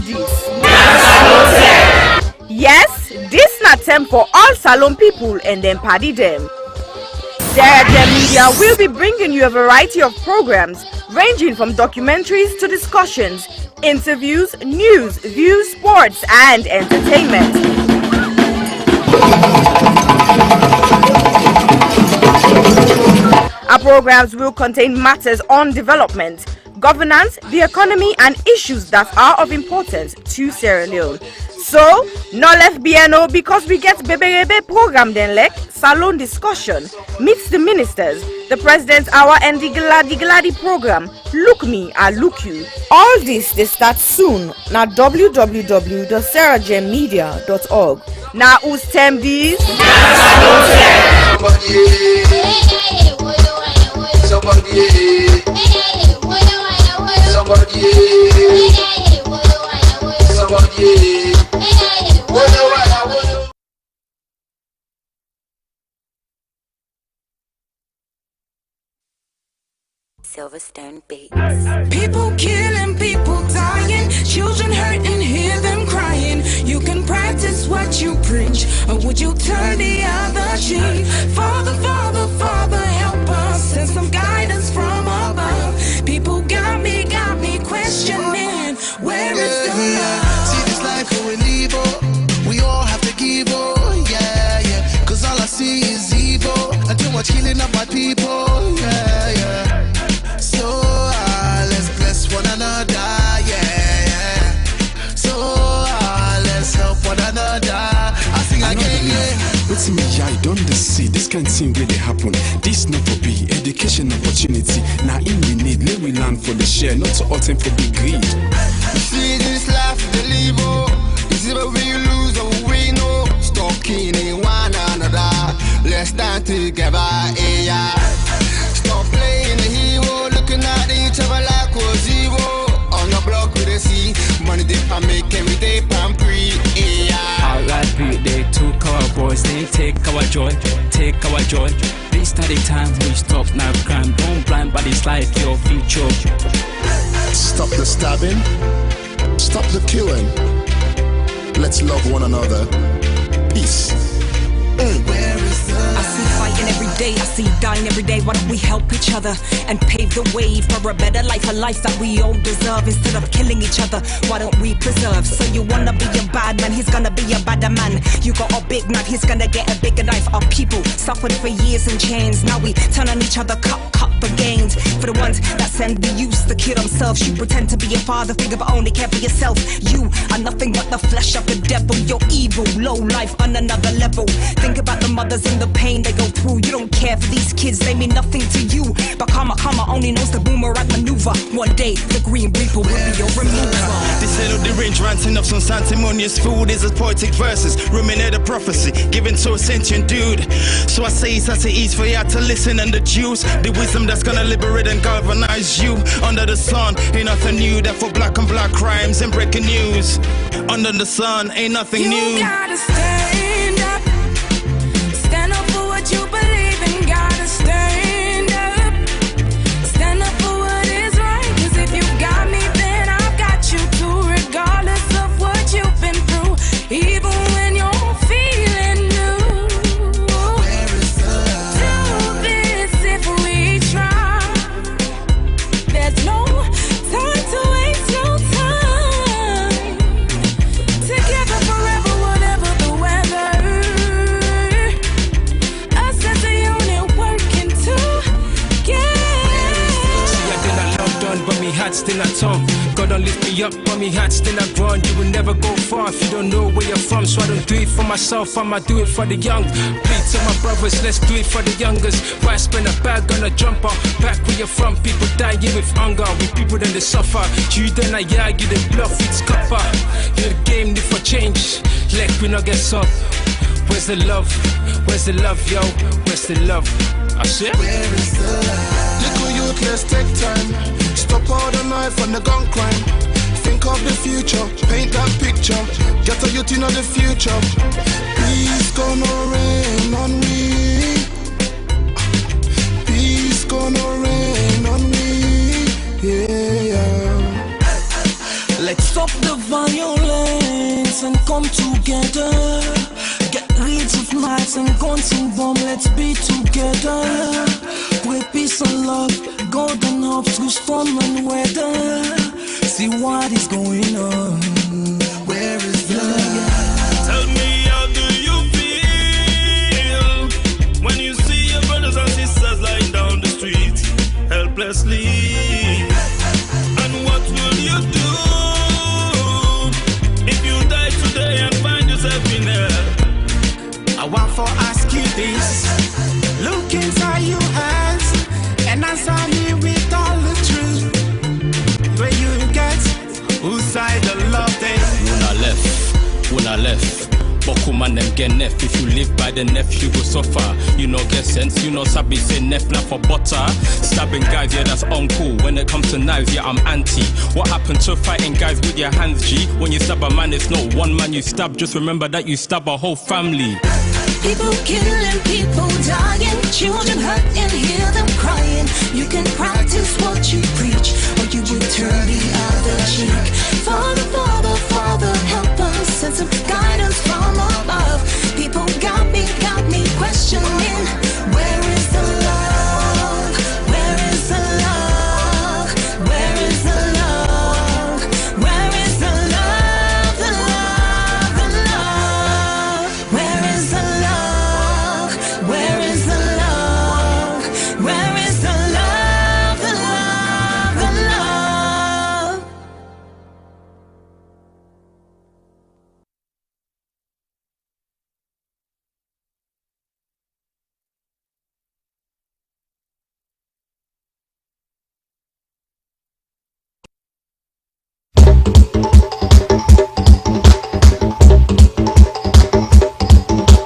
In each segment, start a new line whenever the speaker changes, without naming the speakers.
this. Yes, this na term for all Salon people and them paddy them. Sarah Jem Media will be bringing you a variety of programs ranging from documentaries to discussions, interviews, news, views, sports and entertainment. Our programs will contain matters on development, governance, the economy and issues that are of importance to Sierra Leone. So, no left BNO because we get Bebe program then like Salon discussion, meets the ministers, the president's hour and the Gladi program, Look Me, I Look You. All this they start soon na www.sarahjemmedia.org. Now who's term these?
Silverstone Beats.
People killing, people dying, children hurting, hear them crying. You can practice what you preach, or would you turn the other cheek? Father, Father, Father, help us, send some guidance from above. People got me questioning, where is the love?
See this life going evil, we all have to give up, yeah. Cause all I see is evil, and too much killing of my people, yeah. So let's bless one another, yeah. So let's help one another. I sing again, yeah.
What's me, I don't see this kind of thing really happen. This not to be education opportunity. Now in we need, let we learn for the share, not to all time for the greed.
You see this life, the live, is it we lose or we know? Stop killing one another, let's stand together, yeah. Stop playing the hero, looking at each other like we're zero. On the block with the sea, money dip and make every day pan free, yeah.
Alright, they took our boys, they take our joy, take our joy. This are the times we stop now crime. Don't blind by this life, your future.
Stop the stabbing, stop the killing. Let's love one another. Peace.
Where is the
I see fighting every day, I see dying every day. Why don't we help each other and pave the way for a better life, a life that we all deserve? Instead of killing each other, why don't we preserve? So you wanna be a bad man, he's gonna be a badder man. You got a big knife, he's gonna get a bigger knife. Our people suffered for years in chains. Now we turn on each other, cut for gains. For the ones that send the youth to kill themselves, you pretend to be a father figure but only care for yourself. You are nothing but the flesh of the devil. You're evil, low life on another level. Think about the mothers and the pain they go through. You don't care for these kids, they mean nothing to you. But karma only knows the boomerang maneuver. One day the green reaper will be your remover.
They said of the range ranting of some sanctimonious food is as poetic verses, ruminate a prophecy given to a sentient dude. So I say it's at ease for you to listen and deduce the wisdom that's gonna liberate and galvanize you. Under the sun ain't nothing new, that for black and black crimes and breaking news. Under the sun ain't nothing new.
You gotta stand up for what you believe in. Gotta stand up for what is right. Cause if you got me, then I've got you too. Regardless of what you've been through, even when you're feeling new.
Where is the
Do this if we try. There's no time to waste your time. Together forever, whatever the weather. Us as a unit working together.
See, I did not London, but me heart still at home. God don't lift me up, but me heart still at ground. You will never go far if you don't know where you're from. So I don't do it for myself, I'ma do it for the young. Plead to my brothers, let's do it for the youngers. Why spend a bag on a jumper? Back where you're from, people dying with hunger. With people then they suffer. You then I you the bluff, it's copper. You the game need for change, like we not get up. Where's the love? Where's the love, yo? Where's the love? I said,
Where is the love?
Little youth, let's take time. Stop all the knife and the gun crime. Think of the future, paint that picture. Get a youth in the future. Peace gonna rain on me. Peace gonna rain on me. Yeah.
Let's stop the violence. violence and come together. Get rid of knives and guns and bomb, let's be together. With peace and love, golden hope through storm and weather. See what is going on. Where is love?
Tell me, how do you feel when you see your brothers and sisters lying down the street helplessly? And what will you do if you die today and find yourself in hell? I want to ask you this. Look inside your eyes and answer me with all the truth. Where you get whose side the love day?
When I left. Boku man them get nef. If you live by the nef, you go suffer. You know get sense, you know sabi say nef not for butter. Stabbing guys, yeah that's uncool. When it comes to knives, yeah I'm anti. What happened to fighting guys with your hands, G? When you stab a man, it's not one man you stab. Just remember that you stab a whole family.
People killing, people dying, children hurt and hear them crying. You can practice what you preach, or you will turn the other cheek. Father, Father, Father, help us, send some guidance from above. People got me questioning, where is the love? Where is the love? Where is the love? Where is the love? The love, the love. Where is the love? Where is the love? Where is the love? The love, the love.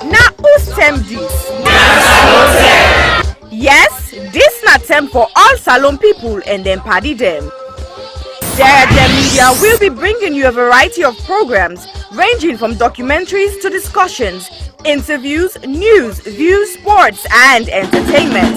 Na who's term this? Yes, this na term for all Salon people and them party them. Sarah Gem Media will be bringing you a variety of programs ranging from documentaries to discussions, interviews, news, views, sports, and entertainment.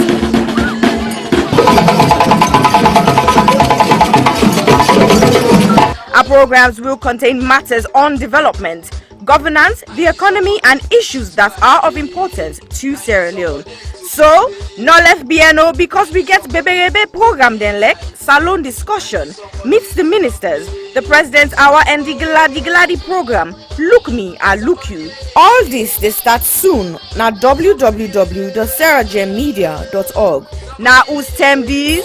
Our programs will contain matters on development, governance, the economy, and issues that are of importance to Sierra Leone. So, no left BNO because we get Bebe program then like Salon discussion, meets the ministers, the president's hour and the Gladi program, Look Me, I Look You. All this they start soon na www.sarahgemmedia.org. Now who's term these?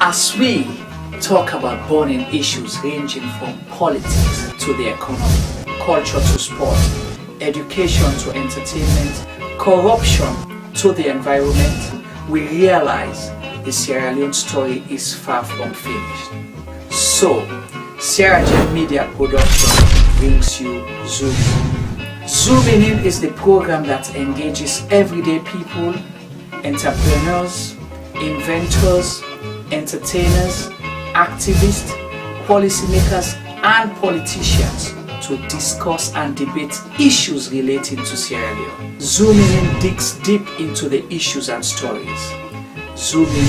As we talk about burning issues ranging from politics to the economy, culture to sport, education to entertainment, corruption to the environment, we realize the Sierra Leone story is far from finished. So, Sierra Gem Media Production brings you Zoom In. Zooming In is the program that engages everyday people, entrepreneurs, inventors, entertainers, activists, policymakers, and politicians to discuss and debate issues relating to Sierra Leone. Zooming In digs deep into the issues and stories. Zooming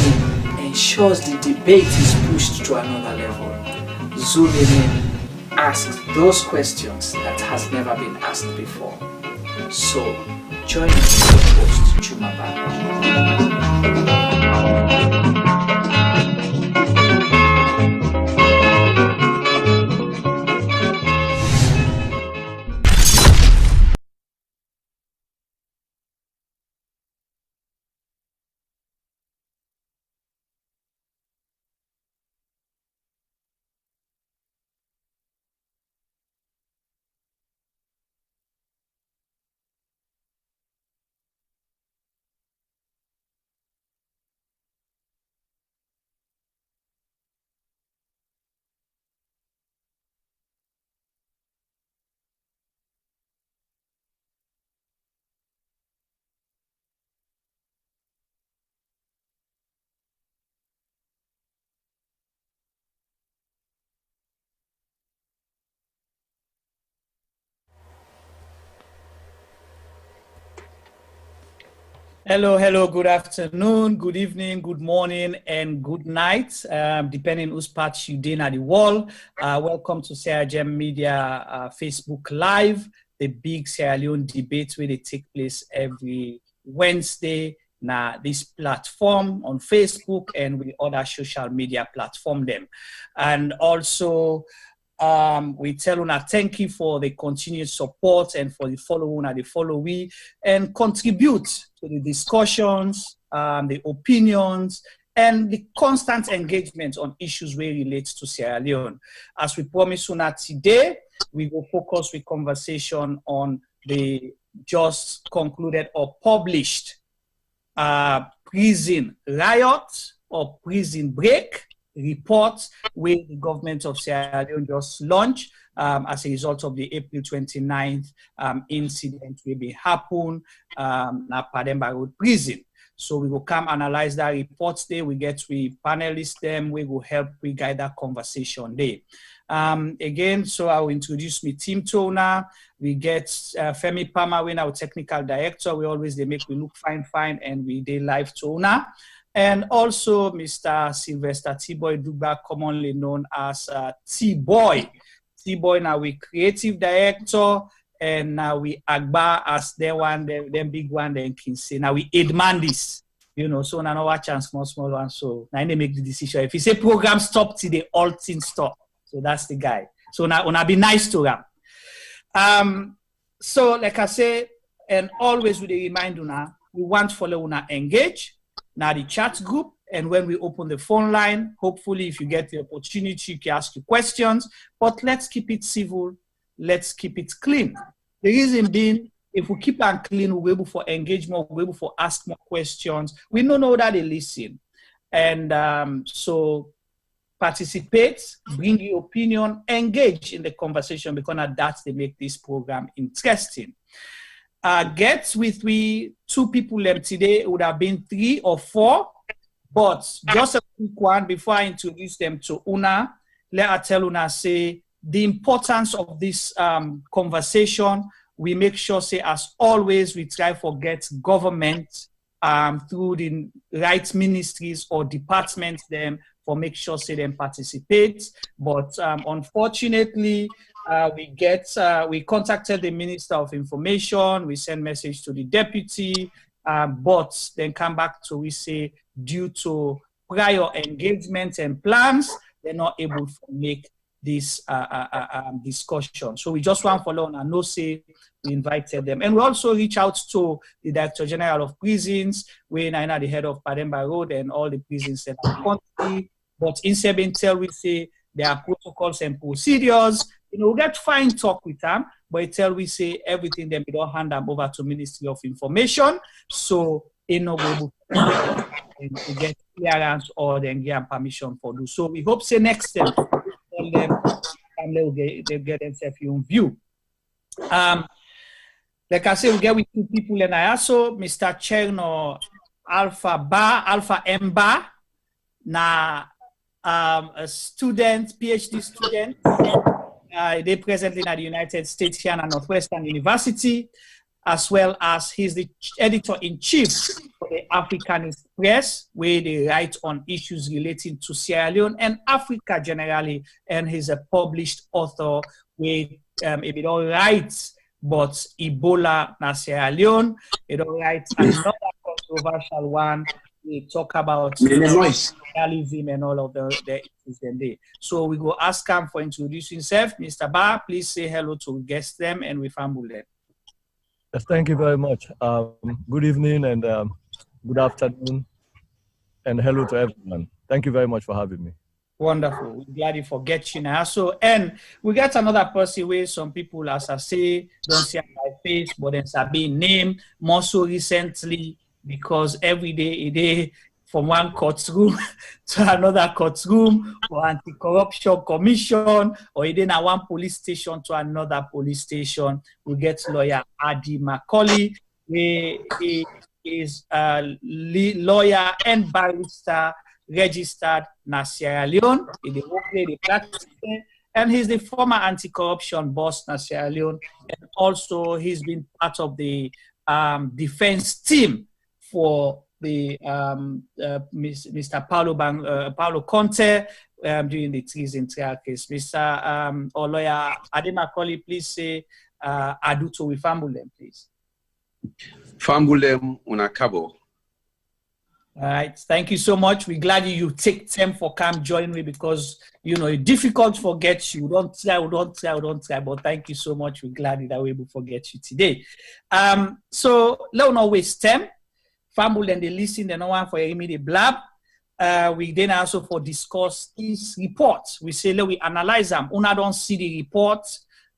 In ensures the debate is pushed to another level. Zooming In asks those questions that has never been asked before. So, join me, host Chumaba. Hello, good afternoon, good evening, good morning, and good night, depending whose part you in at the wall. Welcome to Sierra Gem Media Facebook Live, the big Sierra Leone debate where they take place every Wednesday. Now, this platform on Facebook and with other social media platform them. And also, we tell Una thank you for the continued support and for the follow we and contribute to the discussions, the opinions, and the constant engagement on issues where relates to Sierra Leone. As we promised Una today, we will focus with conversation on the just concluded or published prison riot or prison break report where the government of Sierra Leone just launched as a result of the April 29th incident will be happen at Pademba Road Prison. So we will come analyze that report today. We get we panelists them. We will help we guide that conversation there. Again, so I will introduce me team to Una. We get Femi Palmer, our technical director. We always they make we look fine, and we dey live to Una. And also Mr. Sylvester T-Boy Duba, commonly known as T-Boy. T-Boy now we creative director, and now we Agba as the one, them big one, then can say now we Edmandis. You know, so now watch and small one. So now they make the decision. If you say program stop till the all things stop. So that's the guy. So now be nice to him. So like I say, and always with a reminder now, we want follow Una engage. Now the chat group, and when we open the phone line, hopefully if you get the opportunity, you can ask your questions, but let's keep it civil, let's keep it clean. The reason being, if we keep it clean, we'll be able for engage more, we'll be able for ask more questions. We don't know that they listen. And so participate, bring your opinion, engage in the conversation, because that's they make this program interesting. Get with we two people today. It would have been 3 or 4, but just a quick one before I introduce them to Una. Let her tell Una say the importance of this conversation. We make sure say as always we try to get government through the right ministries or departments them for make sure say them participate. But unfortunately, we contacted the Minister of Information, we sent message to the deputy, but then come back to we say due to prior engagement and plans, they're not able to make this discussion. So we just want to follow on and know say we invited them. And we also reach out to the Director General of Prisons, when I know the head of Pademba Road and all the prisons in the country. But in Sebintel, we say there are protocols and procedures. You know, we get fine talk with them, but until we say everything, then we don't hand them over to Ministry of Information. So they know we able to get clearance or then get permission for do. So we hope say next step, tell them and they'll get themselves in view. Like I say, we get with 2 people, and I also Mr. Chernor Alpha Emba, na a student, PhD student. They presently at the United States here at Northwestern University, as well as he's the editor-in-chief for the Africanist press, where they write on issues relating to Sierra Leone and Africa generally, and he's a published author where he don't write but Ebola na Sierra Leone. He don't write another controversial one. We talk about realism and all of the issues there. So we go ask him for introducing himself. Mr. Ba, please say hello to guest them and we fumble them.
Yes, thank you very much. Good evening and good afternoon, and hello to everyone. Thank you very much for having me.
Wonderful. We're glad you forget you now. So, and we got another person where some people, as I say, don't see my face, but then are being named more so recently, because every day, a day, from one courtroom to another courtroom, or anti-corruption commission, or even at one police station to another police station. We get lawyer Adi Macauley. He is a lawyer and barrister registered in Sierra Leone. He practice, and he's the former anti-corruption boss in Sierra Leone. And also he's been part of the defense team for the Mr. Paulo Conte during the treason trial case. Mr. or lawyer Ade Macauley, please say Aduto with Fambulem, please.
Fambulem unakabo.
All right, thank you so much. We're glad you take time for come join me because it's difficult to forget you. Don't try. But thank you so much. We're glad that we're able to forget you today. So let's not waste time. Family and they listen, they know one for immediate blab. We then also for discuss this report. We say let we analyze them. Una don't see the report.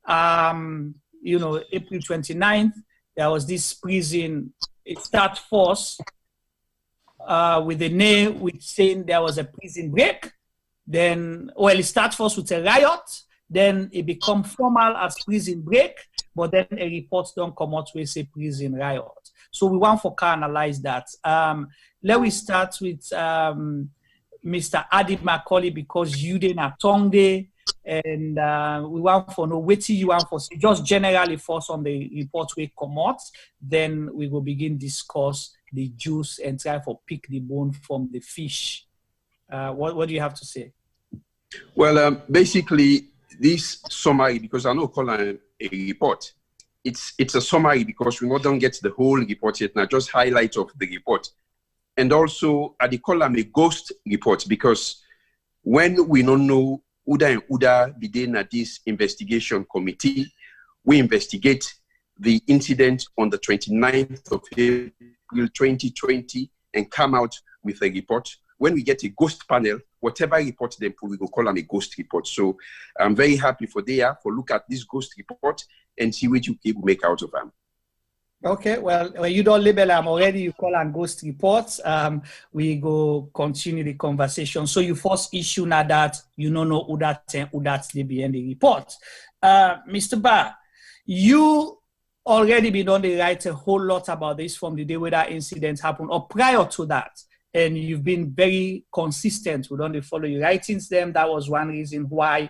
April 29th, there was this prison start force. With the name, which saying there was a prison break. Then, it starts first with a riot. Then it become formal as prison break. But then a report don't come out with a prison riot. So we want to analyze that. Let me start with Mr. Ade Macauley because you did a tongue day. And we want to know what you want for say. Just generally first on the report we come out. Then we will begin discuss the juice and try to pick the bone from the fish. What do you have to say?
Well, basically, this summary, because I know call a report, it's a summary because we don't get the whole report yet. Now, just highlight of the report. And also, I call them a ghost report because when we don't know Uda and Uda begin at this investigation committee, we investigate the incident on the 29th of April 2020 and come out with a report. When we get a ghost panel, whatever report they put, we will call them a ghost report. So I'm very happy for look at this ghost report and see what you can make out of them.
Okay, well, when you don't label them already, you call them ghost reports. We go continue the conversation. So you first issue now that you don't know who that's the behind the report. Mr. Ba, you already been on the write a whole lot about this from the day where that incident happened or prior to that. And you've been very consistent. We don't follow your writings them. That was one reason why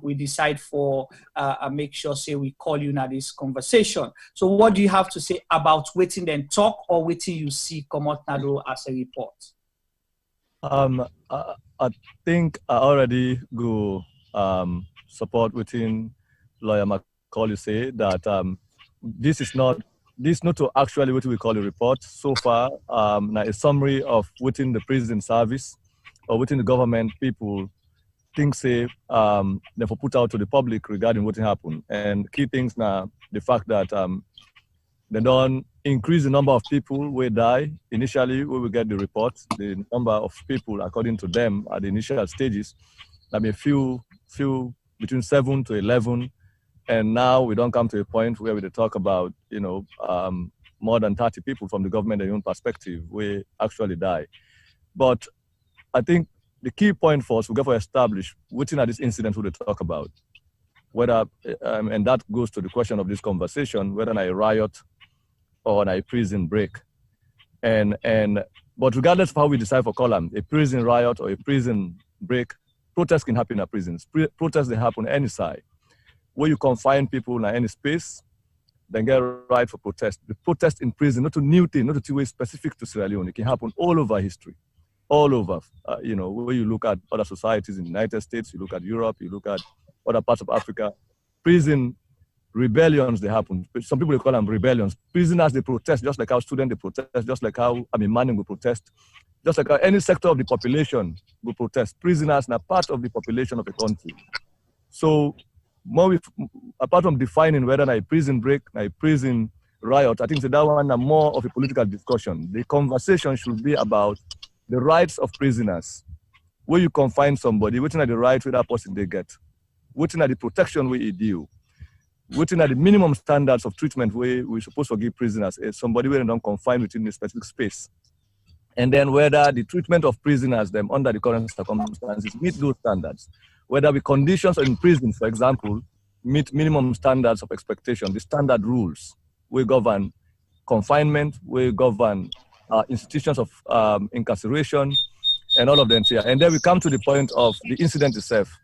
we decide for make sure say we call you now this conversation. So what do you have to say about waiting then talk or waiting you see come out now as a report?
I think I already go support within lawyer Macauley say that this is not to actually what we call a report so far. Now a summary of within the prison service or within the government people things say they for put out to the public regarding what happened. And key things now the fact that they don't increase the number of people who die. Initially we will get the report, the number of people according to them at the initial stages, there may few between 7 to 11. And now we don't come to a point where we talk about, more than 30 people from the government and own perspective, we actually die. But I think the key point for us, we got to establish within this incident we talk about, whether, and that goes to the question of this conversation, whether a riot or a prison break. But regardless of how we decide for column, a prison riot or a prison break, protests can happen at prisons. Protests, they happen any side. Where you confine people in any space, then get right for protest. The protest in prison, not a new thing, not a two-way specific to Sierra Leone. It can happen all over history, all over. Where you look at other societies in the United States, you look at Europe, you look at other parts of Africa, prison rebellions, they happen. Some people, they call them rebellions. Prisoners, they protest, just like how students, they protest, just like how Manning will protest, just like how any sector of the population will protest. Prisoners are part of the population of a country. So, apart from defining whether a prison break, a prison riot, I think that one is more of a political discussion. The conversation should be about the rights of prisoners. Where you confine somebody, waiting at the rights where that person they get, waiting at the protection where you deal, waiting at the minimum standards of treatment where we're supposed to give prisoners, somebody where they don't confine within a specific space. And then whether the treatment of prisoners, them under the current circumstances, meet those standards. Whether the conditions in prison, for example, meet minimum standards of expectation, the standard rules will govern confinement, will govern institutions of incarceration, and all of them here. And then we come to the point of the incident itself.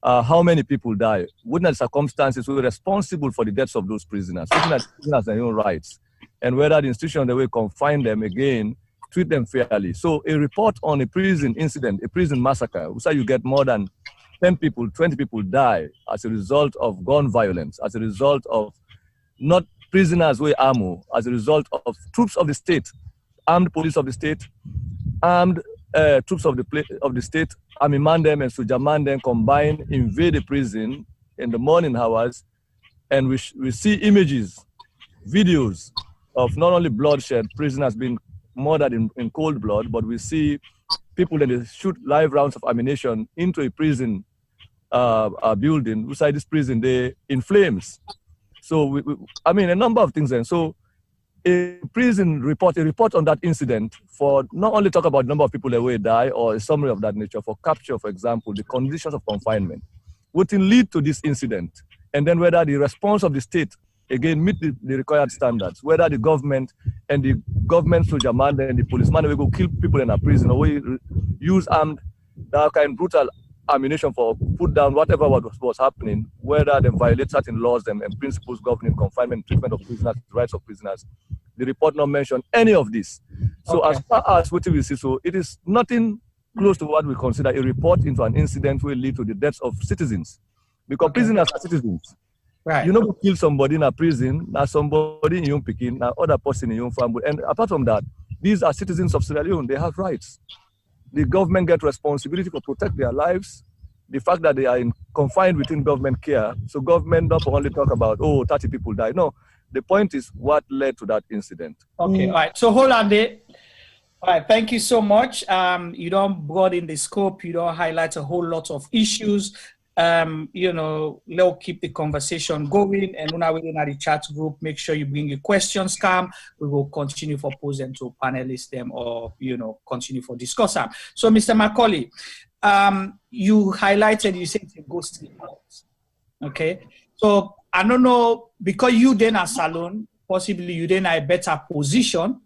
How many people die? What are the circumstances who are responsible for the deaths of those prisoners? Looking at prisoners and their own rights. and whether the institution that will confine them again, treat them fairly. So a report on a prison incident, a prison massacre, so you get more than 10 people, 20 people die as a result of gun violence, as a result of not prisoners with ammo, as a result of troops of the state, armed police of the state, armed troops of the state, army mandem and soldier mandem combined, invade the prison in the morning hours, and we see images, videos of not only bloodshed, prisoners being murdered in cold blood, but we see people that they shoot live rounds of ammunition into a prison building. Inside this prison, they in flames. So I mean, a number of things. And so a report on that incident for not only talk about the number of people that will die or a summary of that nature, for capture, for example, the conditions of confinement, would lead to this incident, and then whether the response of the state again meet the required standards, whether the government and the government soldier man and the policeman will go kill people in a prison, or we use armed, that kind of brutal ammunition for put down whatever was happening, whether they violate certain laws and principles governing confinement, treatment of prisoners, rights of prisoners. The report not mention any of this. So as far as what we see, so it is nothing close to what we consider a report into an incident will lead to the deaths of citizens, because prisoners are citizens.
Right.
You know, kill somebody in a prison, now somebody in your Peking, now other person in your family. And apart from that, these are citizens of Sierra Leone. They have rights. The government get responsibility for protect their lives. The fact that they are confined within government care. So government don't only talk about, 30 people died. No, the point is what led to that incident.
Okay, all right. So hold on there. All right, thank you so much. You don't broaden the scope. You don't highlight a whole lot of issues. Let's keep the conversation going. And when we're in the chat group, make sure you bring your questions, Cam. We will continue for pose them to panelists them, or, continue for discuss them. So, Mr. Macauley, you highlighted, you said it's a ghost report. Okay. So I don't know, because you then a salon, possibly you then are a better position,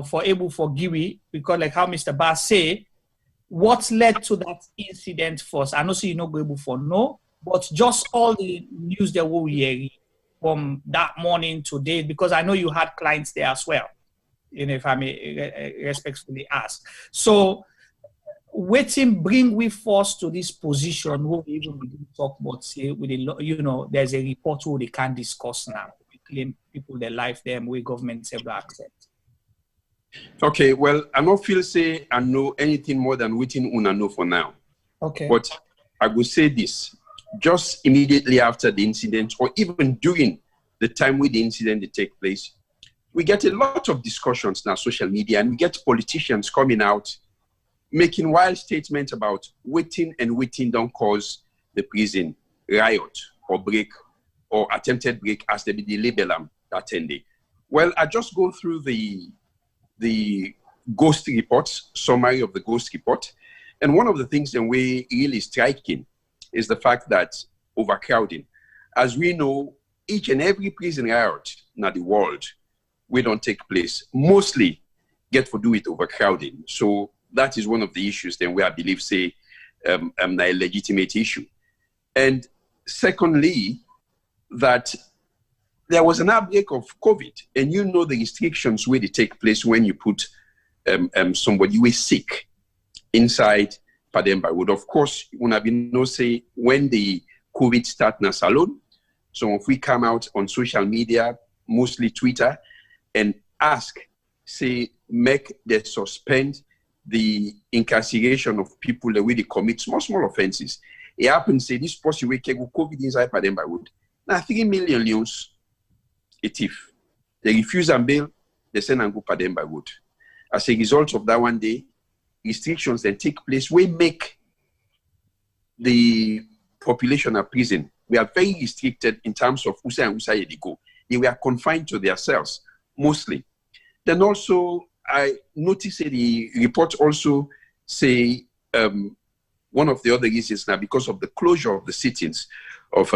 for able for Giwi, because like how Mr. Bass say, what led to that incident first? I know so you're not able for no, but just all the news that we hear from that morning to date, because I know you had clients there as well, if I may respectfully ask. So waiting bring we force to this position where we even begin to talk about, say, with there's a report who they can't discuss now. We claim people their life them where government ever accept.
Okay, well, I don't feel say I know anything more than waiting una know for now.
Okay.
But I will say this, just immediately after the incident, or even during the time when the incident did take place, we get a lot of discussions on social media, and we get politicians coming out making wild statements about waiting don't cause the prison riot or break or attempted break, as they be label them that 10 day. Well, I just go through the ghost reports, summary of the ghost report. And one of the things that we really striking is the fact that overcrowding. As we know, each and every prison riot in the world, we don't take place, mostly get to do with overcrowding. So that is one of the issues then where I believe say a legitimate issue. And secondly, that there was an outbreak of COVID, and the restrictions where they take place when you put somebody who is sick inside Pademba would. Of course, say when the COVID start in a salon, so if we come out on social media, mostly Twitter, and ask, say, make they suspend the incarceration of people the way they commit small offenses. It happens, say, this person will get COVID inside Pademba would. Now, 3 million leons, a thief. They refuse and bail, they send and go Pademba wood. As a result of that one day, restrictions then take place. We make the population of prison. We are very restricted in terms of Usa and Usa they go. They were confined to their cells, mostly. Then also, I noticed the report also say one of the other reasons now because of the closure of the sittings of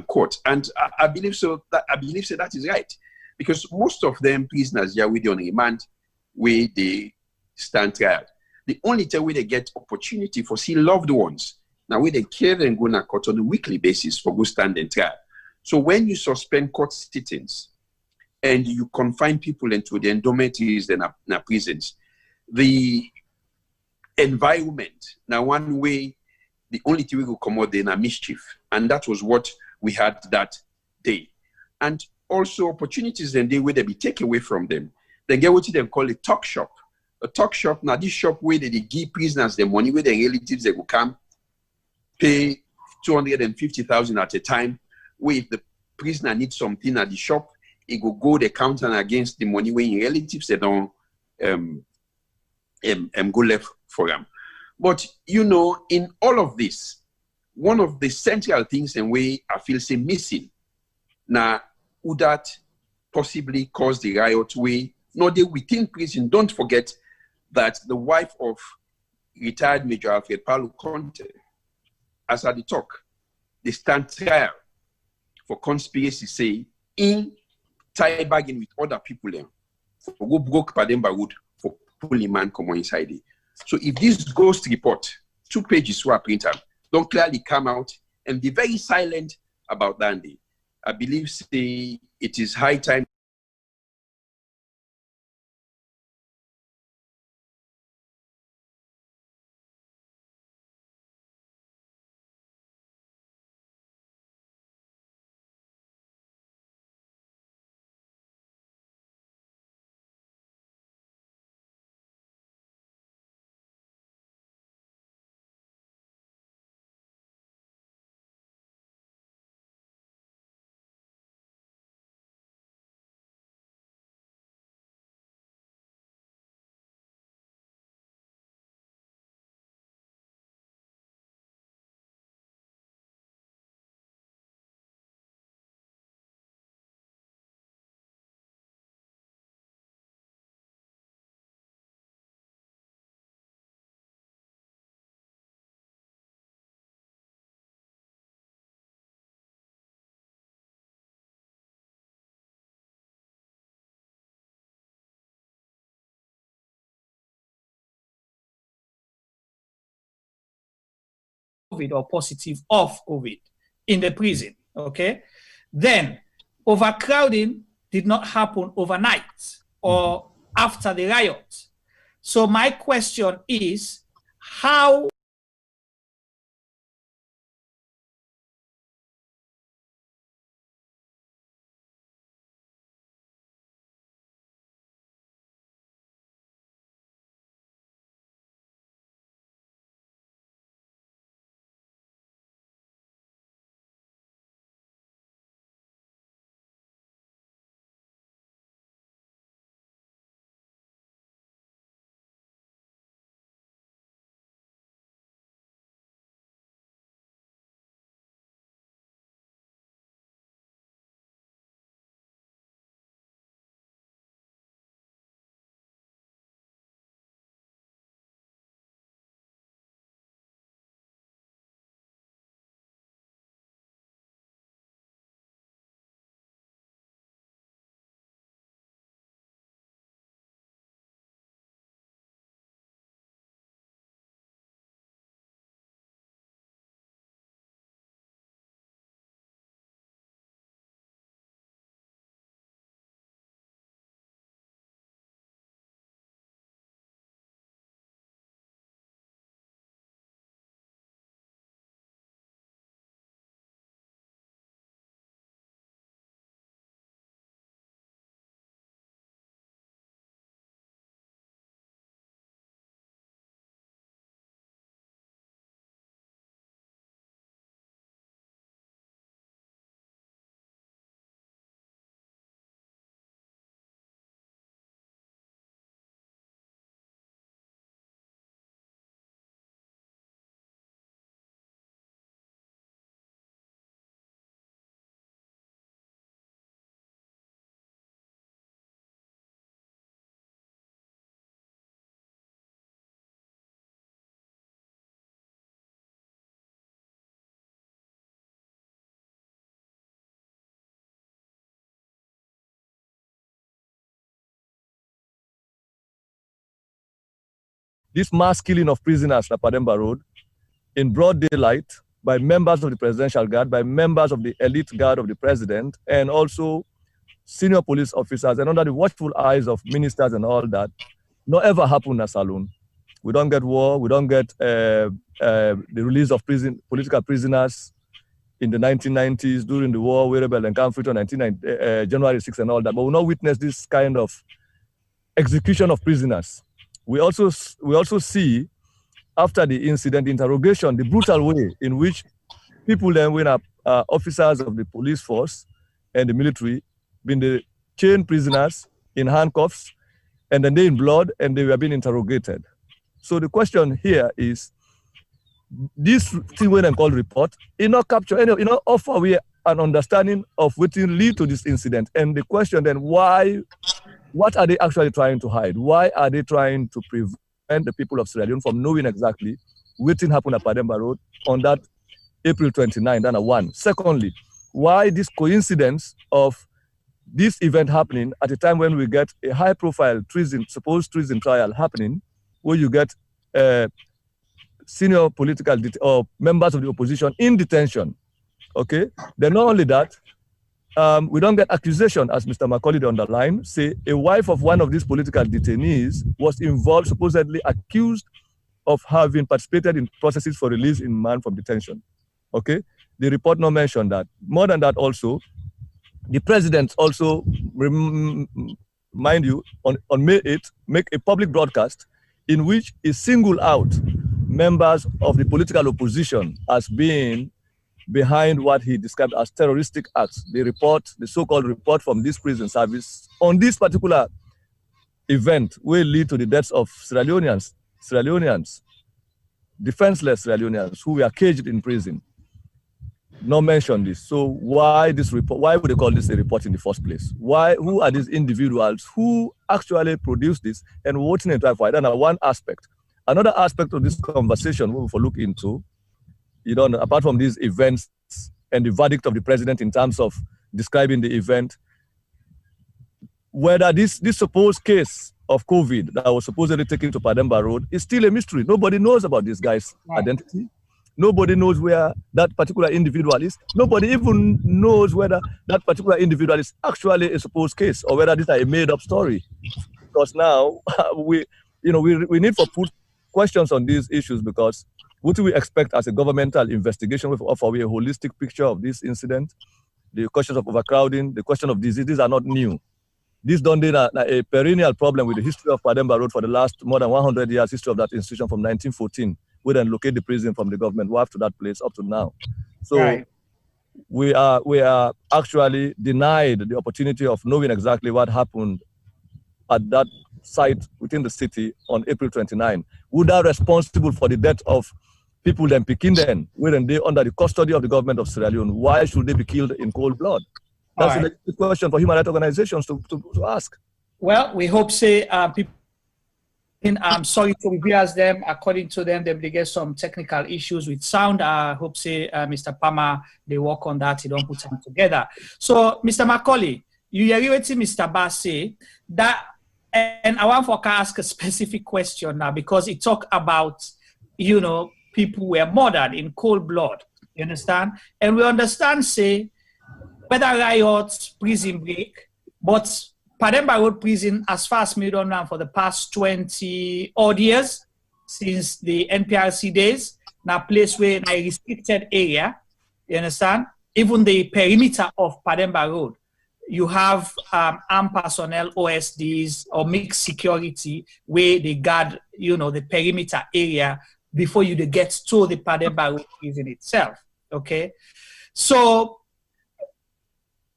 court, and I believe so. I believe so that is right, because most of them prisoners here with on remand where they stand trial. The only time where they get opportunity for see loved ones now where they care and go to court on a weekly basis for go stand and trial. So when you suspend court sittings, and you confine people into the dormitories and prisons. The environment, now one way, the only thing we will come out in a mischief. And that was what we had that day. And also opportunities then they where they be taken away from them. They get what they call a talk shop. A talk shop, now this shop where they give prisoners the money, where their relatives they will come, pay 250,000 at a time, where if the prisoner needs something at the shop, he go the counter against the money when relatives they don't go left for them. But you know, in all of this, one of the central things and way I feel say missing now would that possibly cause the riot way. No, they within prison. Don't forget that the wife of retired Major Alfred Palu Conte, as at the talk, they stand trial for conspiracy, say, in tie bargain with other people there, for go broke Pademba Road for pulling man come inside it. So if this ghost report, 2 pages were printed, don't clearly come out and be very silent about that day, I believe say it is high time.
COVID or positive of COVID in the prison, okay? Then overcrowding did not happen overnight or after the riot. So my question is, how
this mass killing of prisoners at Pademba Road in broad daylight by members of the Presidential Guard, by members of the elite guard of the president, and also senior police officers and under the watchful eyes of ministers and all that, not ever happen in a saloon. We don't get war. We don't get the release of political prisoners in the 1990s during the war, we rebel and conflict on January 6th and all that. But we not witness this kind of execution of prisoners. We also see after the incident, the interrogation, the brutal way in which people then went up, officers of the police force and the military, been chained prisoners in handcuffs, and then they in blood, and they were being interrogated. So the question here is, this thing when I call report, it not capture any, offer we an understanding of what will lead to this incident. And the question then, why, what are they actually trying to hide? Why are they trying to prevent the people of Sierra Leone from knowing exactly what happened at Pademba Road on that April 29th, and one? Secondly, why this coincidence of this event happening at a time when we get a high-profile supposed treason trial happening, where you get senior political or members of the opposition in detention, okay? Then not only that, we don't get accusation, as Mr. Macauley underlined, say a wife of one of these political detainees was involved, supposedly accused of having participated in processes for release in man from detention, okay? The report not mentioned that. More than that also, the president also, mind you, on May 8th, make a public broadcast in which he singled out members of the political opposition as being behind what he described as terroristic acts. The report, the so-called report from this prison service on this particular event will lead to the deaths of Sierra Leoneans, defenseless Sierra Leoneans who were caged in prison. Not mention this. So why this report? Why would they call this a report in the first place? Why? Who are these individuals who actually produced this and what's in it for? That's one aspect. Another aspect of this conversation we will look into, apart from these events and the verdict of the president in terms of describing the event, whether this supposed case of COVID that was supposedly taken to Pademba Road is still a mystery. Nobody knows about this guy's identity. Nobody knows where that particular individual is. Nobody even knows whether that particular individual is actually a supposed case or whether this is a made-up story. Because now we need to put questions on these issues, because what do we expect as a governmental investigation with offer a holistic picture of this incident? The questions of overcrowding, the question of diseases are not new. This done a perennial problem with the history of Pademba Road for the last more than 100 years, history of that institution from 1914. We then locate the prison from the government. We're to that place up to now. So right. we are actually denied the opportunity of knowing exactly what happened at that site within the city on April 29. Who are responsible for the death of people then Pikinden, when they under the custody of the government of Sierra Leone? Why should they be killed in cold blood? That's a legitimate question for human rights organizations to ask.
Well, we hope people. I'm sorry to reveal them. According to them, they get some technical issues with sound. I hope Mr. Palmer, they work on that. They don't put them together. So, Mr. Macauley, you hear what Mr. Bass say that, and I want to ask a specific question now, because it talk about, people were murdered in cold blood. You understand? And we understand, say, whether riots, prison break, but Pademba Road Prison, as far as we don't know, for the past 20 odd years, since the NPRC days, now a place where in a restricted area, you understand? Even the perimeter of Pademba Road, you have armed personnel, OSDs, or mixed security, where they guard, the perimeter area before you get to the Pademba Road Prison itself, okay? So,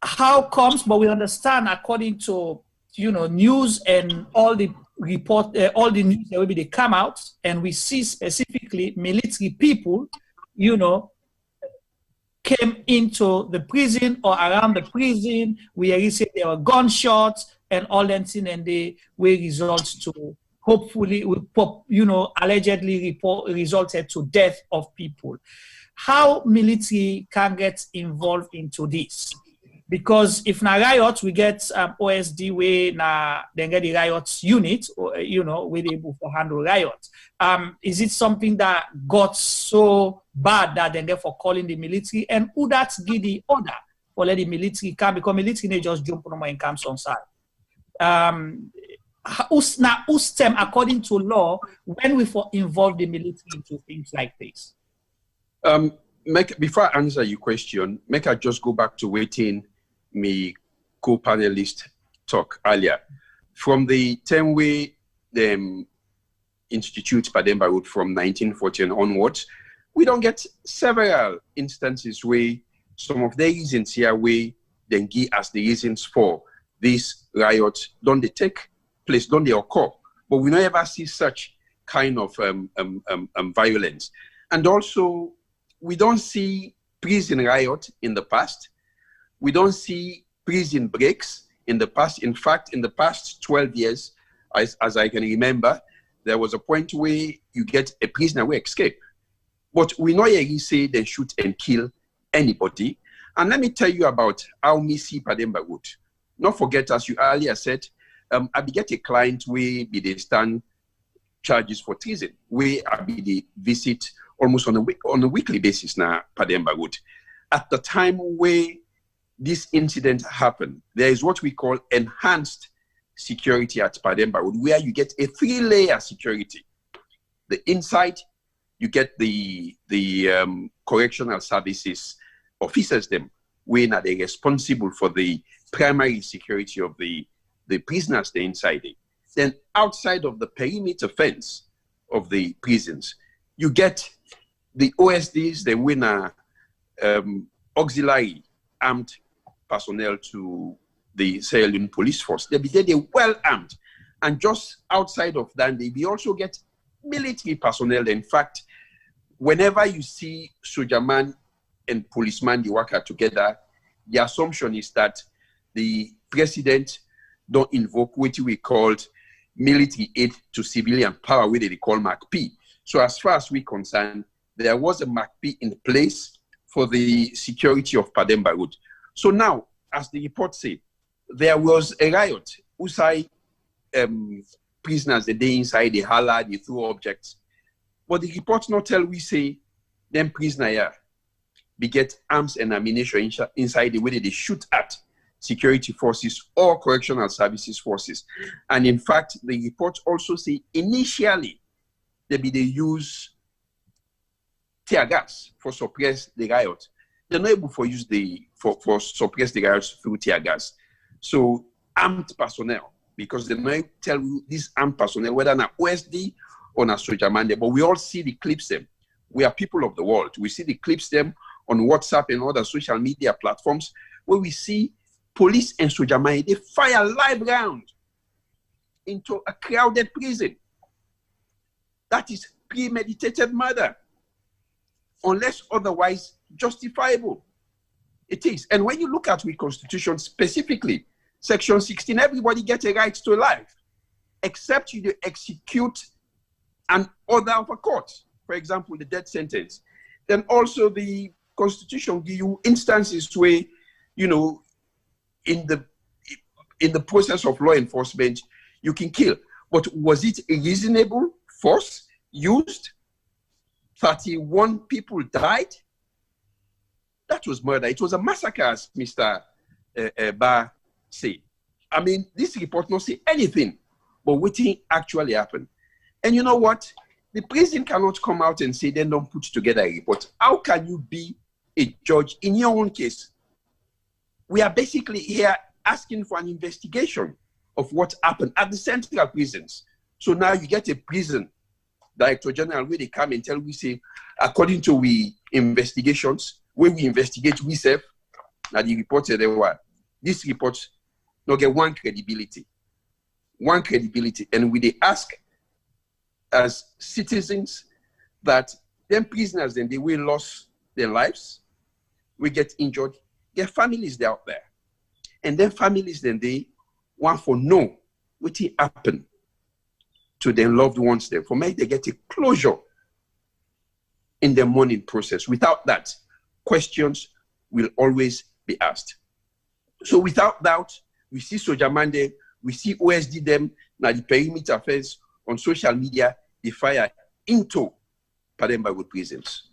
how comes, but we understand according to, news and all the report, all the news that will be, they come out, and we see specifically military people, came into the prison or around the prison, where you say there were gunshots and all that thing, and they will result to, hopefully, allegedly resulted to death of people. How military can get involved into this? Because if na riot, we get OSD where then get the riots unit, or, where they able to handle riots. Is it something that got so bad that then therefore calling the military, and who that's give the order for let the military come, because military they just jump on and comes on side. Who's them according to law when we involve the military into things like this?
Before I answer your question, make I just go back to waiting me co-panelist talk earlier. From the time we institute Pademba Road from 1940 and onwards, we don't get several instances where some of the reasons here where then give as the reasons for these riots don't they take place, don't they occur? But we don't ever see such kind of violence. And also, we don't see prison riot in the past. We don't see prison breaks in the past. In fact, in the past 12 years, as I can remember, there was a point where you get a prisoner who escape. But we know you say they shoot and kill anybody. And let me tell you about how me see Pademba Road. Not forget, as you earlier said, I be get a client where they stand charges for treason, where I be they visit almost on a weekly basis now, Pademba Road. At the time where this incident happened, there is what we call enhanced security at Pademba Road, where you get a 3-layer security. The inside, you get the correctional services officers them, when are they responsible for the primary security of the prisoners the inside it. Then outside of the perimeter fence of the prisons, you get the OSDs, the winner auxiliary armed personnel to the Sierra Leone police force. They're well armed. And just outside of that, they also get military personnel. In fact, whenever you see soldierman and policeman, they work out together, the assumption is that the president don't invoke what we called military aid to civilian power, which they call MACP. So as far as we're concerned, there was a MACP in place for the security of Pademba Road. So now, as the report said, there was a riot. Usai prisoners, the day inside, they holler, they throw objects. But the report not tell we say, them prisoner they get arms and ammunition inside the way they shoot at security forces or correctional services forces. And in fact, the report also say initially they use tear gas for suppress the riot. They're not able to use for suppress the riots through tear gas. So armed personnel, because they not tell you this armed personnel, whether an OSD or a soldier man, but we all see the clips them. We are people of the world. We see the clips them on WhatsApp and other social media platforms where we see police and soldier man, they fire live round into a crowded prison. That is premeditated murder, unless otherwise justifiable. It is. And when you look at the Constitution specifically, Section 16, everybody gets a right to life, except you execute an order of a court. For example, the death sentence. Then also the Constitution gives you instances where, you know, in the process of law enforcement, you can kill. But was it a reasonable force used? 31 people died. That was murder. It was a massacre, as Mr. Ba said. I mean, this report not say anything, but what actually happened. And you know what? The prison cannot come out and say they don't put together a report. How can you be a judge in your own case? We are basically here asking for an investigation of what happened at the central prisons. So now you get a prison director general where they come and tell we say, according to we investigations, when we investigate we say, now the report said this report not get one credibility. And we they ask as citizens that them prisoners then they will lose their lives, we get injured, their families they out there. And then families then they want for know what happened to their loved ones there. For me, they get a closure in the mourning process. Without that, questions will always be asked. So without doubt, we see Soja Mande, we see OSD them, now the perimeter fence on social media, they fire into Pademba Road prisons.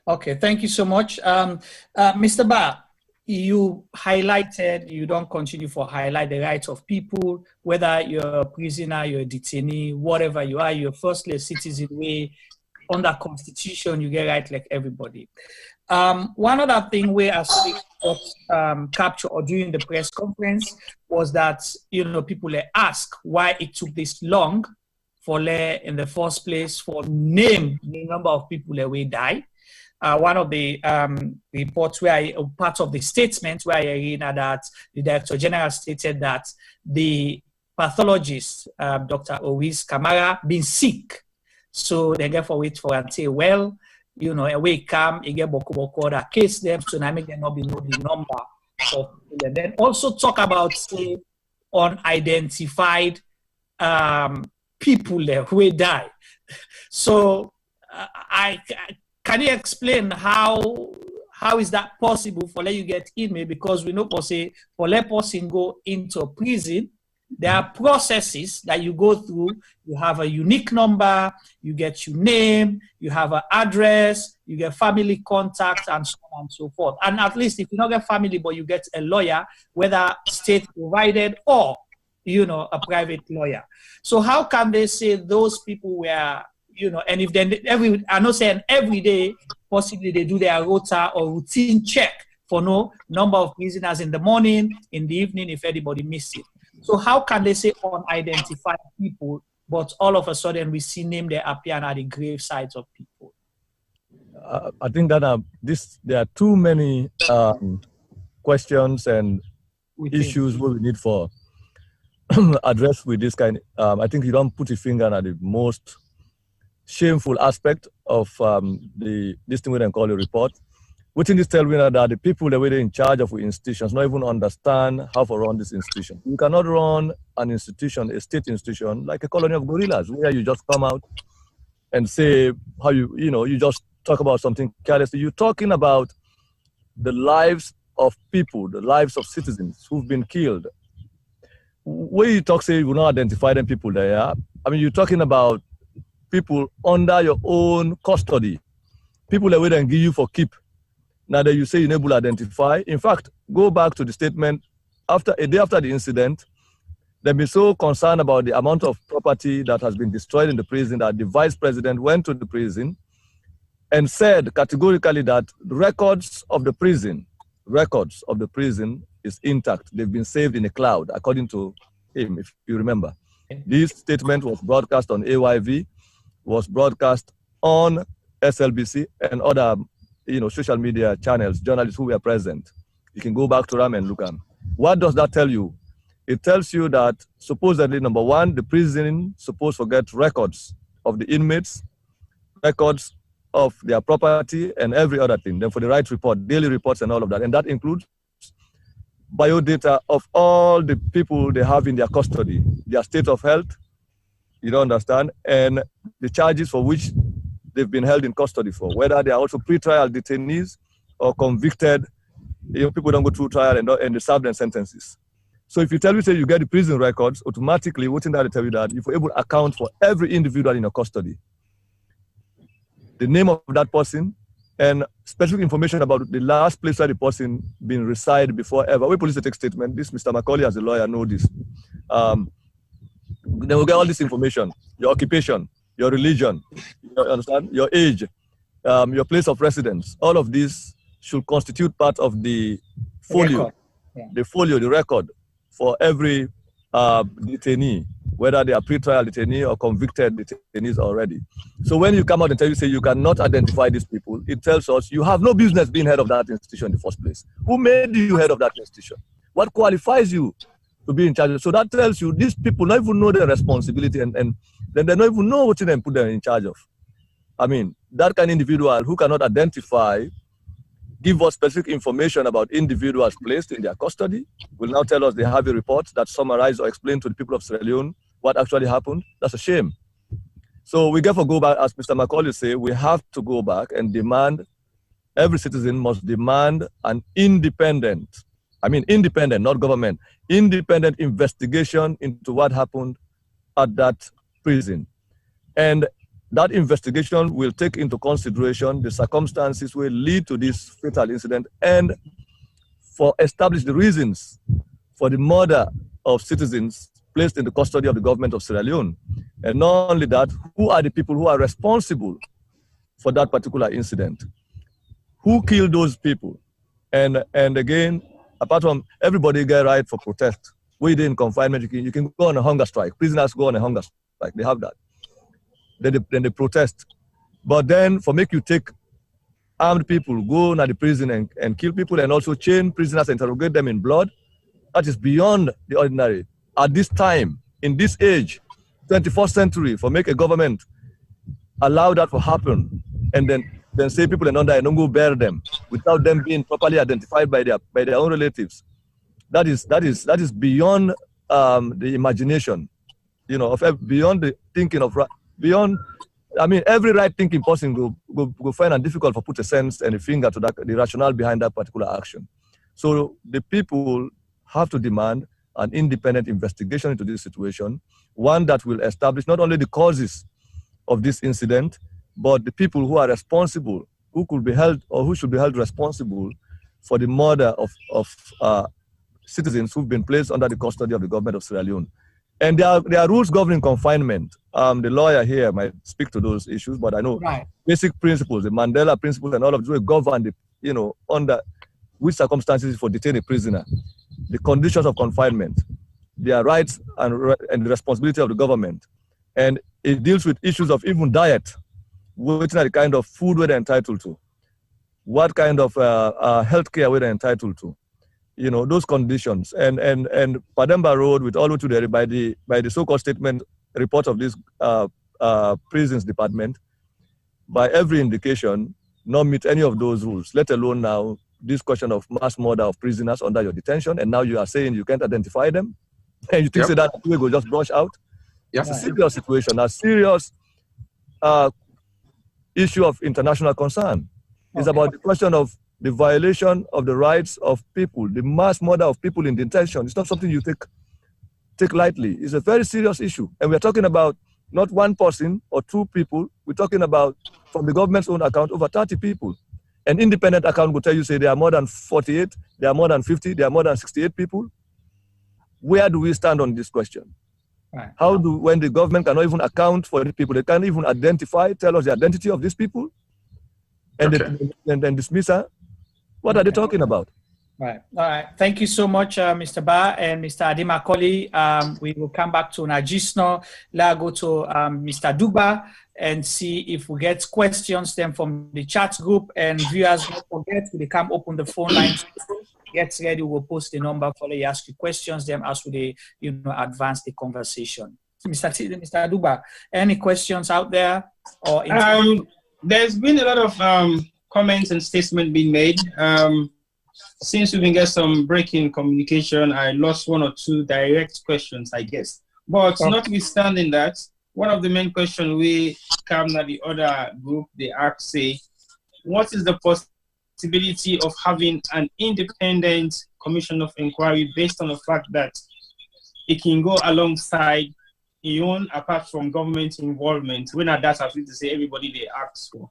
Okay, thank you so much. Mr. Ba, you highlighted, you don't continue to highlight the rights of people, whether you're a prisoner, you're a detainee, whatever you are, you're firstly a citizen way. Under Constitution, you get right like everybody. One other thing where I capture or during the press conference was that, you know, people ask why it took this long for in the first place for name the number of people that will die. One of the reports part of the statement where I read that the Director General stated that the pathologist, Dr. Owis Kamara, been sick. So they therefore wait for and say, well, you know, away come, you get boko that case them, so now make them not be know the number of people. And then also talk about, say, unidentified people there who die. So can you explain how is that possible for let you get in? Maybe because we know for say for let person go into a prison, there are processes that you go through. You have a unique number, you get your name, you have an address, you get family contact, and so on and so forth. And at least if you don't get family, but you get a lawyer, whether state provided or, you know, a private lawyer. So how can they say those people were, you know, and if then I'm not saying every day, possibly they do their rota or routine check for no number of prisoners in the morning, in the evening, if anybody missed it. So how can they say unidentified people, but all of a sudden we see name they appear at the grave sites of people?
I think that there are too many questions and issues where we need for address with this kind. I think you don't put your finger on the most shameful aspect of this thing we then call a report. Within this tell me that the people that were in charge of institutions not even understand how to run this institution. You cannot run an institution, a state institution, like a colony of gorillas, where you just come out and say how you just talk about something carelessly. You're talking about the lives of people, the lives of citizens who've been killed. When you talk, say you will not identify them people there, I mean, you're talking about people under your own custody, people that will then give you for keep. Now that you say you're able to identify, in fact, go back to the statement a day after the incident, they've been so concerned about the amount of property that has been destroyed in the prison that the vice president went to the prison and said categorically that records of the prison is intact. They've been saved in a cloud, according to him, if you remember. This statement was broadcast on AYV, was broadcast on SLBC and other social media channels, journalists who were present. You can go back to them and look at them. What does that tell you? It tells you that supposedly, number one, the prison supposed to get records of the inmates, records of their property and every other thing. Then for the right report, daily reports and all of that. And that includes biodata of all the people they have in their custody, their state of health, you don't understand, and the charges for which they've been held in custody for, whether they are also pre-trial detainees or convicted. People don't go through trial and they serve their sentences. So if you tell me, say you get the prison records, automatically, wouldn't that tell you that if you're able to account for every individual in your custody, the name of that person, and specific information about the last place where the person been reside before ever. When police take statement, this Mr. Macauley as a lawyer know this. Then we'll get all this information, your occupation, your religion, you understand, your age, your place of residence. All of these should constitute part of the folio, the record for every detainee, whether they are pre-trial detainee or convicted detainees already. So when you come out and tell you, say you cannot identify these people, it tells us you have no business being head of that institution in the first place. Who made you head of that institution? What qualifies you to be in charge? So that tells you these people don't even know their responsibility and then they don't even know what they put them in charge of. I mean, that kind of individual who cannot identify, give us specific information about individuals placed in their custody, will now tell us they have a report that summarizes or explains to the people of Sierra Leone what actually happened. That's a shame. So we therefore go back, as Mr. Macauley say, we have to go back and demand, every citizen must demand an independent, not government, independent investigation into what happened at that prison. And that investigation will take into consideration the circumstances will lead to this fatal incident and for establish the reasons for the murder of citizens placed in the custody of the government of Sierra Leone. And not only that, who are the people who are responsible for that particular incident? Who killed those people? And again, apart from everybody get right for protest, we in confinement, you can go on a hunger strike. Prisoners go on a hunger strike, they have that. Then they protest. But then for make you take armed people, go to the prison and kill people and also chain prisoners, interrogate them in blood, that is beyond the ordinary. At this time, in this age, 21st century, for make a government allow that to happen and then say people and don't go bury them without them being properly identified by their own relatives. That is beyond the imagination, beyond the thinking of beyond. I mean, every right thinking person go find it difficult to put a sense and a finger to the rationale behind that particular action. So the people have to demand an independent investigation into this situation, one that will establish not only the causes of this incident, but the people who are responsible, who could be held or who should be held responsible for the murder of citizens who've been placed under the custody of the government of Sierra Leone. And there are rules governing confinement. The lawyer here might speak to those issues, but I know basic principles, the Mandela principles and all of those will govern under which circumstances for detain a prisoner, the conditions of confinement, their rights and the responsibility of the government. And it deals with issues of even diet, which are the kind of food we're entitled to, what kind of health care we're entitled to, those conditions. And Pademba Road, with all today by the so-called statement report of this prisons department, by every indication, not meet any of those rules, let alone now this question of mass murder of prisoners under your detention, and now you are saying you can't identify them, and you think that we will just brush out. It's a serious situation, a serious issue of international concern. It's about the question of the violation of the rights of people, the mass murder of people in detention. It's not something you take lightly. It's a very serious issue. And we're talking about not one person or two people. We're talking about, from the government's own account, over 30 people. An independent account will tell you, say, there are more than 48, there are more than 50, there are more than 68 people. Where do we stand on this question?
Right.
When the government cannot even account for the people, they can't even tell us the identity of these people, and then dismiss her? What are they talking about?
Right. All right. Thank you so much, Mr. Ba and Mr. Macauley. We will come back to Najisno. Let's go to Mr. Duba and see if we get questions then from the chat group. And viewers, don't forget, we come open the phone lines. Get ready. We'll post the number for you ask you questions them as we advance the conversation. Mr. Duba, any questions out there? Or
there's been a lot of comments and statements being made. Since we can get some breaking communication, I lost one or two direct questions, I guess. But notwithstanding that, one of the main questions we come at the other group, they ask, say, what is the possibility of having an independent commission of inquiry based on the fact that it can go alongside EON apart from government involvement, when that's as to say everybody they ask for?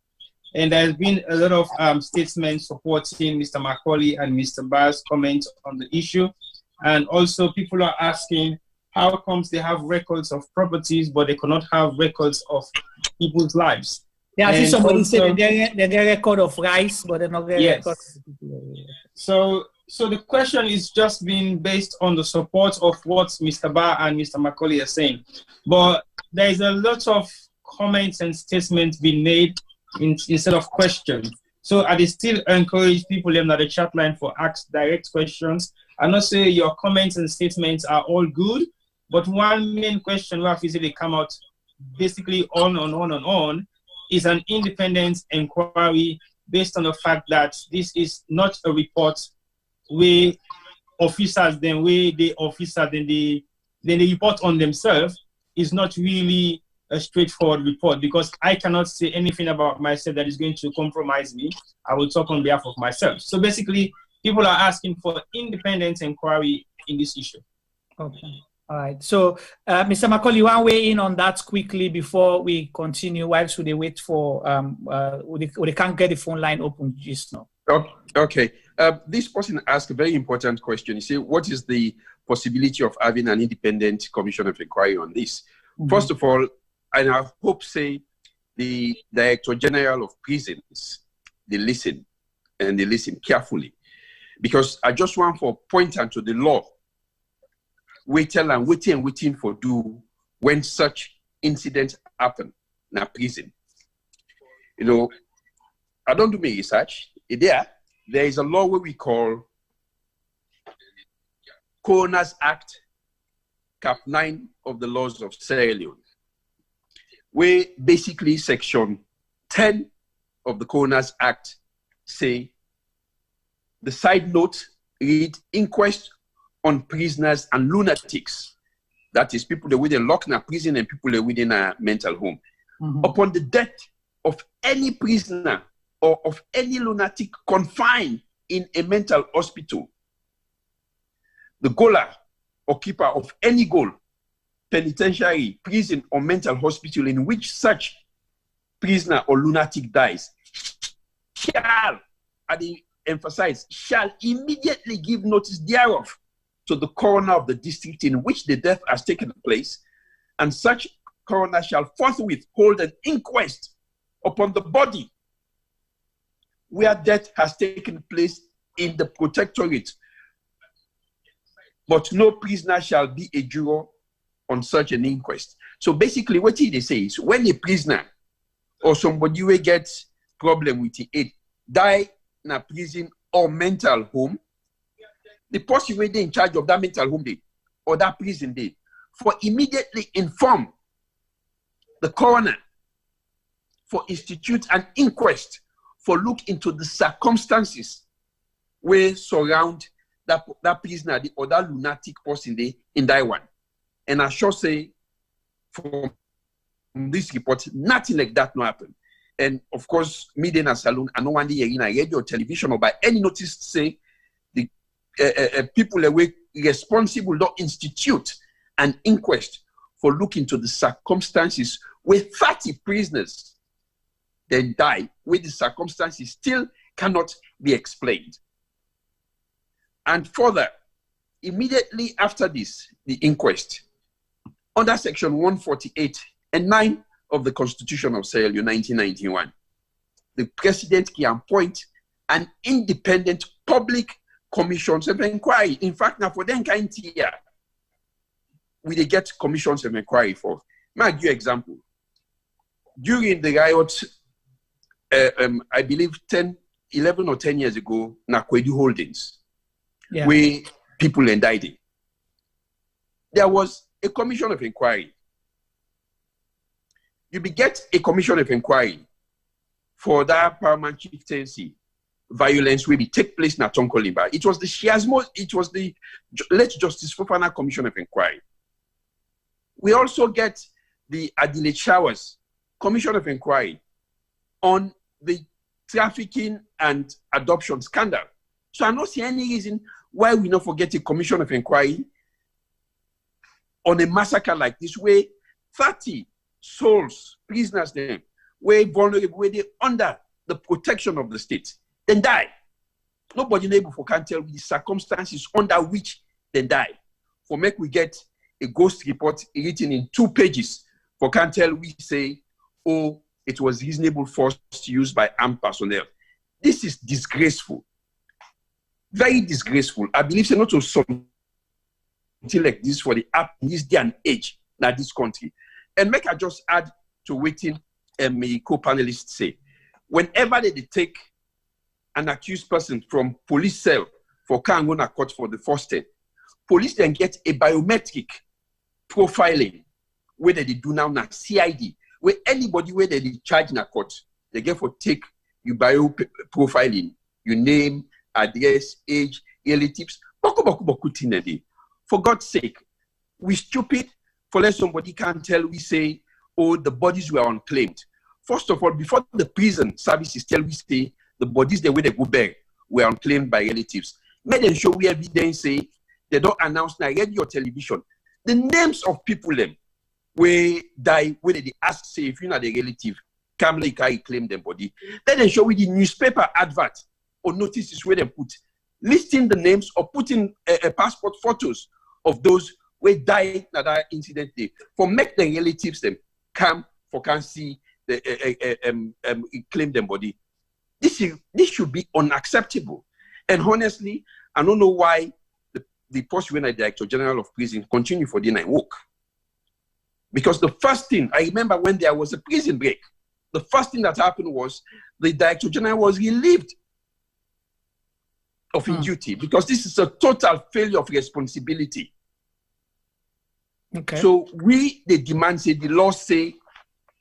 And there's been a lot of statements supporting Mr. Macauley and Mr. Ba's comments on the issue. And also people are asking, how comes they have records of properties, but they cannot have records of people's lives?
Yeah, I see somebody said they get a record of rice, but they're not getting record.
So the question is just being based on the support of what Mr. Ba and Mr. Macauley are saying. But there is a lot of comments and statements being made instead of questions. So I still encourage people in the chat line for ask direct questions. I'm not saying your comments and statements are all good, but one main question we have easily come out basically on is an independent inquiry based on the fact that this is not a report where officers then they report on themselves. Is not really a straightforward report, because I cannot say anything about myself that is going to compromise me. I will talk on behalf of myself. So basically, people are asking for independent inquiry in this issue.
Okay. All right. So, Mr. Macauley, you want to weigh in on that quickly before we continue? While should they wait for, they can't get the phone line open just now?
Okay. This person asked a very important question. You say, what is the possibility of having an independent commission of inquiry on this? Mm-hmm. First of all, and I hope, say, the Director General of Prisons, they listen, and they listen carefully. Because I just want to point out to the law, waiting for do when such incidents happen in a prison. You know, I don't do my research. There is a law where we call Coroner's Act, Cap 9 of the laws of Sierra Leone, where basically Section 10 of the Coroner's Act say, the side note read, inquest on prisoners and lunatics. That is, people that are within locked in a prison and people that are within a mental home. Mm-hmm. Upon the death of any prisoner or of any lunatic confined in a mental hospital, the gaoler or keeper of any gaol, penitentiary, prison, or mental hospital in which such prisoner or lunatic dies shall, I emphasize, shall immediately give notice thereof to the coroner of the district in which the death has taken place, and such coroner shall forthwith hold an inquest upon the body where death has taken place in the protectorate, but no prisoner shall be a juror on such an inquest. So basically what they say is, when a prisoner or somebody will get problem with it die in a prison or mental home, the person who is in charge of that mental home day or that prison day for immediately inform the coroner for institute an inquest for look into the circumstances where surround that prisoner or that lunatic person day in that one. And I shall say, from this report, nothing like that no happen. And of course, media and saloon, I know one day in a radio or television or by any notice say the people that were responsible don't institute an inquest for looking into the circumstances where 30 prisoners then die, where the circumstances still cannot be explained. And further, immediately after this, the inquest, under Section 148 and 9 of the Constitution of Sierra Leone, 1991, the president can appoint an independent public commissions of inquiry. In fact, now for them kind here, we they get commissions of inquiry for. I'll give you an example. During the riot, I believe 11 or 10 years ago, Nakwedu Holdings, where people died. There was a commission of inquiry. You beget a commission of inquiry for that paramount chieftaincy violence will be take place in Atonkolimba. It was the Shiasmo, it was the late Justice Fofana Commission of Inquiry. We also get the Adelaide Showers Commission of Inquiry on the trafficking and adoption scandal. So I don't see any reason why we not forget a commission of inquiry on a massacre like this, where 30 souls, prisoners there, were vulnerable, where they under the protection of the state, then die. Nobody able for can tell the circumstances under which they die. For make we get a ghost report written in 2 pages, for can tell we say, oh, it was reasonable force used by armed personnel. This is disgraceful. Very disgraceful. I believe it's not something like this for the app in this day and age, not this country. And make I just add to waiting my co-panelists say, whenever they take an accused person from police cell for Kangona court for the first time, police then get a biometric profiling where they do now CID, where anybody where they charge in a court, they get for take your bio profiling, your name, address, age, relatives. For God's sake, we stupid for let somebody can tell we say, oh, the bodies were unclaimed. First of all, before the prison services tell we say the bodies the way they go back were unclaimed by relatives. Make them show we evidence say they don't announce na radio or television. the names of people them where die, where they ask, say, if you're not a relative, come like I claim them body. Then they show with the newspaper advert or notices where they put listing the names or putting a passport photos of those who died in that incident day for make the relatives them come for can see the claim them body. This should be unacceptable. And honestly, I don't know why the post when I Director General of Prison continue for the night work. Because the first thing I remember when there was a prison break, the first thing that happened was the Director General was relieved of his duty because this is a total failure of responsibility.
Okay.
So the demand say the law say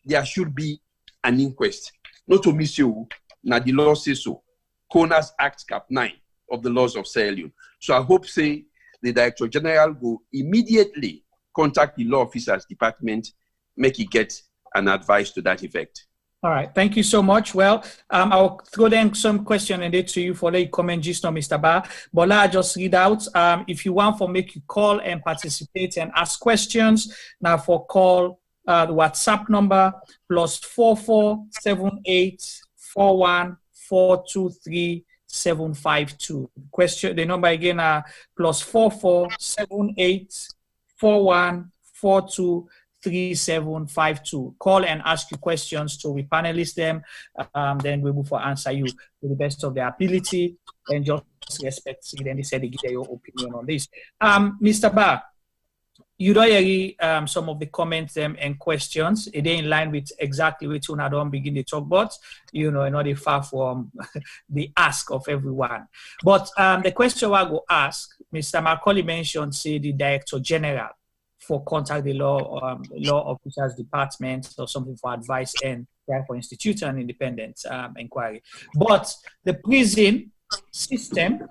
there should be an inquest. Not to miss you, now the law says so. Coroner's Act Cap 9 of the laws of Sierra Leone. So I hope say the Director General will immediately contact the law officers department, make it get an advice to that effect.
All right, thank you so much. Well, I'll throw them some question and it to you for the comment just now, Mr. Ba. But I just read out. If you want for make you call and participate and ask questions, now for call the WhatsApp number +447841423752. Question the number again +447841423752. Call and ask you questions to we panelists them, then we will for answer you to the best of their ability and just respect. Then they said they give your opinion on this. Mr. Ba, you don't hear some of the comments and questions. It ain't in line with exactly what you don't begin to talk about, not far from the ask of everyone. But the question I go ask, Mr. Macauley mentioned, say the Director General for contact the law officers department or something for advice and for institute an independent inquiry. But the prison system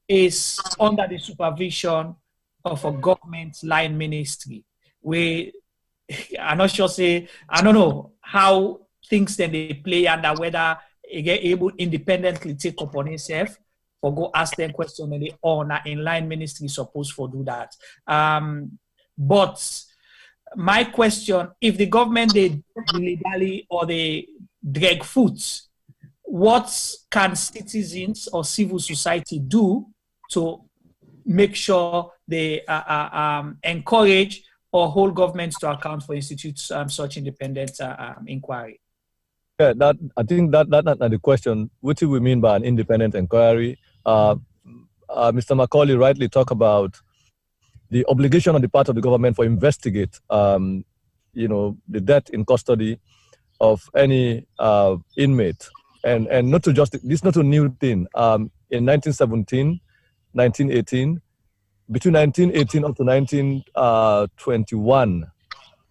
is under the supervision of a government line ministry where I'm not sure say, I don't know how things then they play under whether they get able independently take upon itself or go ask them question and they honor in line ministry supposed for do that. But my question, if the government they illegally or they drag foot, what can citizens or civil society do to make sure they encourage or hold governments to account for institutes such independent inquiry?
Yeah, I think that's the question. What do we mean by an independent inquiry? Mr. Macauley rightly talked about the obligation on the part of the government for investigate, the death in custody of any inmate, and not to just this is not a new thing. In 1917, 1918, between 1918 up to 1921,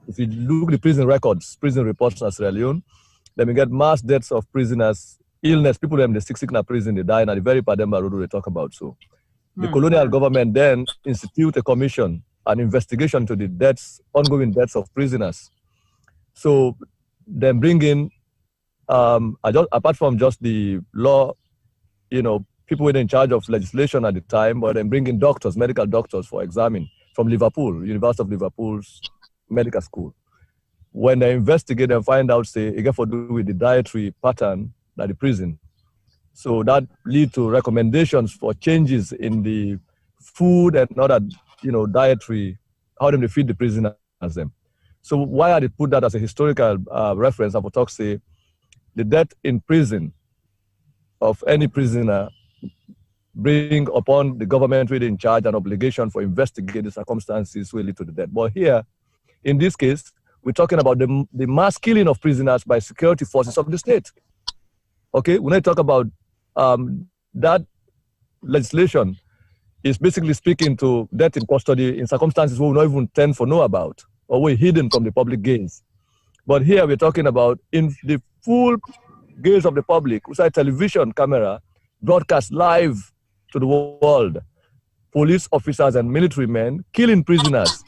if you look at the prison records, prison reports in Sierra Leone, then we get mass deaths of prisoners, illness, people them they sick in a prison, they die, and at the very Pademba road they talk about so. The colonial government then institute a commission, an investigation to the ongoing deaths of prisoners. So then bring in, apart from just the law, people were in charge of legislation at the time, but then bring in doctors, medical doctors for examining from Liverpool, University of Liverpool's medical school. When they investigate and find out, say, it got to do with the dietary pattern at the prison. So that lead to recommendations for changes in the food and other, dietary, how they feed the prisoners them. So why they put that as a historical reference? I would talk say the death in prison of any prisoner bring upon the government with in charge an obligation for investigating the circumstances will lead to the death. But here, in this case, we're talking about the mass killing of prisoners by security forces of the state. Okay, when I talk about that legislation is basically speaking to death in custody in circumstances we not even tend to know about or we're hidden from the public gaze. But here we're talking about in the full gaze of the public, inside television camera, broadcast live to the world, police officers and military men killing prisoners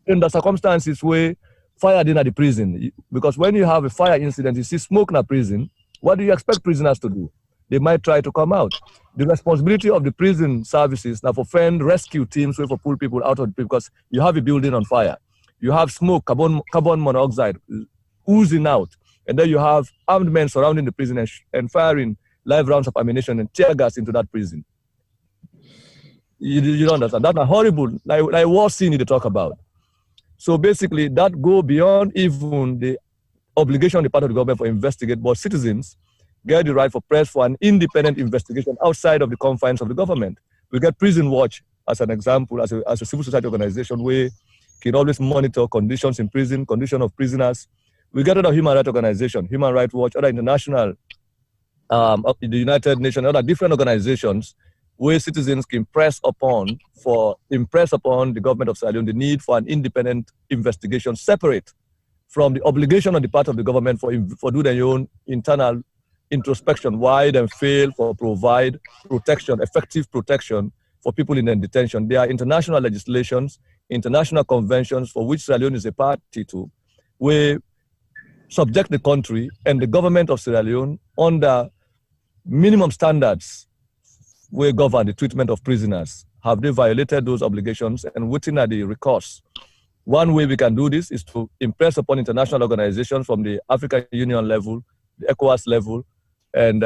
in the circumstances where fire in at the prison. Because when you have a fire incident, you see smoke in a prison, what do you expect prisoners to do? They might try to come out. The responsibility of the prison services now for fend rescue teams where for pull people out of because you have a building on fire, you have smoke, carbon monoxide oozing out, and then you have armed men surrounding the prison and firing live rounds of ammunition and tear gas into that prison. You don't understand. That's a horrible, like war scene you talk about. So basically, that go beyond even the obligation on the part of the government for investigate, but citizens get the right for press for an independent investigation outside of the confines of the government. We get Prison Watch as an example, as a civil society organization where can always monitor conditions in prison, condition of prisoners. We get other human rights organizations, Human Rights Watch, other international, the United Nations, other different organizations where citizens can impress upon the government of Sierra Leone the need for an independent investigation separate from the obligation on the part of the government for do their own internal introspection, why they fail for provide protection, effective protection for people in detention. There are international legislations, international conventions for which Sierra Leone is a party to, where subject the country and the government of Sierra Leone under minimum standards where govern the treatment of prisoners. Have they violated those obligations and waiting at the recourse? One way we can do this is to impress upon international organizations from the African Union level, the ECOWAS level, and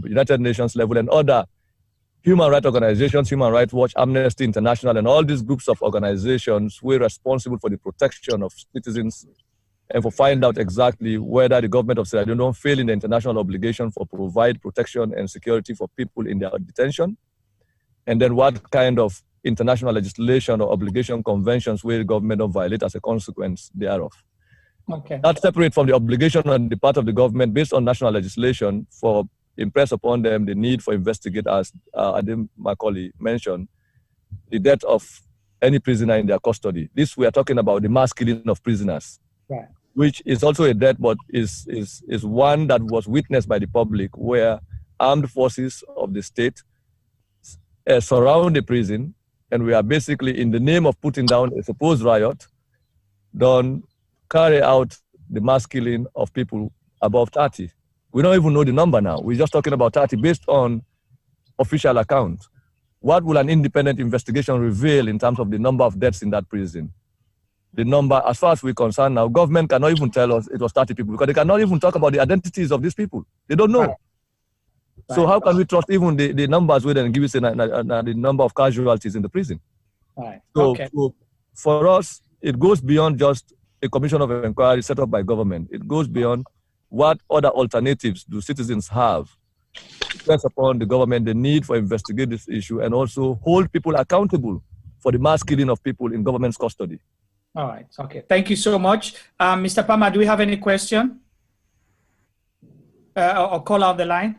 United Nations level, and other human rights organizations, Human Rights Watch, Amnesty International, and all these groups of organizations who are responsible for the protection of citizens and for find out exactly whether the government of Sierra Leone don't fail in the international obligation for provide protection and security for people in their detention, and then what kind of international legislation or obligation conventions where the government don't violate as a consequence thereof.
Okay.
That's separate from the obligation on the part of the government based on national legislation for impress upon them the need for investigate, as Macauley mentioned, the death of any prisoner in their custody. This we are talking about the mass killing of prisoners.
Right.
Which is also a death, but is one that was witnessed by the public, where armed forces of the state surround the prison, and we are basically, in the name of putting down a supposed riot, don't carry out the mass killing of people above 30. We don't even know the number now. We're just talking about 30 based on official account. What will an independent investigation reveal in terms of the number of deaths in that prison? The number, as far as we're concerned now, government cannot even tell us it was 30 people because they cannot even talk about the identities of these people. They don't know. Right. So how can we trust even the numbers where they give us the number of casualties in the prison?
Right.
So for us, it goes beyond just a commission of inquiry set up by government. It goes beyond what other alternatives do citizens have to press upon the government the need for investigate this issue and also hold people accountable for the mass killing of people in government's custody.
All right. Okay. Thank you so much. Mr. Palmer, do we have any question? Or call out the line?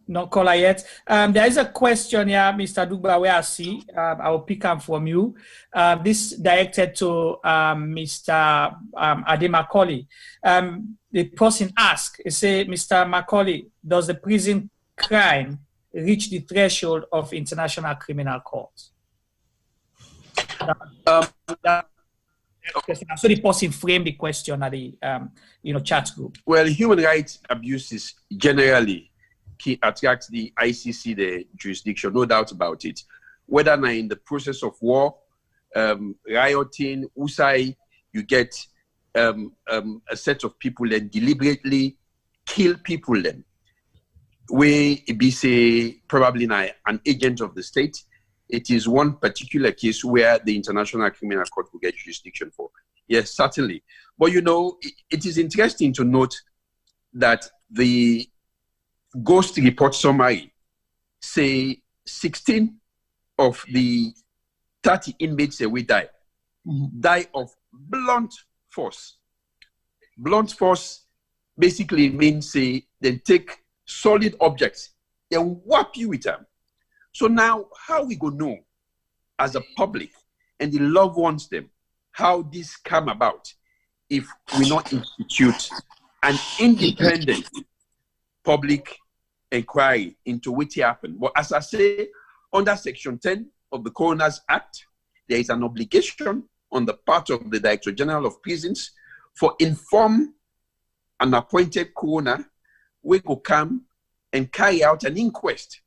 No caller yet. There is a question here, Mr. Dugba, where I see. I will pick up from you. This directed to Mr. Macauley. The person asked, say, Mr. Macauley, does the prison crime reach the threshold of International Criminal Court? So the person framed the question at the chat group.
Well, human rights abuses generally attract the ICC, the jurisdiction, no doubt about it. Whether now in the process of war, rioting, USAI, you get a set of people that deliberately kill people then. Where it be say probably now an agent of the state. It is one particular case where the International Criminal Court will get jurisdiction for. Yes, certainly. But it is interesting to note that the Ghost Report summary say 16 of the 30 inmates we die of blunt force. Blunt force basically means they take solid objects and whap you with them. So now, how we go know as a public and the loved ones them, how this come about if we not institute an independent public inquiry into what happened? But as I say, under Section 10 of the Coroner's Act, there is an obligation on the part of the Director General of Prisons for inform an appointed coroner who will come and carry out an inquest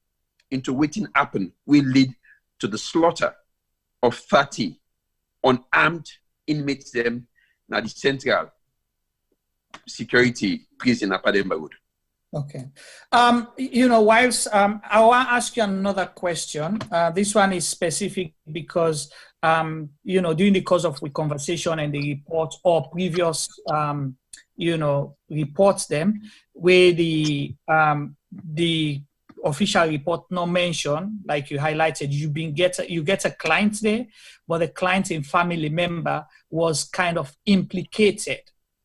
into what happened will lead to the slaughter of 30 unarmed inmates them na the central security prison at Pademba Road.
Okay. Whilst I want to ask you another question. This one is specific because, during the course of the conversation and the report or previous, reports them, where the official report not mentioned, like you highlighted, you get a client there, but the client and family member was kind of implicated.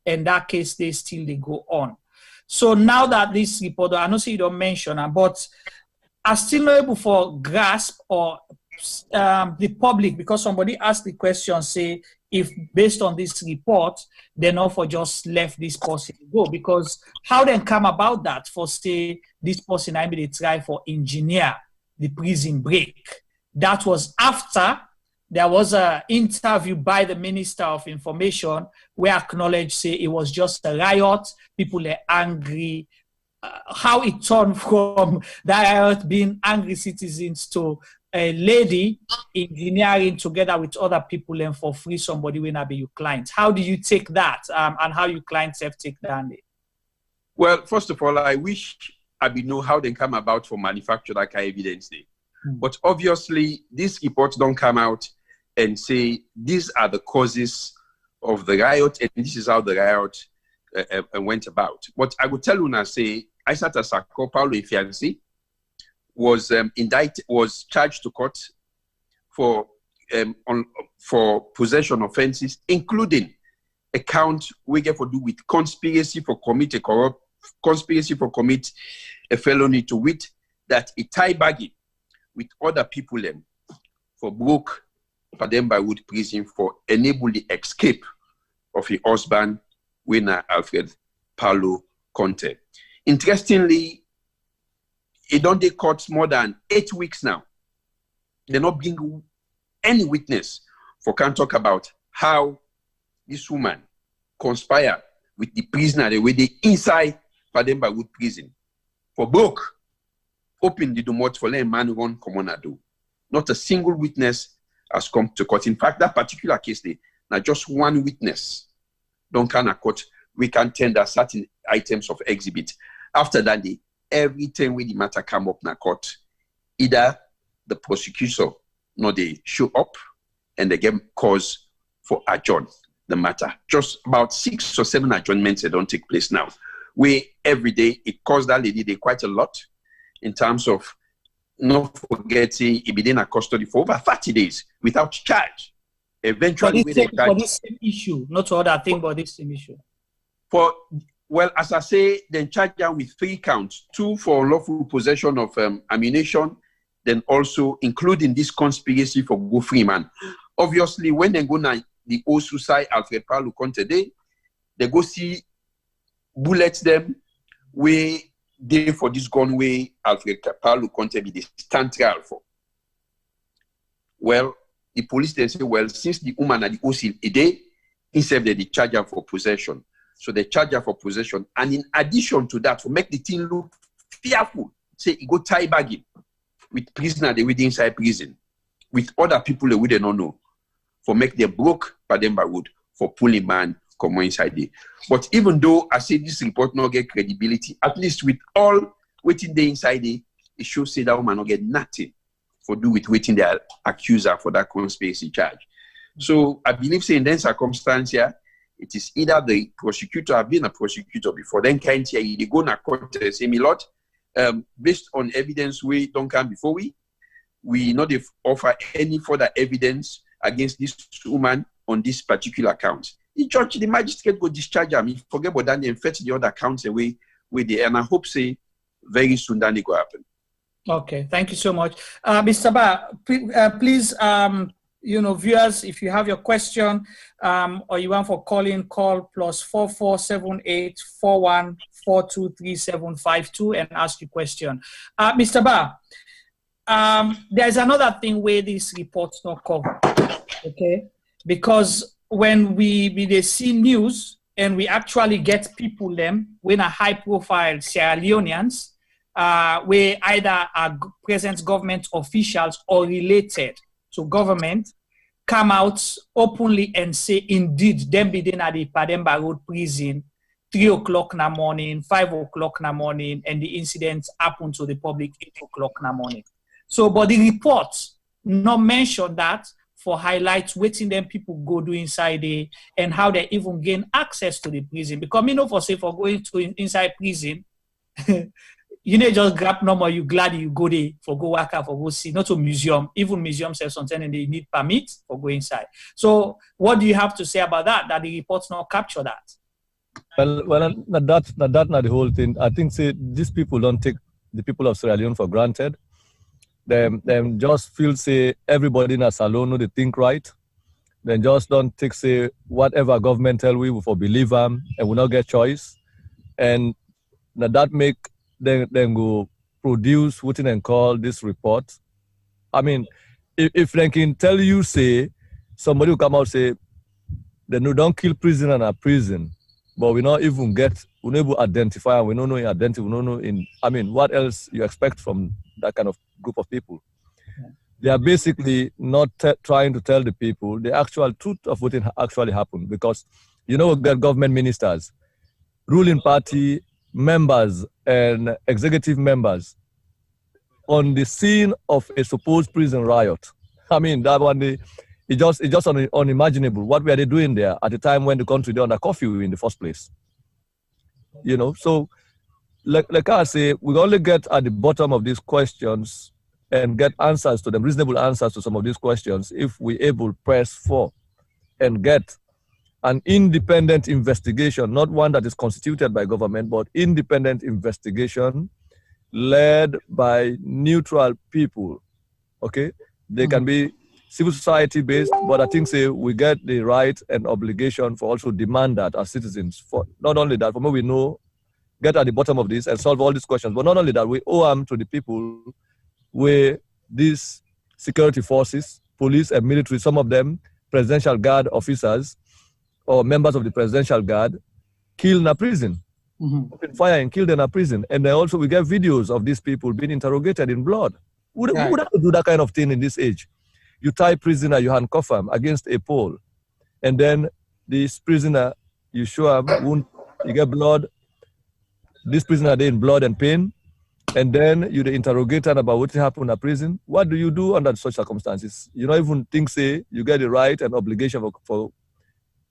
In that case, they go on. So now that this report, I know you don't mention it, but I still not able for grasp or the public, because somebody asked the question, say, if based on this report, they not for just left this person go, because how then come about that for say this person I mean they try for engineer the prison break. That was after there was an interview by the Minister of Information where acknowledged say it was just a riot, people are angry. How it turned from that riot being angry citizens to a lady engineering together with other people and for free somebody will not be your client. How do you take that and how your clients have taken that?
Well, first of all, I wish I be know how they come about for manufacture that kind of evidence. But obviously, these reports don't come out and say these are the causes of the riot and this is how the riot went about. But I would tell you now, say, I sat as a Paulo Ifiansi was charged to court for possession offenses, including a count we get for do with conspiracy for commit a felony to wit that a tie bagging with other people for broke Pademba Wood prison for enable the escape of a husband, winner Alfred Paulo Conte. Interestingly, it don't take court more than 8 weeks now. They're not bringing any witness for can talk about how this woman conspired with the prisoner the way they inside Pademba Wood prison for broke. Open the door for let a man run common do. Not a single witness has come to court. In fact, that particular case, now just one witness don't come to court. We can tender certain items of exhibit. After that, every time when the matter come up in court, either the prosecutor nor they show up and they get cause for adjourn the matter. Just about 6 or 7 adjournments that don't take place now. Where every day it costs that lady quite a lot in terms of not forgetting it be in a custody for over 30 days without charge. Eventually,
for this same issue, not for other thing, but this same issue.
Well, as I say, then charge them with 3 counts: 2 for unlawful possession of ammunition, then also including this conspiracy for go free man. Obviously, when they go na the old suicide Alfred Paulo Conte they go see bullets them where they for this gun way Alfred Paulo Conte be the stand trial for. Well, the police then say, well, since the woman at the OC a day, instead they charge her for possession. So they charge her for possession. And in addition to that, to make the thing look fearful, say he go tie bagging with prisoner they within inside prison, with other people they don't know, for make them broke Pademba Road for pulling man come inside there. But even though I say this report not get credibility, at least with all waiting there inside there, it shows say that woman not get nothing for do with waiting their accuser for that conspiracy charge. So I believe say in that circumstance here, it is either the prosecutor, I've been a prosecutor before, then can't hear you, they go to court and say, me Lord, based on evidence we don't come before we not offer any further evidence against this woman on this particular account. The judge, the magistrate go discharge them. He forget about that and fetch the other accounts away with the, and I hope say very soon that it will happen.
Okay, thank you so much. Mr. Ba, please, viewers, if you have your question or you want for calling, call +4478 41423752 and ask your question. Mr. Ba, there's another thing where these reports not cover, okay? Because when we see news and we actually get people them when a high profile Sierra Leoneans where either are present government officials or related to government come out openly and say, indeed, them be then at the Pademba Road prison, 3 o'clock in the morning, 5 o'clock in the morning, and the incidents happen to the public 8 o'clock in the morning. So, but the report not mention that for highlights waiting them people go do inside there and how they even gain access to the prison. Because you know, for say for going to inside prison, you know, just grab number, you glad you go there for go work out, for go see, not to museum, even museums have something and they need permit for go inside. So what do you have to say about that the reports not capture that?
Well, not the whole thing. I think say these people don't take the people of Sierra Leone for granted. Them just feel say everybody in a salon know they think right. Then just don't take say whatever government tell we for believe them and we not get choice. And that make then go produce what they call this report. I mean, if they can tell you say somebody will come out say they don't kill prisoner in a prison, but we not even we never identify and we don't know in identity, we don't know in, I mean, what else you expect from that kind of group of people? Yeah. They are basically not trying to tell the people the actual truth of what actually happened, because you know, we got government ministers, ruling party members and executive members on the scene of a supposed prison riot. I mean, that one day, it's just unimaginable. What were they doing there at the time when the country was under curfew in the first place? You know, so like I say, we only get at the bottom of these questions and get answers to them, reasonable answers to some of these questions, if we able press for and get an independent investigation, not one that is constituted by government, but independent investigation led by neutral people, okay? They can be civil society based, but I think say we get the right and obligation for also demand that as citizens, for not only that, from what we know, get at the bottom of this and solve all these questions, but not only that, we owe them to the people where these security forces, police and military, some of them presidential guard officers, or members of the presidential guard killed in a prison, open fire and killed in a prison. And then also we get videos of these people being interrogated in blood. Who would have to do that kind of thing in this age? You tie prisoner, you handcuff him against a pole. And then this prisoner, you show him wound, you get blood. This prisoner they in blood and pain. And then you the interrogator about what happened in a prison. What do you do under such circumstances? You don't even think, say, you get the right and obligation for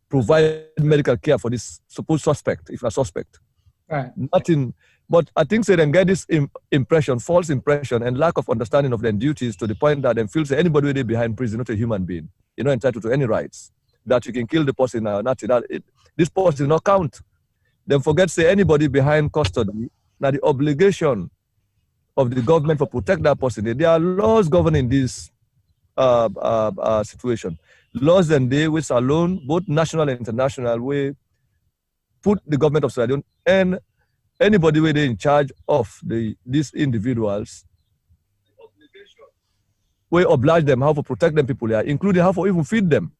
provide medical care for this supposed suspect, if a suspect.
Right.
Nothing, but I think they then get this impression, false impression, and lack of understanding of their duties to the point that they feel say anybody with behind prison, not a human being, you're not entitled to any rights. That you can kill the person or not. This person not count. Then forget say anybody behind custody. Now the obligation of the government for protect that person. There are laws governing this situation. Laws and they which alone, both national and international, we put the government of Sierra Leone and anybody where they in charge of these individuals, we oblige them how to protect them people there, including how to even feed them,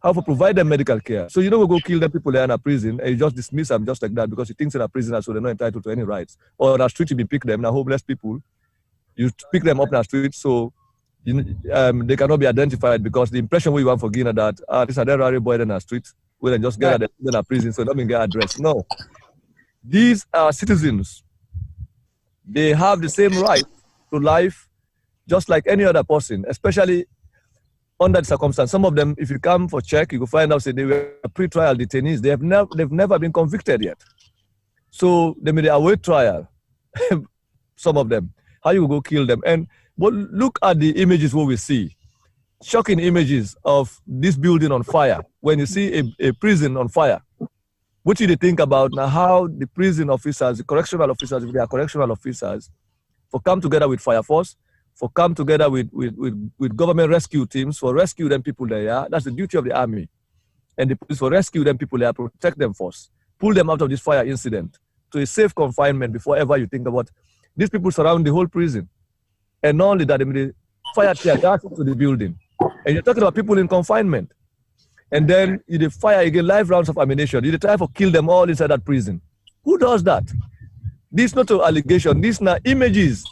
how to provide them medical care. So you don't go kill them people there in a prison and you just dismiss them just like that because you think they're a prisoner so they're not entitled to any rights. Or on the street you pick them, now homeless people, you pick them up in the street so they cannot be identified because the impression we want for Guinea that this is a rare boy in the street, we then just get in a prison so they don't get addressed. No. These are citizens. They have the same right to life just like any other person, especially under the circumstance. Some of them, if you come for check, you will find out say they were pre-trial detainees. They've never been convicted yet. So they may await trial, some of them. How you go kill them? But look at the images what we see. Shocking images of this building on fire. When you see a prison on fire, what do you think about now how the prison officers, the correctional officers, if they are correctional officers, for come together with fire force, for come together with government rescue teams, for rescue them people there. Yeah? That's the duty of the army. And the police for rescue them people there, protect them first. Pull them out of this fire incident to a safe confinement before ever you think about. These people surround the whole prison. And not only that, they fire tear gas into the building. And you're talking about people in confinement. And then you fire again live rounds of ammunition. You try to kill them all inside that prison. Who does that? This not an allegation. These are images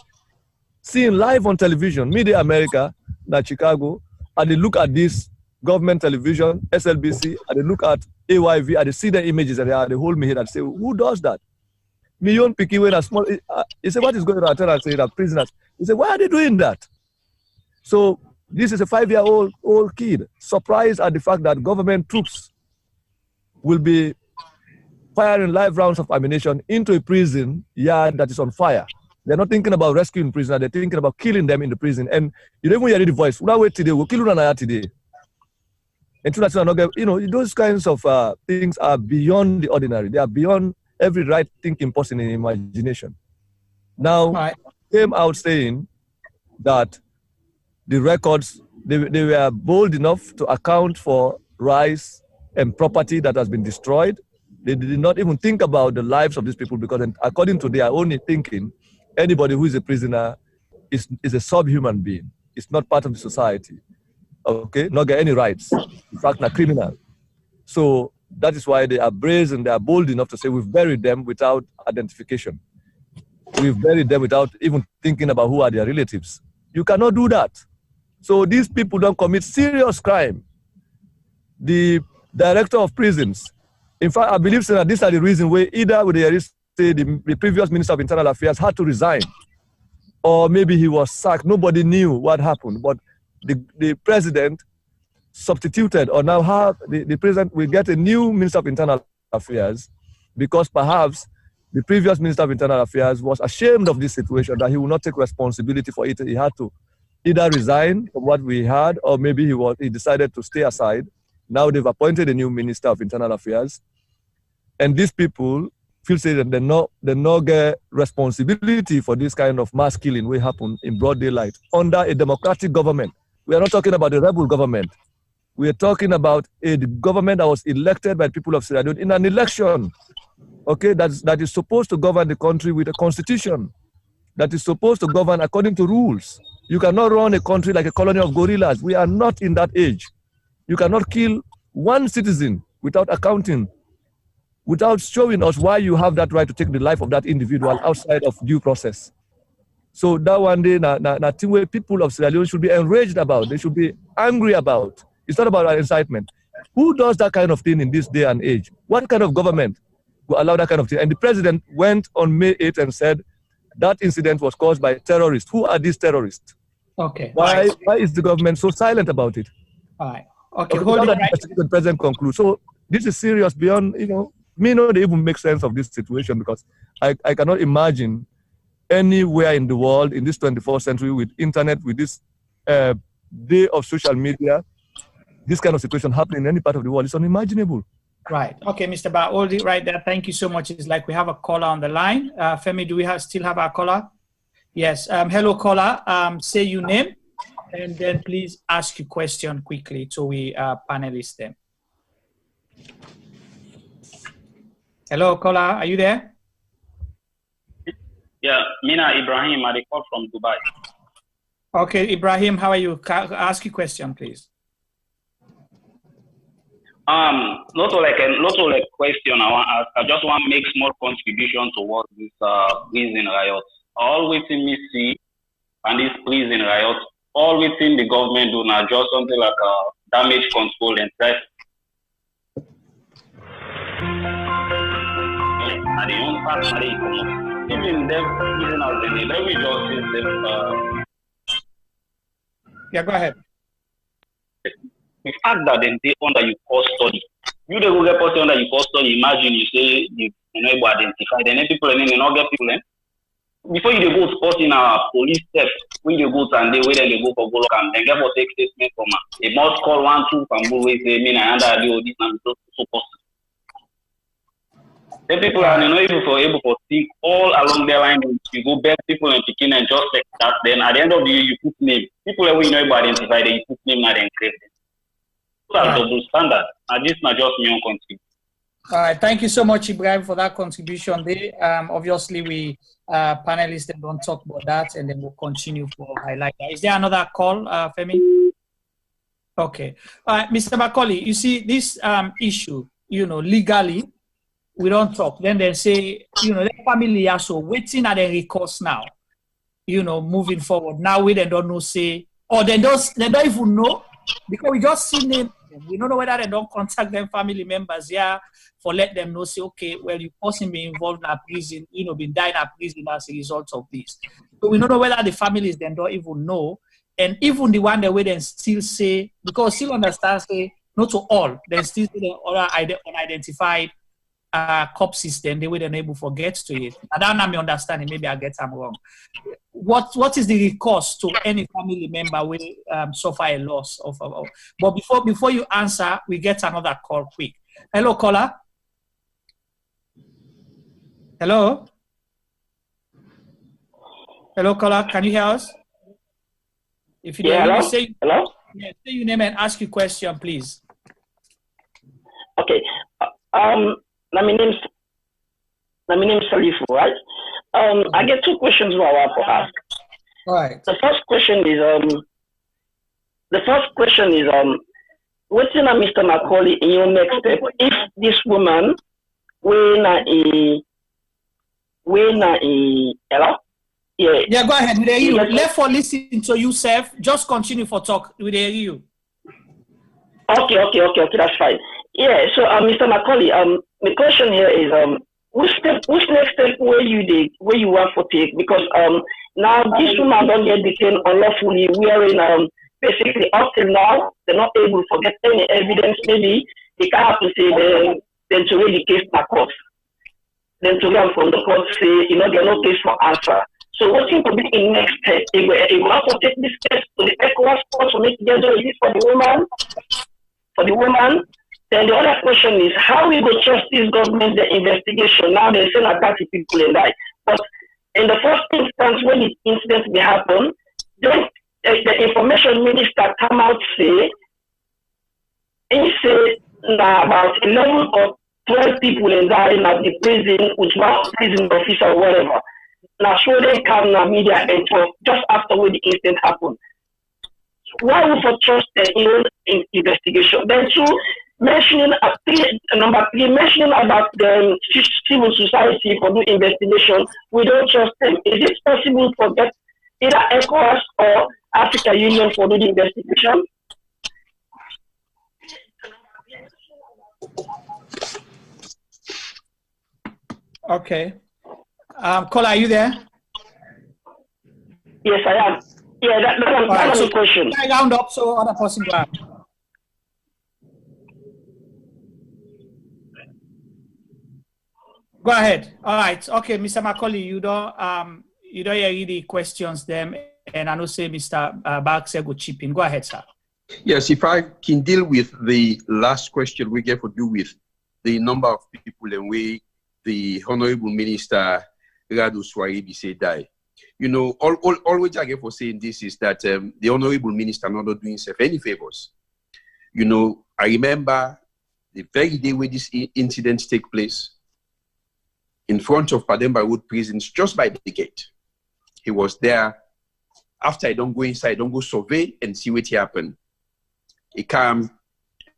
seen live on television, Media America, na Chicago, and they look at this government television, SLBC, and they look at AYV, and they see the images, and they hold me here and say, who does that? Million Piki, when a small, he said, what is going on? I tell and say that prisoners. He said, why are they doing that? So this is a 5-year-old kid, surprised at the fact that government troops will be firing live rounds of ammunition into a prison yard that is on fire. They're not thinking about rescuing prisoners, they're thinking about killing them in the prison. And you don't even hear the voice. We'll wait today, we'll kill you today. And you know, those kinds of things are beyond the ordinary. They are beyond every right thinking person in imagination. Now, came out saying that the records, they were bold enough to account for rice and property that has been destroyed. They did not even think about the lives of these people because according to their own thinking, anybody who is a prisoner is a subhuman being. It's not part of the society. Okay, not get any rights. In fact, they're criminal. So that is why they are brazen, they are bold enough to say we've buried them without identification. We've buried them without even thinking about who are their relatives. You cannot do that. So these people don't commit serious crime. The director of prisons, in fact, I believe that these are the reasons why either with the previous Minister of Internal Affairs had to resign, or maybe he was sacked. Nobody knew what happened, but the president substituted, or now the president will get a new Minister of Internal Affairs because perhaps the previous Minister of Internal Affairs was ashamed of this situation, that he will not take responsibility for it. He had to either resign from what we had, or maybe he decided to stay aside. Now they've appointed a new Minister of Internal Affairs. And these people feel say that they not get responsibility for this kind of mass killing will happen in broad daylight under a democratic government. We are not talking about a rebel government. We are talking about a government that was elected by people of Sierra Leone in an election. Okay, that is supposed to govern the country with a constitution. That is supposed to govern according to rules. You cannot run a country like a colony of gorillas. We are not in that age. You cannot kill one citizen without accounting, without showing us why you have that right to take the life of that individual outside of due process. So that one day, thing where people of Sierra Leone should be enraged about, they should be angry about. It's not about incitement. Who does that kind of thing in this day and age? What kind of government will allow that kind of thing? And the president went on May 8th and said that incident was caused by terrorists. Who are these terrorists?
Okay.
Why is the government so silent about it?
All right. Okay, hold it right.
The president concludes. So this is serious beyond, me not even make sense of this situation, because I cannot imagine anywhere in the world in this 21st century with internet, with this day of social media, this kind of situation happening in any part of the world is unimaginable.
Right. Okay, Mr. Ba, hold it right there. Thank you so much. It's like we have a caller on the line. Femi, do we still have our caller? Yes. Hello, caller. Say your name, and then please ask your question quickly so we panelists them. Hello, caller. Are you there?
Yeah, Mina Ibrahim. I call from Dubai.
Okay, Ibrahim, how are you? Ask your question, please.
Not like a question I want to ask. I just want to make small contribution towards this prison riots. All within me see, and this prison riot, all within the government do now just something like damage control and threat. And the own part of the even them prisoners in the let me just see them.
Yeah, go ahead.
The fact that they under your custody, you the go get person under your custody. Imagine you say you able identify, then people and you not get people. Before you go spot in a police step, when you go and they wait and they go for go and then get for take statement from a must call 1 2 and go say me I under the this and so possible. The people are able to think all along their line. You go beg people and chicken and just like that. Then at the end of the year you put name. People that we able to identify, they put name not encrypted. That's double standard. And this not just me on contribute.
All right, thank you so much, Ibrahim, for that contribution. Obviously, we panelists don't talk about that, and then we'll continue for highlight that. Is there another call, Femi? Okay. All right, Mr. Macauley, you see this issue, legally, we don't talk. Then they say, the family are so waiting at the recourse now, moving forward. Now we then don't know, say, or they don't even know, because we just see them. We don't know whether they don't contact them family members for let them know, say, okay, well, you possibly involved in a prison, been dying in prison as a result of this. So we don't know whether the families then don't even know. And even the one that we then still say, because still understand, say, not to all, then still say the other unidentified corpses, then they were unable to get to it. I don't know my understanding, maybe I get them wrong. What is the recourse to any family member will suffer a loss of? But before you answer, we get another call quick. Hello, caller. Hello. Hello, caller. Can you hear us? If you
hello?
Say,
hello?
Yeah, say your name and ask your question, please.
Okay. My name is Salif, right? I get two questions I want to ask.
All right.
The first question is what's in Mr. Macauley in your next step if this woman hello?
Yeah, go ahead. We hear you. Left for listen to you, Seth. Just continue for talk. We hear you.
Okay, that's fine. Yeah, so Mr. Macauley, the question here is which next step where you want to take, because now this woman don't get detained unlawfully wearing basically up till now they're not able to get any evidence. Maybe they can't have to say then to read the case back off. Then to run from the court say, there's no case for answer. So what seems to be in next step? If we want to take this case to the ECOWAS court to make judgment for the woman, then the other question is how we go trust this government the investigation. Now they say that 30 people and die. But in the first instance when the incident will happen, then the information minister come out say about 11 or 12 people and dying at the prison with one prison officer or whatever. Now, so they come to media and talk just after when the incident happened. Why would we trust the investigation? Then two, number three, mentioning about the civil society for doing investigation, we don't trust them. Is it possible for that either ECOWAS or African Union for doing investigation?
Okay. Kola, are you there?
Yes, I am. Yeah, that's the question.
I round up so other person go on. Go ahead. All right. Okay, Mr. Macauley, you don't hear the questions them, and I know say Mr. Baxter go chip in. Go ahead, sir.
Yes, if I can deal with the last question we get to do with the number of people and way the Honorable Minister Radu Swahili say die. Always I get for saying this is that the Honorable Minister not doing himself any favors. I remember the very day when this incident take place in front of Pademba Road prisons, just by the gate. He was there. After I don't go inside, don't go survey and see what happened. He come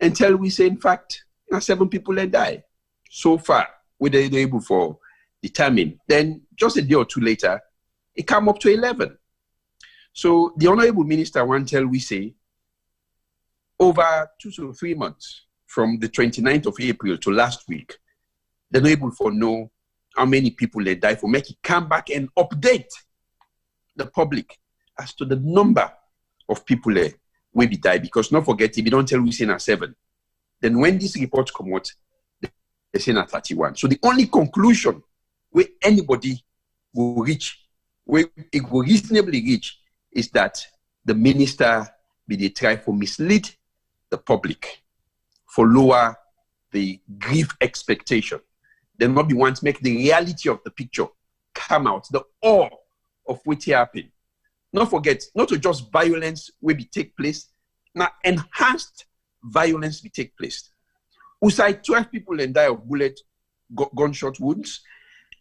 until we say, in fact, 7 people had died. So far, we were able to determine. Then just a day or two later, it came up to 11. So the Honorable Minister want tell we say, over 2 to 3 months, from the 29th of April to last week, they're not able to know how many people they died for, make it come back and update the public as to the number of people there will be died. Because not forget, if you don't tell we say na 7, then when this report come out, they say na 31. So the only conclusion where anybody will reach, where it will reasonably reach, is that the minister be they try for mislead the public, for lower the grief expectation. They not be want to make the reality of the picture come out, the awe of what happened. Not forget, not to just violence will be take place, now enhanced violence will take place. Usai 12 people and die of gunshot wounds,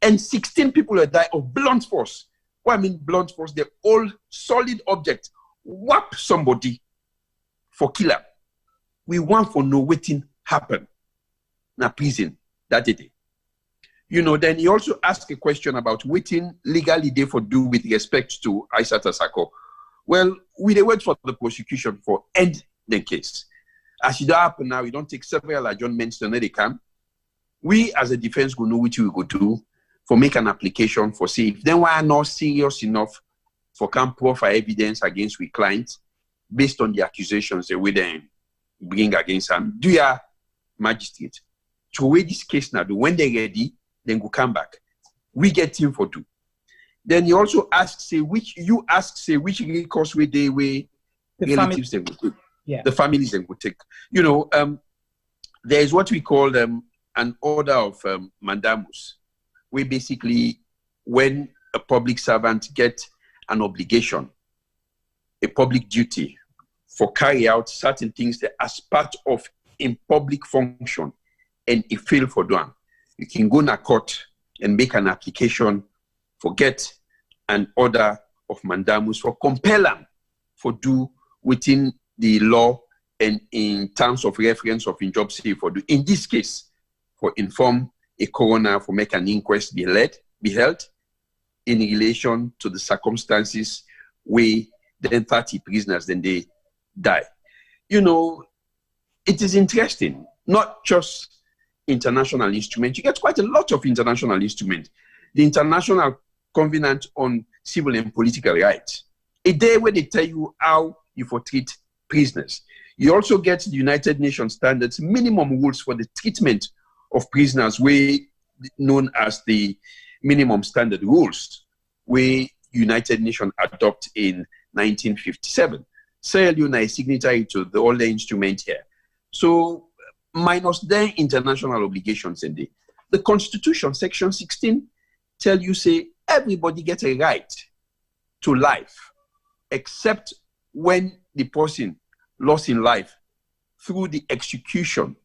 and 16 people and die of blunt force. What I mean blunt force, they're all solid object. Whap somebody for killer. We want for no waiting happen. Na prison that day. Then he also asked a question about waiting legally they for do with respect to Aissata Sako. Well, we wait for the prosecution for end the case. As it happen now, we don't take several adjournments to they come. We as a defense go know what we go do for make an application for see if then we are not serious enough for can profile evidence against we clients based on the accusations that we then bring against them. Do your magistrate to weigh this case now? When they're ready, then go come back. We get him for do. Then you also ask, say, which recourse way they way the relatives they will take.
Yeah.
The families they will take. There is what we call an order of mandamus, where basically when a public servant gets an obligation, a public duty for carry out certain things that as part of in public function and it fail for doing, you can go to court and make an application for get an order of mandamus for compel them for do within the law and in terms of reference of in job say for do. In this case, for inform a coroner for make an inquest be held in relation to the circumstances where then 30 prisoners then they die. It is interesting, not just international instruments. You get quite a lot of international instruments. The International Covenant on Civil and Political Rights, a day where they tell you how you for treat prisoners. You also get the United Nations standards, minimum rules for the treatment of prisoners, known as the minimum standard rules, where United Nations adopt in 1957. Sierra Leone is signatory to all the instruments here. So minus the international obligations in the Constitution, Section 16, tell you, say, everybody gets a right to life, except when the person lost in life through the execution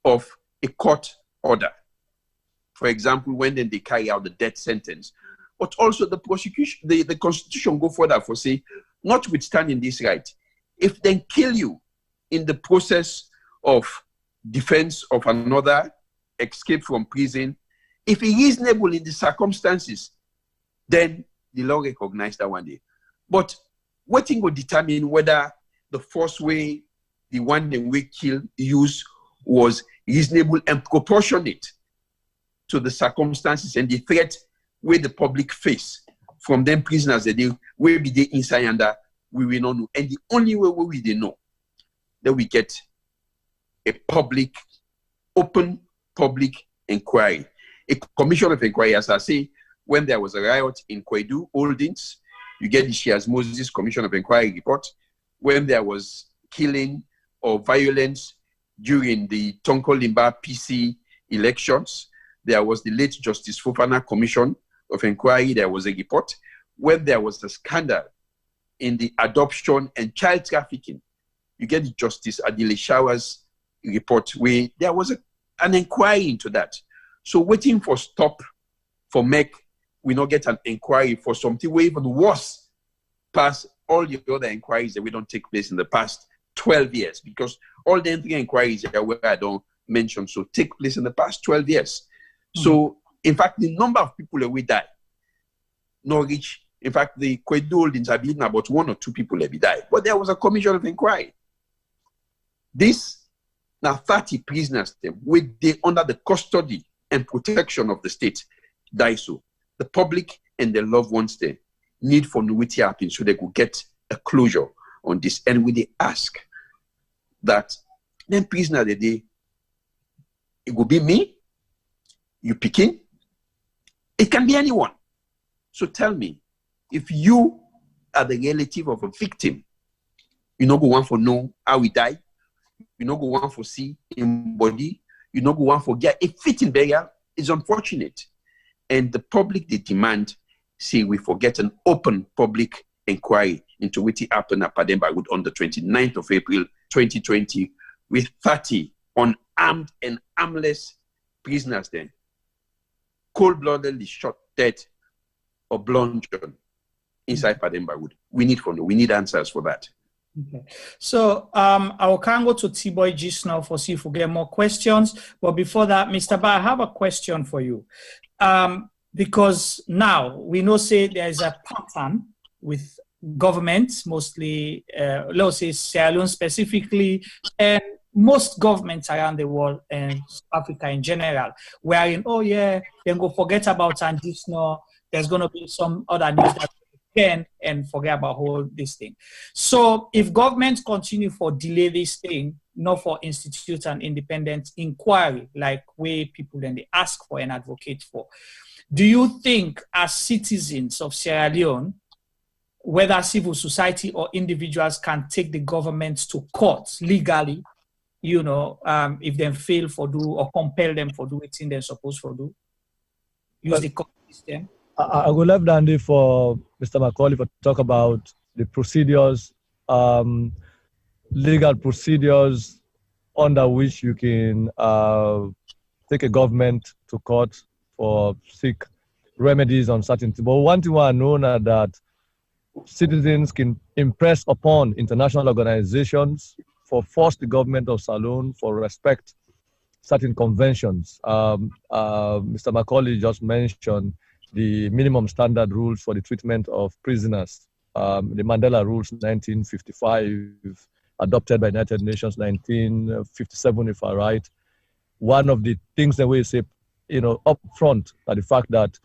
of a court order. For example, when then they carry out the death sentence. But also the prosecution, the Constitution go further for say, notwithstanding this right, if they kill you in the process of defense of another, escape from prison, if it is reasonable in the circumstances, then the law recognizes that one day. But what thing will determine whether the first way the one that we kill use was reasonable and proportionate to the circumstances and the threat where the public face from them prisoners that they will be there inside under we will not know. And the only way we will know that we get a public, open public inquiry. A commission of inquiry, as I say, when there was a riot in Kwedu Holdings, you get the Shias Moses Commission of Inquiry report. When there was killing or violence during the Tonko Limba PC elections, there was the late Justice Fofana Commission of Inquiry, there was a report. When there was a scandal in the adoption and child trafficking, you get the Justice Adile Shawa's report where there was an inquiry into that. So waiting for stop for make, we not get an inquiry for something way even worse past all the other inquiries that we don't take place in the past 12 years, because all the three inquiries are where I don't mention, so take place in the past 12 years. So, in fact, the number of people that we die, not reach, in fact, the Kwedu Holdings are being about 1 or 2 people that we die. But there was a commission of inquiry. This, now 30 prisoners, them, with they under the custody and protection of the state, die so. The public and their loved ones there need for nowity happen so they could get a closure on this. And when they ask that, then prisoner the day, it will be me, you picking, it can be anyone. So tell me, if you are the relative of a victim, you no go want for know how he died, you no go want for see him body, you no go want for get a fitting burial. Is unfortunate. And the public, they demand, say, we forget an open public inquiry into what happened at Pademba on the 29th of April 2020 with 30 unarmed and armless prisoners then. Cold-bloodedly shot dead or bludgeoned inside Pademba Wood. We need answers for that.
Okay. So I will can go to T-Boy just now for see if we get more questions. But before that, Mr. Ba, I have a question for you. Because now we know say there is a pattern with governments, mostly, let's say Sierra Leone specifically, and most governments around the world and Africa in general, wherein, oh yeah, then go forget about Andisno, there's going to be some other news that can and forget about whole this thing. So if governments continue for delay this thing, not for institute an independent inquiry, like way people then they ask for and advocate for, do you think as citizens of Sierra Leone, whether civil society or individuals can take the government to court legally, you know, if they fail for do or compel them for do what they're supposed to do? Use the court system.
I would love Dandy for Mr. Macauley to talk about the procedures, legal procedures under which you can take a government to court for seek remedies on certain things. But one thing I know now that citizens can impress upon international organizations for force the government of Salone for respect certain conventions. Mr. Macauley just mentioned the minimum standard rules for the treatment of prisoners, the Mandela Rules 1955, adopted by United Nations 1957, if I'm right. One of the things that we say, you know, up front are the fact that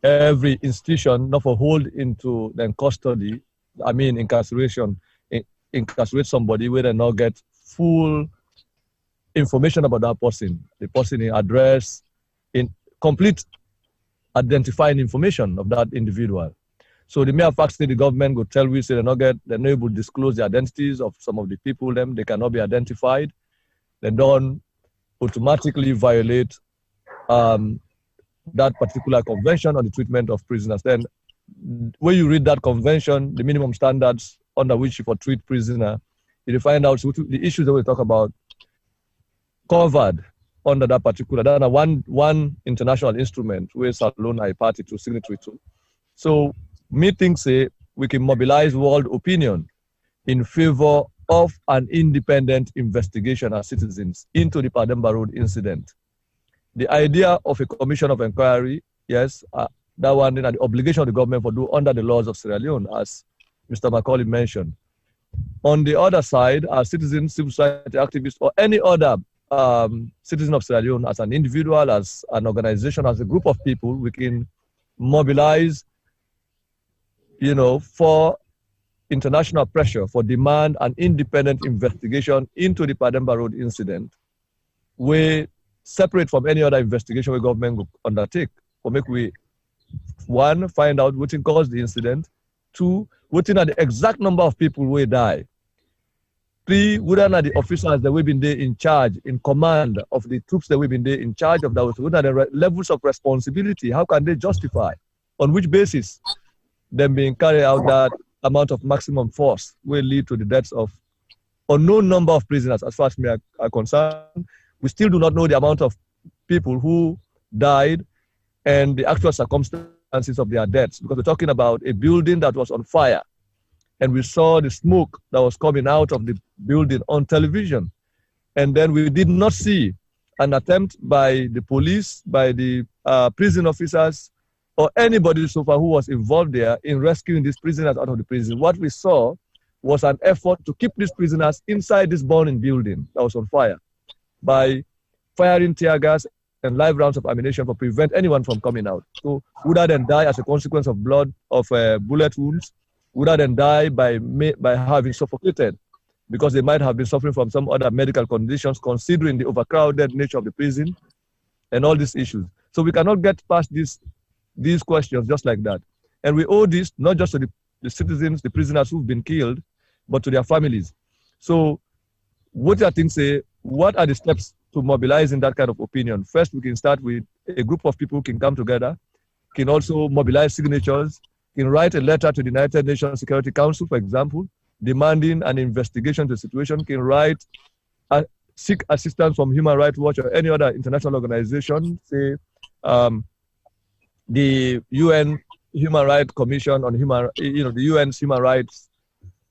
every institution not for hold into then custody, I mean incarceration, incarcerate somebody where they not get full information about that person, the person in address, in complete identifying information of that individual. So the mere fact that the government will tell we say they're not able to disclose the identities of some of the people, they cannot be identified, they don't automatically violate that particular convention on the treatment of prisoners. Then when you read that convention, the minimum standards under which you for treat prisoner, you find out the issues that we talk about covered under that particular, that one international instrument where Salone are party to signatory to. So me think say we can mobilize world opinion in favor of an independent investigation as citizens into the Pademba Road incident. The idea of a commission of inquiry, yes, that one is the obligation of the government for do under the laws of Sierra Leone, as Mr. Macauley mentioned. On the other side, as citizens, civil society activists, or any other citizen of Sierra Leone, as an individual, as an organization, as a group of people, we can mobilize, you know, for international pressure, for demand an independent investigation into the Pademba Road incident, where separate from any other investigation the government will undertake. For make we, one, find out what caused the incident, two, what are the exact number of people who die, three, what are the officers that we've been there in charge, in command of the troops that we've been there in charge of those, what are the levels of responsibility, how can they justify, on which basis them being carried out that amount of maximum force will lead to the deaths of unknown number of prisoners. As far as we are concerned, we still do not know the amount of people who died and the actual circumstances of their deaths, because we're talking about a building that was on fire and we saw the smoke that was coming out of the building on television. And then we did not see an attempt by the police, by the prison officers, or anybody so far who was involved there in rescuing these prisoners out of the prison. What we saw was an effort to keep these prisoners inside this burning building that was on fire by firing tear gas and live rounds of ammunition to prevent anyone from coming out. So would I then die as a consequence of blood, of bullet wounds? Would I then die by having suffocated? Because they might have been suffering from some other medical conditions, considering the overcrowded nature of the prison and all these issues. So we cannot get past these questions just like that. And we owe this not just to the citizens, the prisoners who've been killed, but to their families. So what I think say, what are the steps to mobilizing that kind of opinion? First, we can start with a group of people who can come together, can also mobilize signatures, can write a letter to the United Nations Security Council, for example, demanding an investigation to the situation, can write, seek assistance from Human Rights Watch or any other international organization, say the UN Human Rights Commission on the UN's Human Rights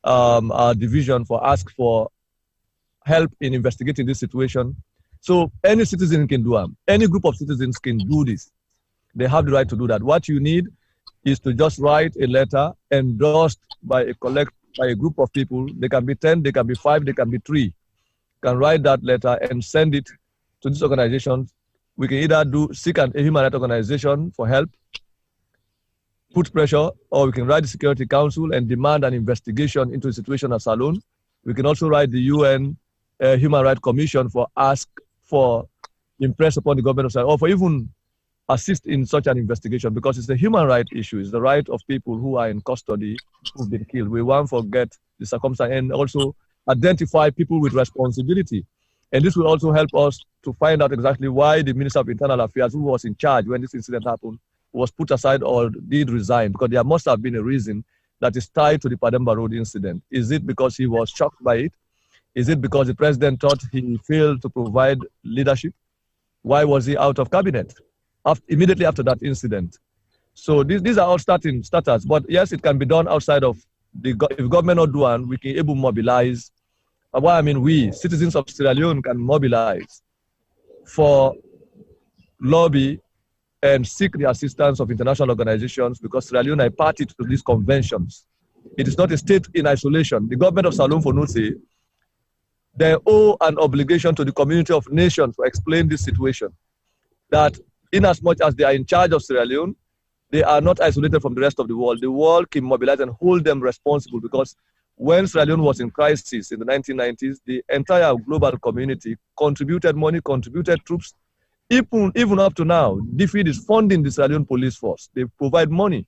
our division for ask for help in investigating this situation. So any citizen can do them. Any group of citizens can do this. They have the right to do that. What you need is to just write a letter endorsed by a group of people. They can be 10, they can be 5, they can be 3. You can write that letter and send it to this organization. We can either seek a human rights organization for help, put pressure, or we can write the Security Council and demand an investigation into the situation at Salone. We can also write the UN Human Rights Commission for ask for impress upon the government of Salone, or for even assist in such an investigation, because it's a human rights issue. It's the right of people who are in custody who've been killed. We won't forget the circumstance and also identify people with responsibility. And this will also help us to find out exactly why the Minister of Internal Affairs, who was in charge when this incident happened, was put aside or did resign, because there must have been a reason that is tied to the Pademba Road incident. Is it because he was shocked by it? Is it because the president thought he failed to provide leadership? Why was he out of cabinet immediately after that incident? So these are all starters. But yes, it can be done outside of if government not do one, we can able to mobilize. We, citizens of Sierra Leone, can mobilize for lobby and seek the assistance of international organizations, because Sierra Leone is party to these conventions. It is not a state in isolation. The government of Salone for Nutse, they owe an obligation to the community of nations to explain this situation. That in as much as they are in charge of Sierra Leone, they are not isolated from the rest of the world. The world can mobilize and hold them responsible, because when Sierra Leone was in crisis in the 1990s, the entire global community contributed money, contributed troops. Even up to now, DFID is funding the Sierra Leone police force. They provide money,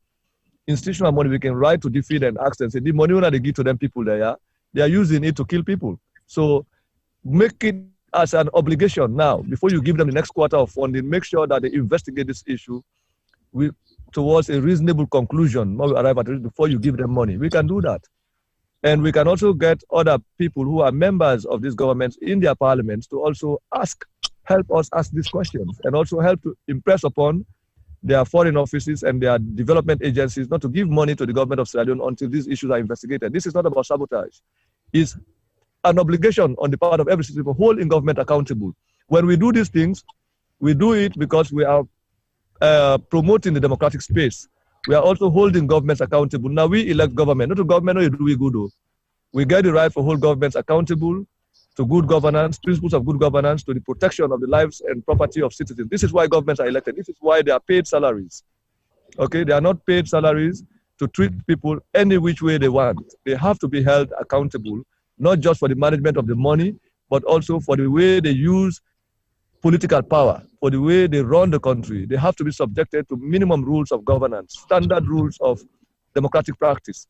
institutional money. We can write to DFID and ask them, say, the money they give to them people there, they are using it to kill people. So make it as an obligation now, before you give them the next quarter of funding, make sure that they investigate this issue towards a reasonable conclusion when we arrive at it before you give them money. We can do that. And we can also get other people who are members of these governments in their parliaments to also help us ask these questions, and also help to impress upon their foreign offices and their development agencies not to give money to the government of Sierra Leone until these issues are investigated. This is not about sabotage. It's an obligation on the part of every citizen to hold in government accountable. When we do these things, we do it because we are promoting the democratic space. We are also holding governments accountable. Now we elect government, not to government, no, do we good. We get the right for hold governments accountable to good governance, principles of good governance, to the protection of the lives and property of citizens. This is why governments are elected. This is why they are paid salaries. Okay, they are not paid salaries to treat people any which way they want. They have to be held accountable, not just for the management of the money, but also for the way they use political power, for the way they run the country. They have to be subjected to minimum rules of governance, standard rules of democratic practice.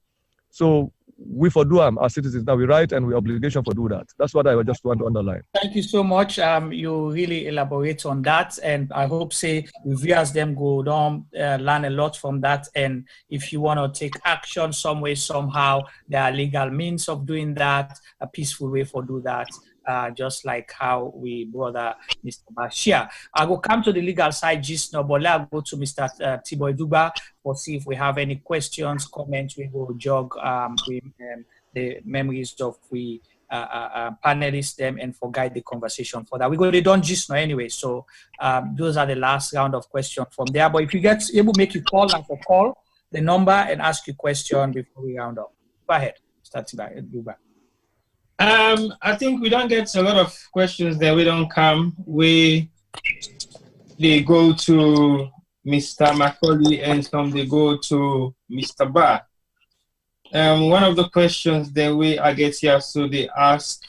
So we for do our citizens now, we right and we obligation for do that. That's what I just want to underline.
Thank you so much. You really elaborate on that, and I hope say viewers them go down learn a lot from that. And if you want to take action some way, somehow, there are legal means of doing that, a peaceful way for do that. Just like how we brother Mr. Bashir. I will come to the legal side just now, but I'll go to Mr. Tiboy Duba for see if we have any questions, comments. We will jog the memories of we panelists them and for guide the conversation for that. We go they don't just know anyway. So those are the last round of questions from there. But if you get able to make you call the number and ask you question before we round up. Go ahead, Mr. Tiboy Duba.
I think we don't get a lot of questions there. We don't come. They go to Mr. Macauley and some they go to Mr. Ba. One of the questions that I get here, so they ask,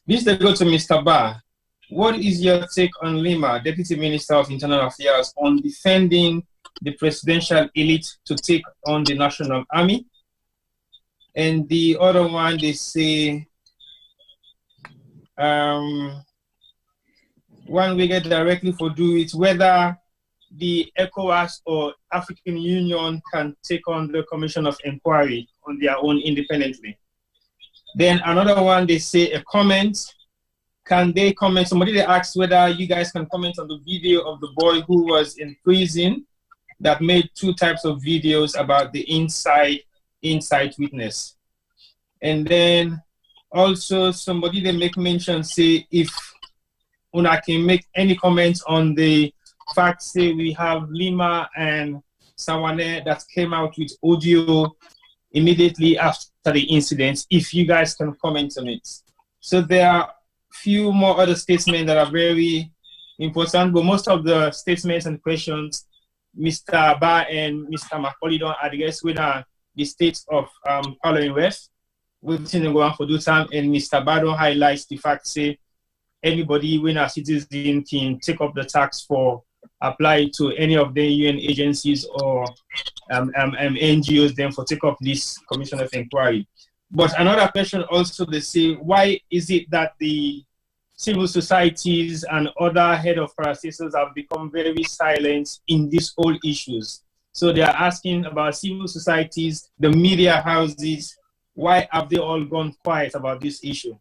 this they go to Mr. Ba. What is your take on Lima, Deputy Minister of Internal Affairs, on defending the presidential elite to take on the National Army? And the other one, they say, one we get directly for do it, whether the ECOWAS or African Union can take on the Commission of Inquiry on their own independently. Then another one, they say a comment. Can they comment? Somebody they asked whether you guys can comment on the video of the boy who was in prison that made 2 types of videos about the inside inside witness. And then also somebody they make mention say if una can make any comments on the fact say we have Lima and Sawane that came out with audio immediately after the incident, if you guys can comment on it. So there are few more other statements that are very important, but most of the statements and questions Mr. Ba and Mr. Macauley don't address with the state of following West. We've seen them go on for do time, and Mr. Ba don't highlights the fact say anybody when a citizen can take up the tax for apply to any of the UN agencies or NGOs then for take up this commission of inquiry. But another question also they say, why is it that the civil societies and other head of parastatals have become very silent in these whole issues? So they are asking about civil societies, the media houses, why have they all gone quiet about this issue?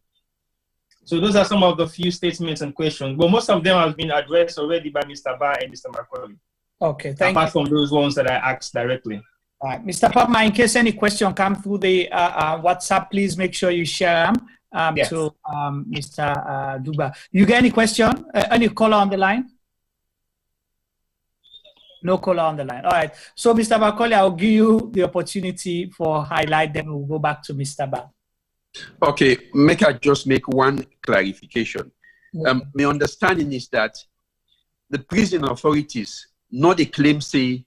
So those are some of the few statements and questions, but most of them have been addressed already by Mr. Ba and Mr. Macauley.
Okay, thank you.
Apart from those ones that I asked directly.
All right, Mr. Pama, in case any question come through the WhatsApp, please make sure you share them to Mr. Duba. You get any question? Any caller on the line? No caller on the line. All right. So, Mr. Macauley, I'll give you the opportunity for highlight, then we'll go back to Mr. Ba.
Okay, make I just make one clarification. My understanding is that the prison authorities, not the claim say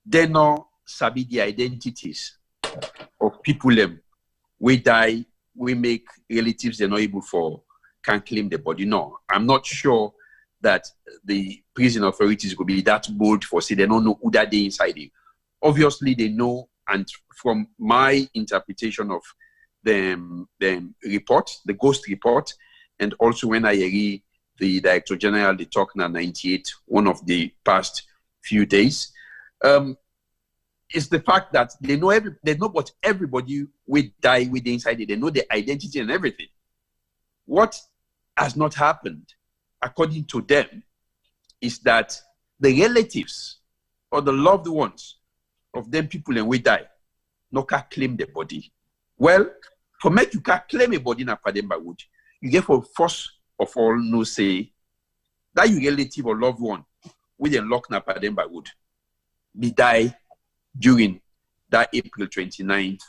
they not sabi the identities of people we die, we make relatives they're not able for can't claim the body. No, I'm not sure that the prison authorities will be that bold for say they don't know who that they inside it. Obviously they know, and from my interpretation of the report, the ghost report, and also when I read the Director General, the talk now 98, one of the past few days, is the fact that they know what everybody will die with inside it. They know their identity and everything. What has not happened, according to them, is that the relatives or the loved ones of them people and we die, no can claim the body. Well, for make you can claim a body in a Pademba wood, you get for first of all no say that your relative or loved one with a lock na Pademba wood be die during that April 29th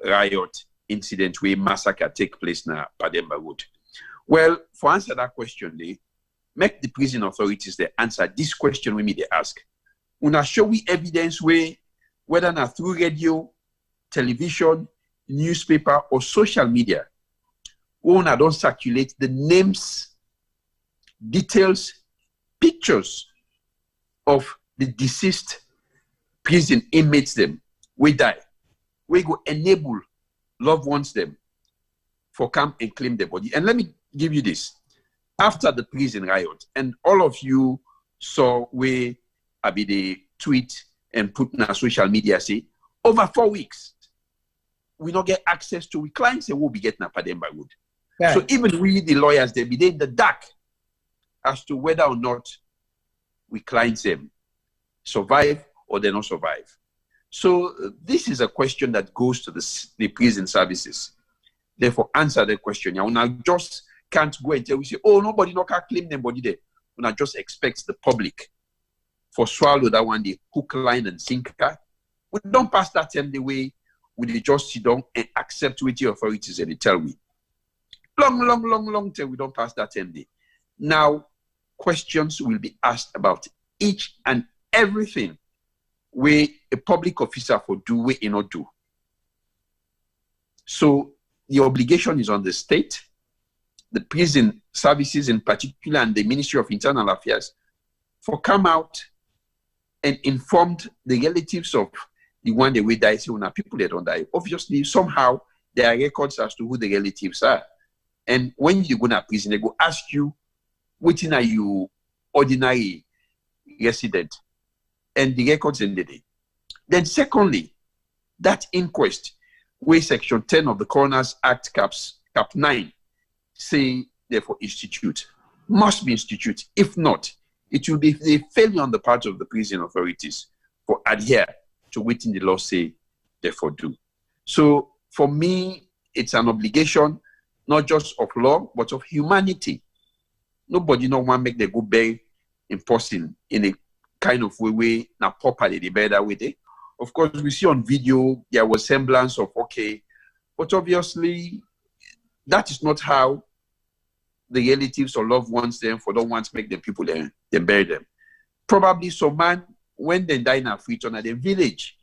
riot incident where massacre take place na Pademba wood. Well, for answer that question, make the prison authorities they answer this question we me they ask. Una show we evidence whether na through radio, television, newspaper, or social media, una don't circulate the names, details, pictures of the deceased prison inmates them. We die. We go enable loved ones them for come and claim the body. And let me give you this. After the prison riot, and all of you saw where I be the tweet and put in our social media say, over 4 weeks, we not get access to, we clients and we'll be getting a Pademba wood. Yeah. So even we, the lawyers, they be in the dark as to whether or not we clients them survive or they not survive. So this is a question that goes to the prison services. Therefore, answer the question. You now just can't go and tell we say, oh, nobody no can claim them body there. When I just expect the public for swallow that one day hook, line, and sinker. We don't pass that time the way we just sit down and accept what the authorities and they tell me. Long time we don't pass that time day. Now, questions will be asked about each and everything where a public officer for do what he not do. So the obligation is on the state, the prison services in particular, and the Ministry of Internal Affairs for come out and informed the relatives of the one they will die. So now people that don't die. Obviously, somehow there are records as to who the relatives are. And when you go to prison, they go ask you, which are you ordinary resident? And the records in the day. Then secondly, that inquest, where Section 10 of the Coroner's Act Cap 9 say, therefore, institute, must be institute. If not, it will be a failure on the part of the prison authorities for adhere to what in the law say therefore do. So for me, it's an obligation, not just of law, but of humanity. Nobody no want make the go beg in person in a kind of way now properly the better with it. Of course, we see on video there was semblance of okay, but obviously that is not how the relatives or loved ones them for don't want to make them people then bury them. Probably some man when they die in a free turn at the village.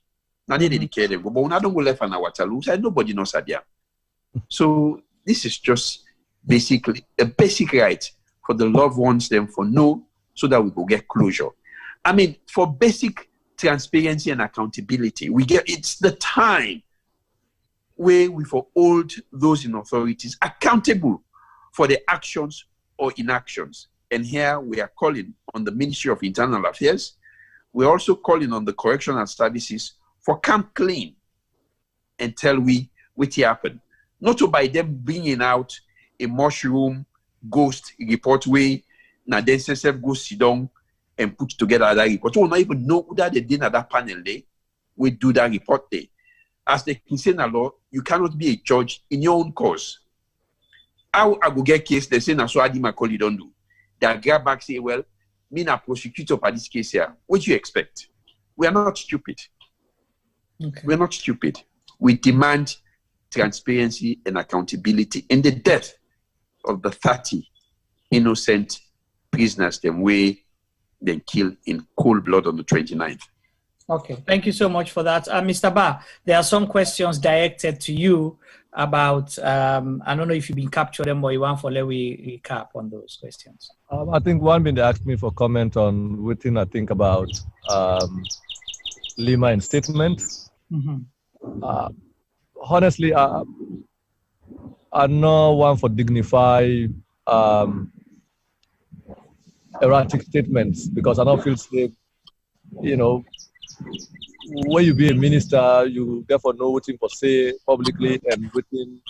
Now they dedicate them, but when I don't go left on our Waterloo, so nobody knows that. So this is just basically a basic right for the loved ones them for know so that we will get closure. I mean, for basic transparency and accountability, it's the time where we for hold those in authorities accountable for their actions or inactions. And here we are calling on the Ministry of Internal Affairs. We're also calling on the correctional services for come clean and tell we what happened. Not to by them bringing out a mushroom ghost report way, now then go sit down and put together that report. We don't even know that they did at that panel day. We do that report day. As they can say in the law, you cannot be a judge in your own cause. How I go get case, they say na so Adi Macauley don't do. They grab back say, well, me na prosecutor for this case here. What do you expect? We are not stupid. Okay. We are not stupid. We demand transparency and accountability in the death of the 30 innocent prisoners them way they killed in cold blood on the 29th.
Okay, thank you so much for that. Mr. Ba, there are some questions directed to you about, I don't know if you've been captured them or you want for let we recap on those questions.
I think one been they asked me for comment on what thing I think about Lima in statement. Honestly, I'm not one for dignify erratic statements because I don't feel safe, you know, when you be a minister, you therefore know what for say publicly and within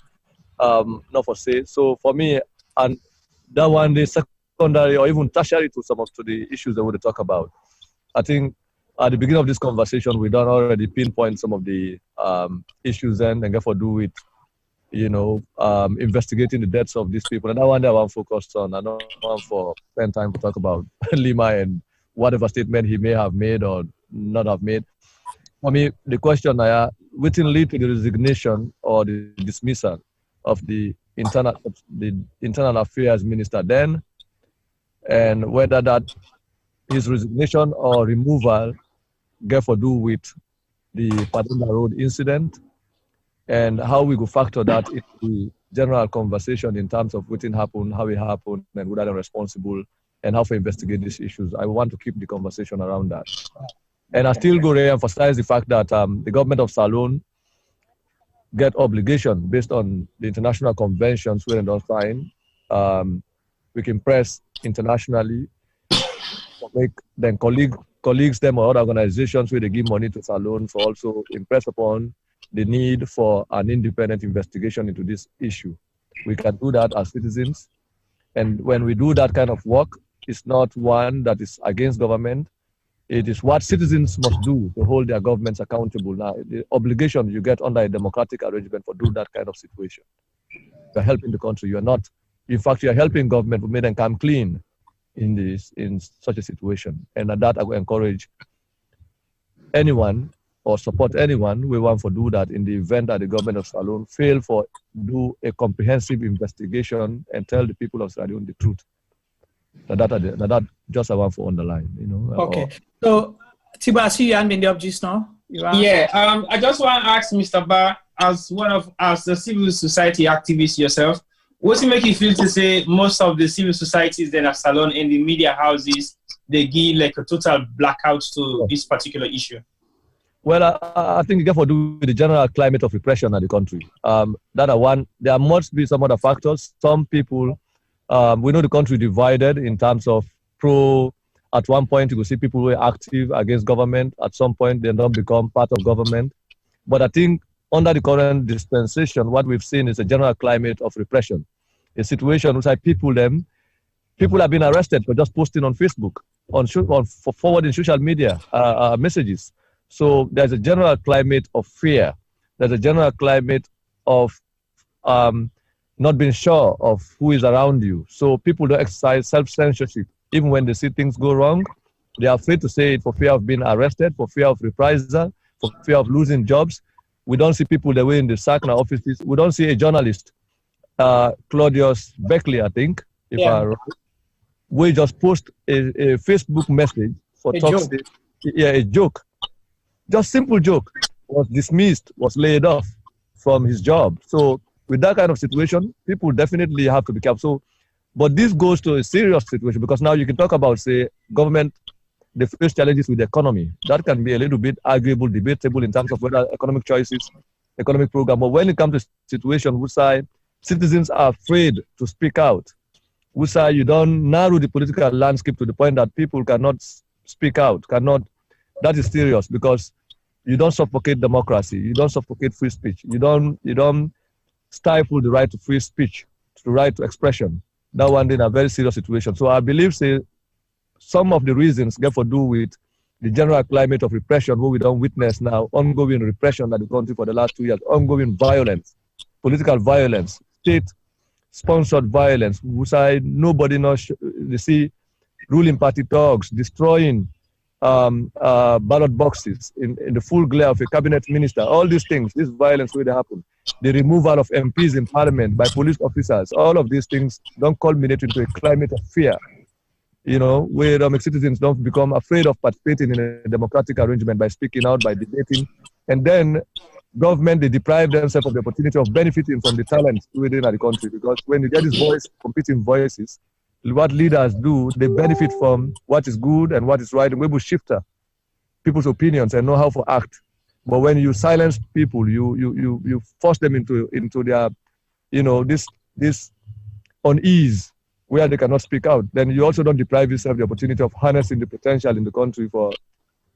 not for say. So for me, and that one the secondary or even tertiary to some of the issues that we talk about. I think at the beginning of this conversation, we don't already pinpoint some of the issues and therefore do with, you know, investigating the deaths of these people. And that one that I'm focused on. I don't want for spend time to talk about Lima and whatever statement he may have made or not have made. For me, the question which will lead to the resignation or the dismissal of the internal affairs minister then, and whether that his resignation or removal get to do with the Pademba Road incident, and how we go factor that into the general conversation in terms of what happened, how it happened, and who are responsible, and how to investigate these issues. I want to keep the conversation around that. And I still go to emphasize the fact that the government of Salone get obligation based on the international conventions where they don't sign. We can press internationally, make then colleagues them or other organizations where they give money to Salone for also impress upon the need for an independent investigation into this issue. We can do that as citizens. And when we do that kind of work, it's not one that is against government. It is what citizens must do to hold their governments accountable. Now, the obligation you get under a democratic arrangement for do that kind of situation. You're helping the country. You're not, in fact, you're helping government to make them come clean in such a situation. And at that, I will encourage anyone or support anyone we want to do that in the event that the government of Salone fail for do a comprehensive investigation and tell the people of Salone the truth. That just I want to underline, you know.
Okay. So, Tiba, I see you hand me up just now.
Yeah. I just want to ask Mr. Ba, as the civil society activist yourself, what's it make you feel to say most of the civil societies then at Salone and the media houses they give like a total blackout to this particular issue?
Well, I think you have to do with the general climate of repression in the country. There must be some other factors. Some people, we know the country divided in terms of at one point you will see people who are active against government. At some point they don't become part of government. But I think under the current dispensation, what we've seen is a general climate of repression. A situation which people have been arrested for just posting on Facebook, for forwarding social media messages. So there's a general climate of fear there's a general climate of not being sure of who is around you. So people don't exercise self-censorship. Even when they see things go wrong, they are afraid to say it for fear of being arrested, for fear of reprisal, for fear of losing jobs. We don't see people the way in the SACNA offices. We don't see a journalist, Claudius Beckley, I think, if I right. We just post a Facebook message for talks. Yeah, a joke. Just simple joke. Was dismissed, was laid off from his job. So with that kind of situation, people definitely have to be careful. So, but this goes to a serious situation because now you can talk about, say, government, they face challenges with the economy. That can be a little bit arguable, debatable in terms of whether economic choices, economic program. But when it comes to situation where citizens are afraid to speak out, where you don't narrow the political landscape to the point that people cannot speak out, that is serious because you don't suffocate democracy, you don't suffocate free speech, you don't stifle the right to free speech, the right to expression. That one in a very serious situation. So I believe, say, some of the reasons get to do with the general climate of repression where we don't witness now, ongoing repression at the country for the last 2 years, ongoing violence, political violence, state-sponsored violence, which nobody knows. You see ruling party thugs destroying ballot boxes in the full glare of a cabinet minister. All these things, this violence will happen. The removal of MPs in parliament by police officers, all of these things don't culminate into a climate of fear, where citizens don't become afraid of participating in a democratic arrangement by speaking out, by debating. And then government, they deprive themselves of the opportunity of benefiting from the talent within the country. Because when you get these competing voices, what leaders do, they benefit from what is good and what is right, and we will shift people's opinions and know how to act. But when you silence people, you force them into their, this unease where they cannot speak out. Then you also don't deprive yourself the opportunity of harnessing the potential in the country for,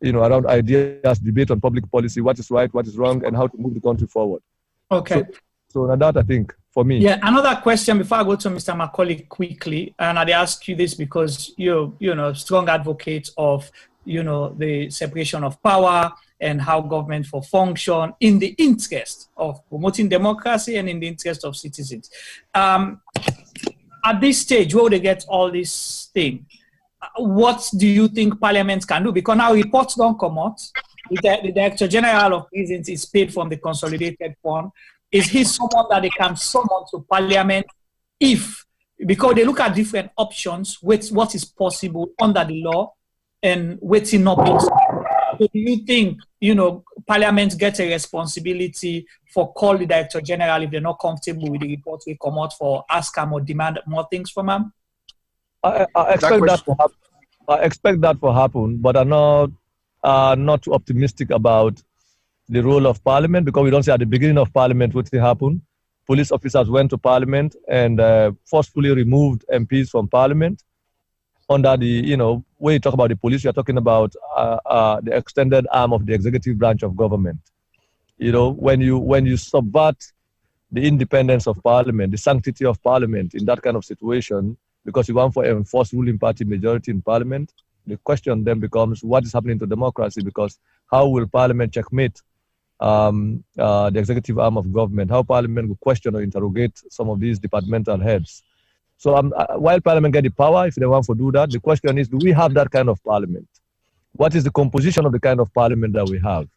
around ideas, debate on public policy, what is right, what is wrong, and how to move the country forward.
Okay.
So that I think for me.
Yeah, another question before I go to Mr. Macauley quickly, and I'd ask you this because you're strong advocate of the separation of power and how government will function in the interest of promoting democracy and in the interest of citizens. At this stage, where they get all these things, what do you think Parliament can do? Because now reports don't come out. The Director General of Prisons is paid from the Consolidated Fund. Is he someone that they can summon to Parliament because they look at different options with what is possible under the law and what's not possible? So do you think, Parliament gets a responsibility for call the Director General if they're not comfortable with the report we come out for ask them or demand more things from them?
I expect that to happen, but I'm not too optimistic about the role of Parliament because we don't see at the beginning of Parliament what will happen. Police officers went to Parliament and forcefully removed MPs from Parliament. Under the, when you talk about the police, you're talking about the extended arm of the executive branch of government. When you subvert the independence of Parliament, the sanctity of Parliament in that kind of situation, because you want to enforce ruling party majority in Parliament, the question then becomes what is happening to democracy? Because how will Parliament checkmate the executive arm of government? How Parliament will question or interrogate some of these departmental heads? So while Parliament get the power, if they want to do that, the question is, do we have that kind of Parliament? What is the composition of the kind of Parliament that we have?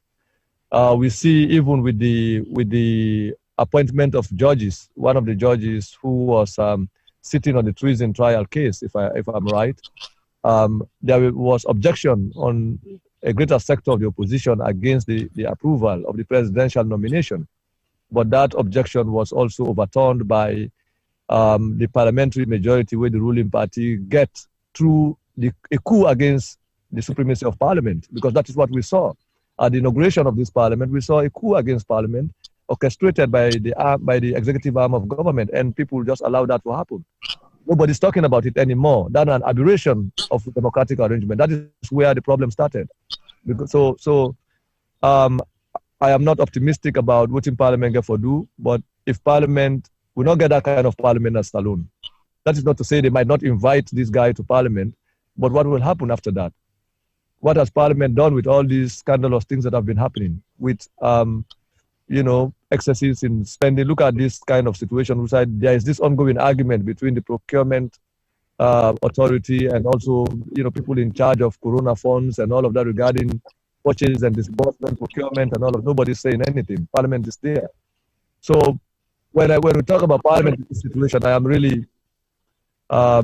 We see even with the appointment of judges, one of the judges who was sitting on the treason trial case, if I'm right, there was objection on a greater sector of the opposition against the approval of the presidential nomination. But that objection was also overturned by the parliamentary majority where the ruling party get through a coup against the supremacy of Parliament, because that is what we saw. At the inauguration of this Parliament, we saw a coup against Parliament orchestrated by the executive arm of government, and people just allow that to happen. Nobody's talking about it anymore. That's an aberration of the democratic arrangement. That is where the problem started. So I am not optimistic about what in Parliament get for do, but if Parliament will not get that kind of Parliament as alone, that is not to say they might not invite this guy to Parliament, but what will happen after that? What has Parliament done with all these scandalous things that have been happening with excesses in spending. Look at this kind of situation. There is this ongoing argument between the procurement authority and also, people in charge of Corona funds and all of that regarding purchase and disbursement, procurement, and all of. Nobody's saying anything. Parliament is there. So when we talk about Parliament in this situation, I am really, I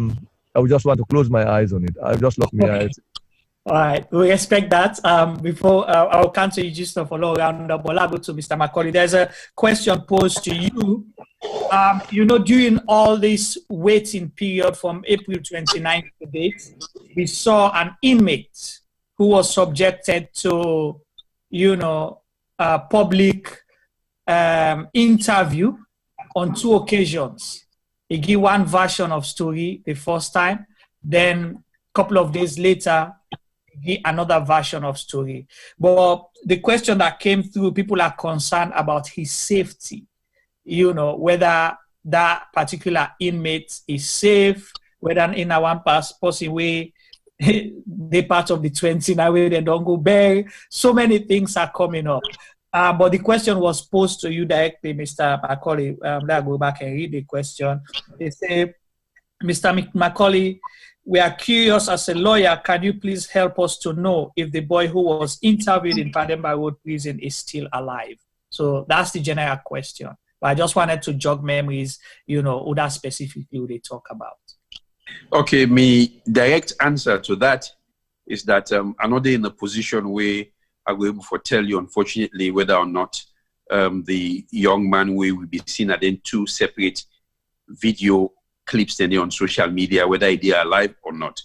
would just want to close my eyes on it. I just lock my eyes.
All right, we respect that. Before I'll come to you just for follow around, but I'll go to Mr. Macauley. There's a question posed to you. During all this waiting period from April 29th to date, we saw an inmate who was subjected to, public interview on 2 occasions. He gave one version of story the first time, then a couple of days later, another version of story. But the question that came through, people are concerned about his safety, whether that particular inmate is safe, whether in a one person way, they part of the 20 now where they don't go back. So many things are coming up. But the question was posed to you directly, Mr. Macauley. Let's go back and read the question. They say, Mr. Macauley, we are curious as a lawyer, can you please help us to know if the boy who was interviewed in Pademba Road prison is still alive? So that's the general question. But I just wanted to jog memories, who that specifically they talk about.
Okay, my direct answer to that is that I'm not in a position where I will be able to tell you, unfortunately, whether or not the young man will be seen at then 2 separate video clips on social media, whether they are alive or not.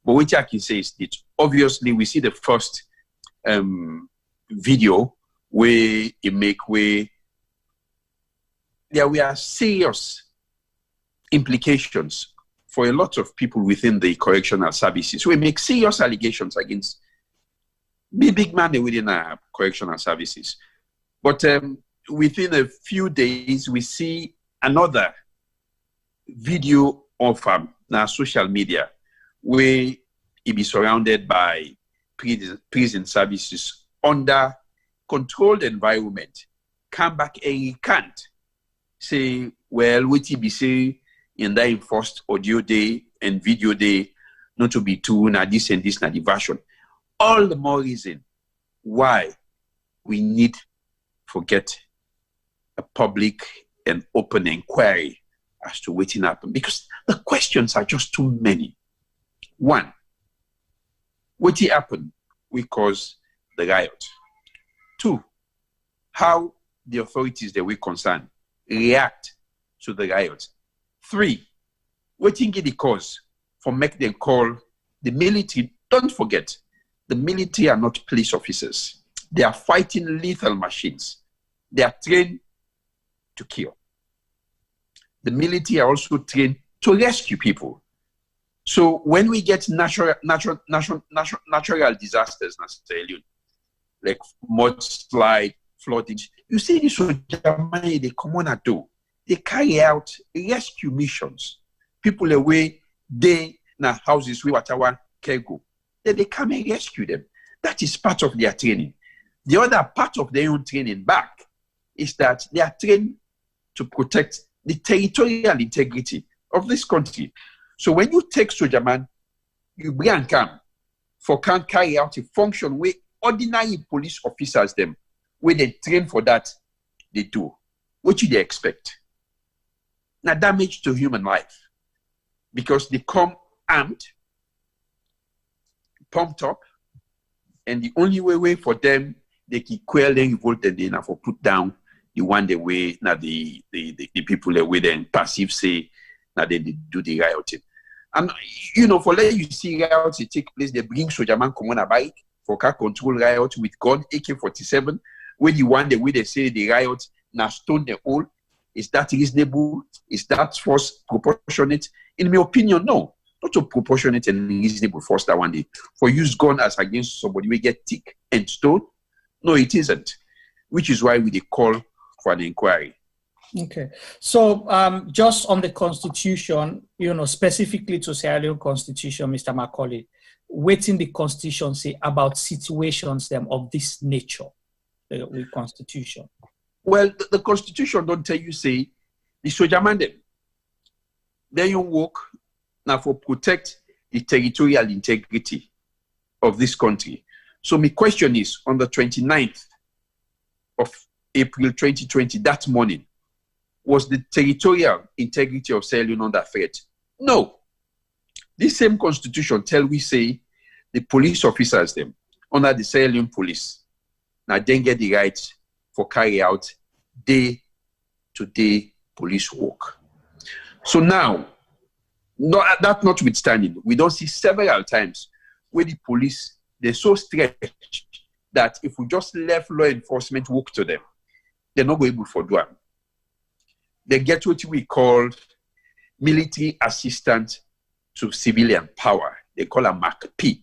But what I can say is that obviously we see the first video where it make where there were serious implications for a lot of people within the correctional services. We make serious allegations against big man within our correctional services. But within a few days, we see another video of our social media where he be surrounded by prison services under controlled environment. Come back and he can't say, well, what he be say in that first audio day and video day, not to be true, na this and this, na the version. All the more reason why we need to get a public and open inquiry as to what happened, because the questions are just too many. 1, what happened will cause the riot. 2, how the authorities that we concerned react to the riot. 3, what think the cause for make them call the military. Don't forget, the military are not police officers. They are fighting lethal machines. They are trained to kill. The military are also trained to rescue people. So when we get natural disasters, like mudslide, flooding, you see this money they come on and do. They carry out rescue missions. People away, they na houses we whatever can go. Then they come and rescue them. That is part of their training. The other part of their own training back is that they are trained to protect the territorial integrity of this country. So when you take soldier man, you bring and come for can carry out a function where ordinary police officers them, where they train for that, they do. What should they expect? Now damage to human life, because they come armed, pumped up, and the only way for them they can quell them, revolt, and then for put down the one the way now the people the way then passive say now they do the rioting. And for let you see riots it take place, they bring soldier man come on a bike for car control riot with gun AK-47, where the one the way they say the riot now stone the hole. Is that reasonable? Is that force proportionate? In my opinion, no. Not a proportionate and reasonable force that one day. For use gun as against somebody we get thick and stone. No, it isn't. Which is why we call for an inquiry.
Okay. So just on the Constitution, specifically to Sierra Leone Constitution, Mr. Macauley, waiting the Constitution say about situations them of this nature with Constitution.
Well, the Constitution don't tell you, say, the soldier man them. Then you work now for protect the territorial integrity of this country. So my question is, on the 29th of April 2020, that morning, was the territorial integrity of Sierra Leone under threat? No. This same Constitution tell we say the police officers them under the Sierra Leone police now then get the right for carry out day-to-day police work. So now, that notwithstanding, we don't see several times where the police, they're so stretched that if we just left law enforcement work to them, they're not going to be able to do it. They get what we call military assistant to civilian power. They call a MACP.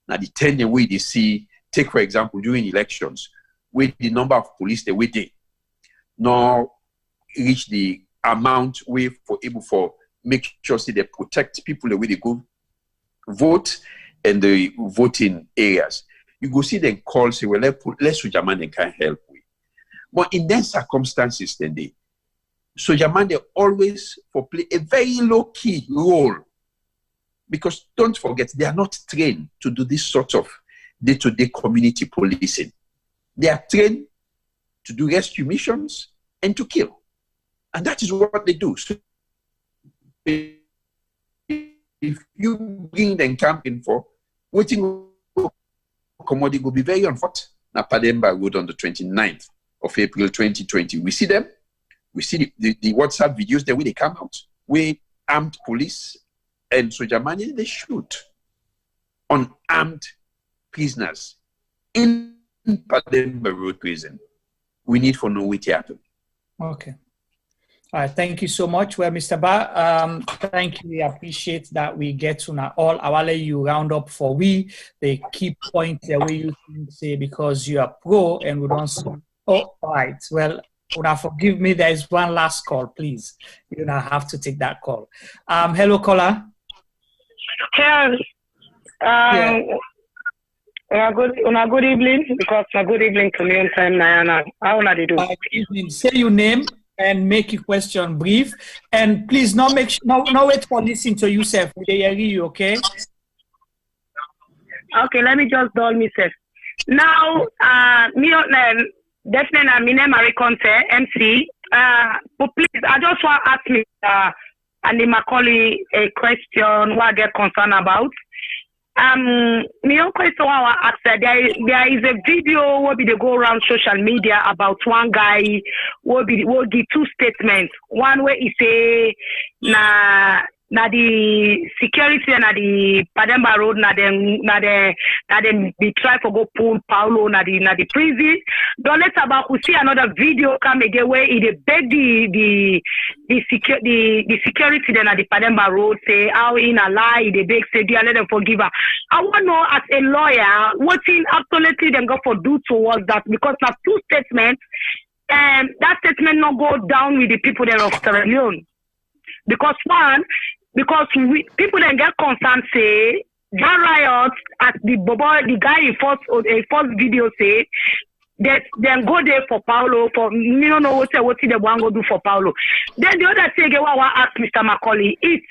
Now, the 10 way they see, take for example, during elections, where the number of police they wait now reach the amount way for able for make sure say they protect people the way they go vote and the voting areas. You go see them call, say, well, let's soldier man they can help with. But in those circumstances, then they soldier man they always for play a very low-key role. Because don't forget, they are not trained to do this sort of day-to-day community policing. They are trained to do rescue missions and to kill. And that is what they do. So if you bring them camping for waiting commodity will be very unfortunate. Now Pademba Road on the 29th of April 2020. We see them. We see the WhatsApp videos the way they come out. Where armed police and soldier money, they shoot on armed prisoners in Pademba Road prison. We need for no way to happen.
Okay. All right, thank you so much. Well, Mr. Ba, thank you. We appreciate that we get to now all. I will let you round up for we the key point the way you say because you are pro and we don't see. Oh, all right. Well, now forgive me. There is one last call, please. You now have to take that call. Hello, caller.
Yes. Good evening because good evening to me on time, Nayana. How are you doing?
Good evening. Say your name and make your question brief. And please, no wait for listening to yourself. They hear you, okay?
Okay, let me just dull myself. Now, definitely, my name is Conte, MC. But please, I just want to ask me and Macauley a question what I get concerned about. My own question I ask there is a video where they go around social media about one guy will give two statements. One way he say na the security na the Pademba Road na them be try to go pull Paulo na the prison. Don't let about we see another video come again where he beg the security then at the Pademba Road say how in a lie they beg say dear let them forgive her. I want to know as a lawyer what in absolutely them go for do towards that because now two statements and that statement not go down with the people there of Sierra Leone. Because people then get concerned say that Riot as the guy in first video say that then go there for Paulo for you don't know what they want to go do for Paulo. Then the other thing I want to ask Mr. Macauley is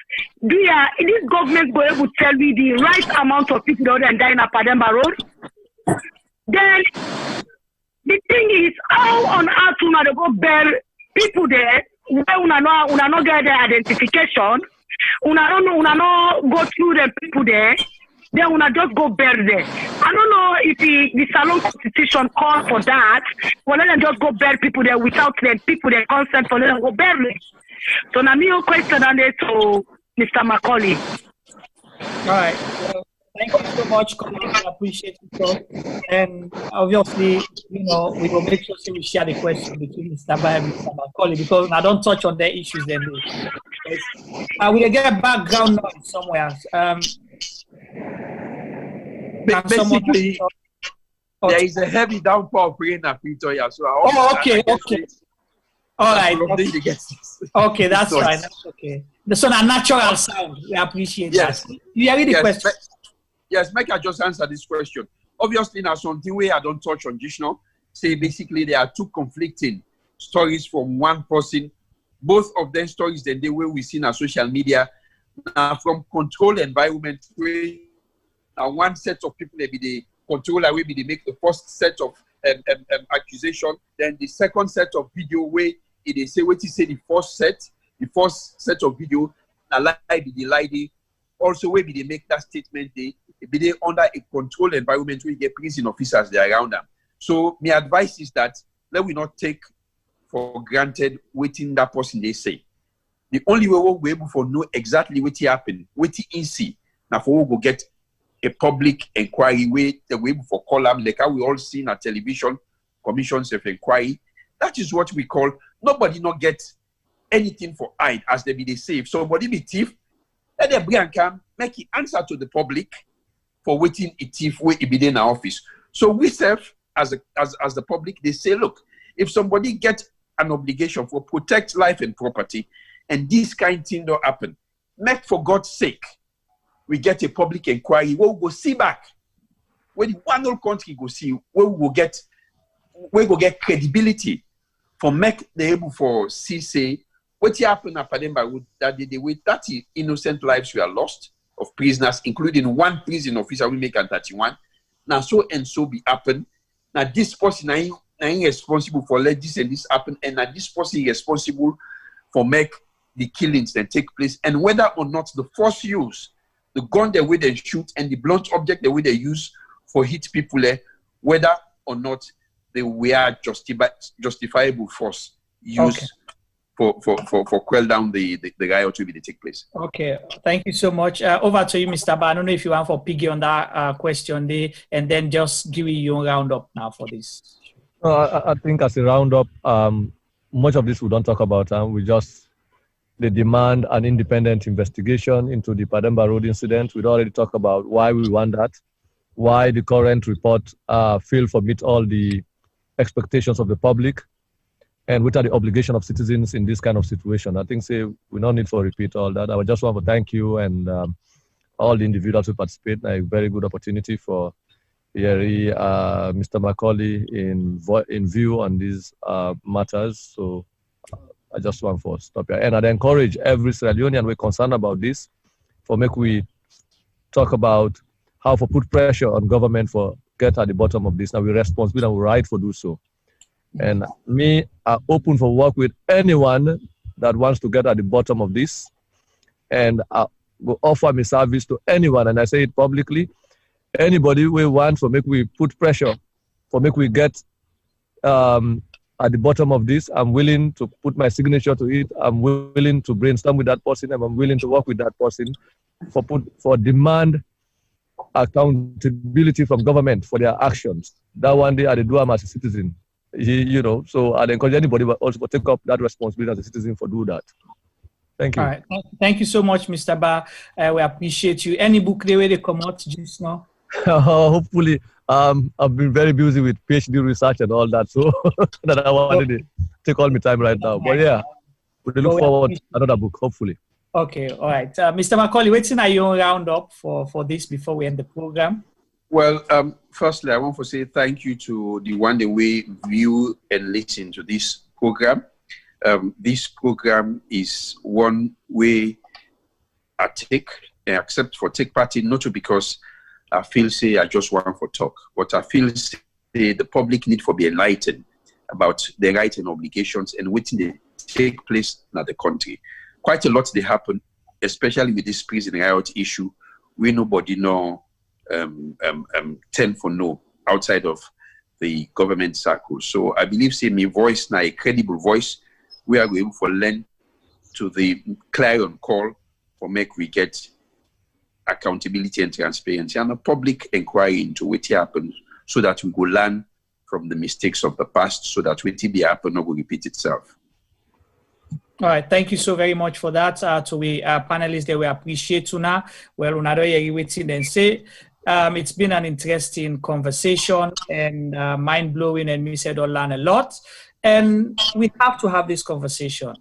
is this government going to tell me the right amount of people that die in a Pademba Road? Then the thing is how on earth to go bear people there where una no get their identification, una no go through the people there, then una just go bear there. I don't know if the Salon Constitution calls for that, well let them just go bear people there without the people their consent for them go bear them. So now me question on it to Mr. Macauley.
All right. Well, thank you so much, I appreciate it. And obviously, we will make sure we share the question between Mr. Ba and Mr. Macauley because I don't touch on their issues then. We'll get a background noise somewhere.
Basically, there is a heavy downpour of rain at Pretoria. So
okay. All right. Okay, that's fine. That's okay. So a natural sound. We appreciate that. You hear the question?
Yes, make I just answer this question. Obviously, now something where I don't touch on just now. Say basically there are two conflicting stories from one person. Both of them stories the way we see on social media. From control environment, where one set of people may be the controller, where they make the first set of accusation, then the second set of video where they say what you say the first set of video, the lie, also where they make that statement, they be under a controlled environment where you get prison officers there around them. So my advice is that let we not take for granted waiting that person they say. The only way we'll be able to know exactly what happened, what he see. Now for we'll go get a public inquiry way, the way for column, like how we all see on television, commissions of inquiry. That is what we call nobody not get anything for hide, as they be they say. If somebody be thief, let them bring and come, make it answer to the public for waiting a thief where he be in our office. So we serve as the public, they say, look, if somebody get an obligation for protect life and property, and this kind of thing don't happen, make for God's sake, we get a public inquiry where we go see back, where the one whole country go see, where we go get credibility for make the able for see say what happened at Pademba that the way 30 innocent lives were lost of prisoners, including one prison officer we make at 31. Now so and so be happen. Now this person ain't responsible for let this and this happen, and now this person is responsible for make the killings that take place, and whether or not the force used, the gun the way they shoot, and the blunt object the way they use for hit people, whether or not they were justifiable force used for quell down the riot will be to take place.
Okay, thank you so much. Over to you, Mr. Ba. I don't know if you want for piggy on that question there, and then just give you your roundup now for this.
I think as a roundup, much of this we don't talk about, and we just they demand an independent investigation into the Pademba Road incident. We'd already talked about why we want that, why the current report failed to meet all the expectations of the public, and what are the obligation of citizens in this kind of situation. I think we don't need to repeat all that. I would just want to thank you and all the individuals who participate. A very good opportunity for Mr. Macauley in view on these matters. So I just want to stop here. And I'd encourage every Sierra Leonean we're concerned about this for make we talk about how to put pressure on government for get at the bottom of this. Now we're responsible and we're right for do so. And me are open for work with anyone that wants to get at the bottom of this, and I will offer my service to anyone, and I say it publicly. Anybody we want for make we put pressure, for make we get at the bottom of this, I'm willing to put my signature to it. I'm willing to brainstorm with that person, and I'm willing to work with that person for demand accountability from government for their actions. That one day I do them as a citizen. So I'd encourage anybody but also take up that responsibility as a citizen for do that. Thank you.
All right. Thank you so much, Mr. Ba. We appreciate you. Any book they come out just now?
Hopefully. I've been very busy with PhD research and all that, so that I wanted to take all my time right now. But yeah, we look forward to another book, hopefully.
Okay, all right. Mr. Macauley, what's in your roundup for this before we end the program?
Well, firstly, I want to say thank you to the one that we view and listen to this program. This program is one way I accept for take part in, not because I feel say I just want for talk, but I feel say the public need for be enlightened about their rights and obligations and what they take place in the country. Quite a lot they happen, especially with this prison riot issue, where nobody know tend for no outside of the government circle. So I believe say my voice now a credible voice. We are going for lend to the clarion call for make we get accountability and transparency and a public inquiry into what happened, so that we go learn from the mistakes of the past, so that what be happen not will repeat itself.
All right, thank you so very much for that. To we panelists that we appreciate you now. Well, unado waiting and say it's been an interesting conversation and mind blowing, and we said all learn a lot. And we have to have this conversation.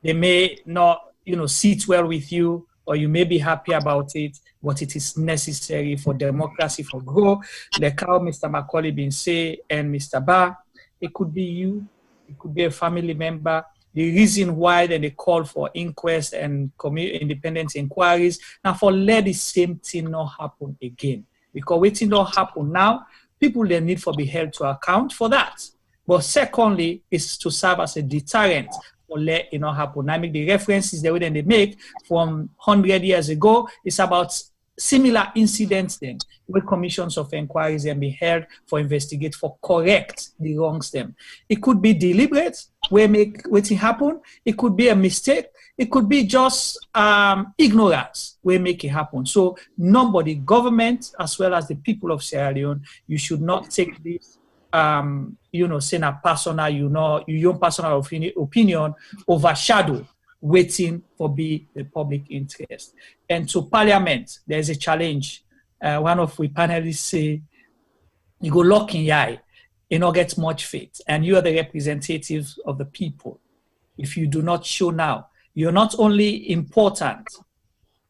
They may not, sit well with you, or you may be happy about it, but it is necessary for democracy for grow. Like how Mr. Macauley been say and Mr. Ba, it could be you, it could be a family member. The reason why then they call for inquest and independent inquiries, now for let the same thing not happen again. Because waiting not happen now, people they need for be held to account for that. But secondly, is to serve as a deterrent for let it not happen. I make the references the way they make from 100 years ago. It's about similar incidents then, where commissions of inquiries can be held for investigate for correct the wrongs them. It could be deliberate, where make waiting happen. It could be a mistake. It could be just ignorance where make it happen. So nobody, government as well as the people of Sierra Leone, you should not take this saying a personal, your own personal opinion overshadow waiting for be the public interest. And to Parliament, there's a challenge. One of we panelists say, you go lock in your eye, you don't get much faith, and you are the representatives of the people. If you do not show now, you're not only important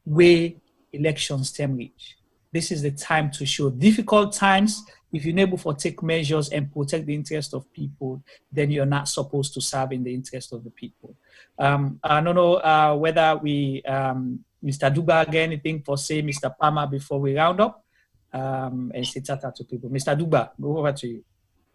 where elections can reach. This is the time to show. Difficult times, if you're able to take measures and protect the interest of people, then you're not supposed to serve in the interest of the people. I don't know whether we, Mr. Duba, again, anything for say Mr. Palmer before we round up and say tata to people. Mr. Duba, go over to you.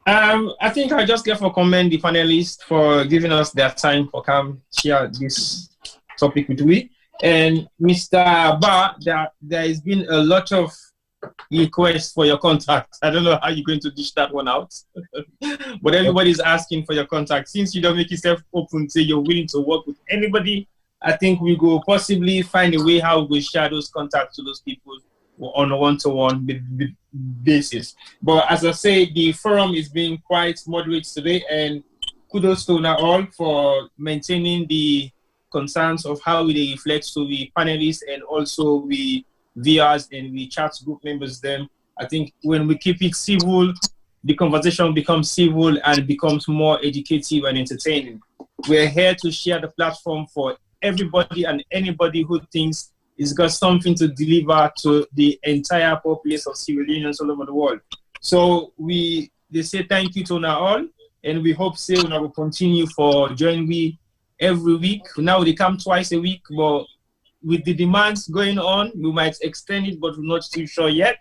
I think I just get for commend the panelists for giving us their time for come share this topic with we. And Mr. Ba, there has been a lot of requests for your contact. I don't know how you're going to dish that one out, but everybody's asking for your contact. Since you don't make yourself open, say you're willing to work with anybody, I think we go possibly find a way how we share those contacts to those people on a one-to-one basis. But as I say, the forum is being quite moderate today, and kudos to now all for maintaining the concerns of how they reflect to the panelists and also the viewers and the chat group members. Then I think when we keep it civil, the conversation becomes civil and becomes more educative and entertaining. We're here to share the platform for everybody and anybody who thinks it's got something to deliver to the entire populace of civilians all over the world. So they say thank you to now all, and we hope say we will continue for join me every week. Now they come twice a week, but with the demands going on, we might extend it, but we're not too sure yet.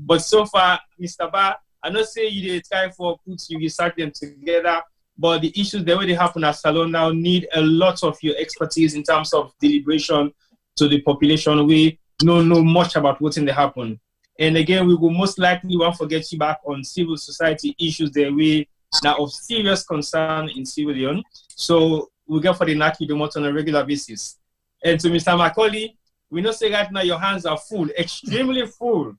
But so far, Mr. Ba, I know say you did try for put you research them together, but the issues the way they happen at Salon now need a lot of your expertise in terms of deliberation to the population. We don't know much about what's in the happen. And again, we will most likely want to get you back on civil society issues that we now of serious concern in Sierra Leone. So we get for the NACI on a regular basis. And to Mr. Macauley, we know say right now your hands are full, extremely full.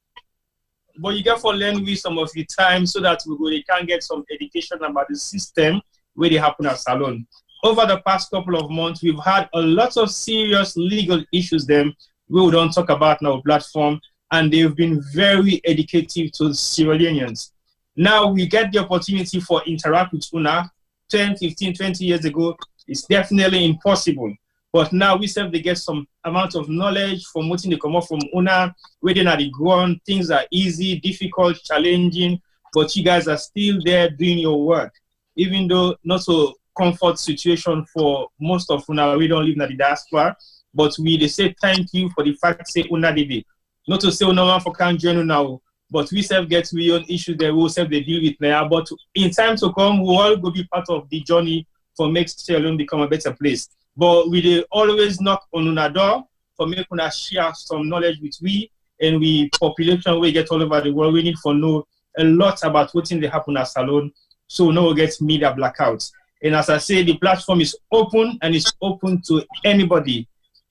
But you get for learn with some of the time so that they can get some education about the system where they happen at Salon. Over the past couple of months, we've had a lot of serious legal issues we don't talk about on our platform, and they've been very educative to Sierra Leoneans. Now we get the opportunity for interact with UNA 10, 15, 20 years ago. It's definitely impossible. But now we serve to get some amount of knowledge from what they come up from UNA, where they're at the ground, things are easy, difficult, challenging, but you guys are still there doing your work. Even though not so comfort situation for most of UNA, we don't live in the diaspora, but they say thank you for the fact say UNA did it. Not to say no one for can join now, but we self get we own issues that we'll self they deal with now. But in time to come, we'll all go be part of the journey for make Sierra Leone become a better place. But we always knock on UNA door for make UNA share some knowledge with we and we population we get all over the world. We need to know a lot about what's in the happen at Salon, so no one gets media blackouts. And as I say, the platform is open and it's open to anybody,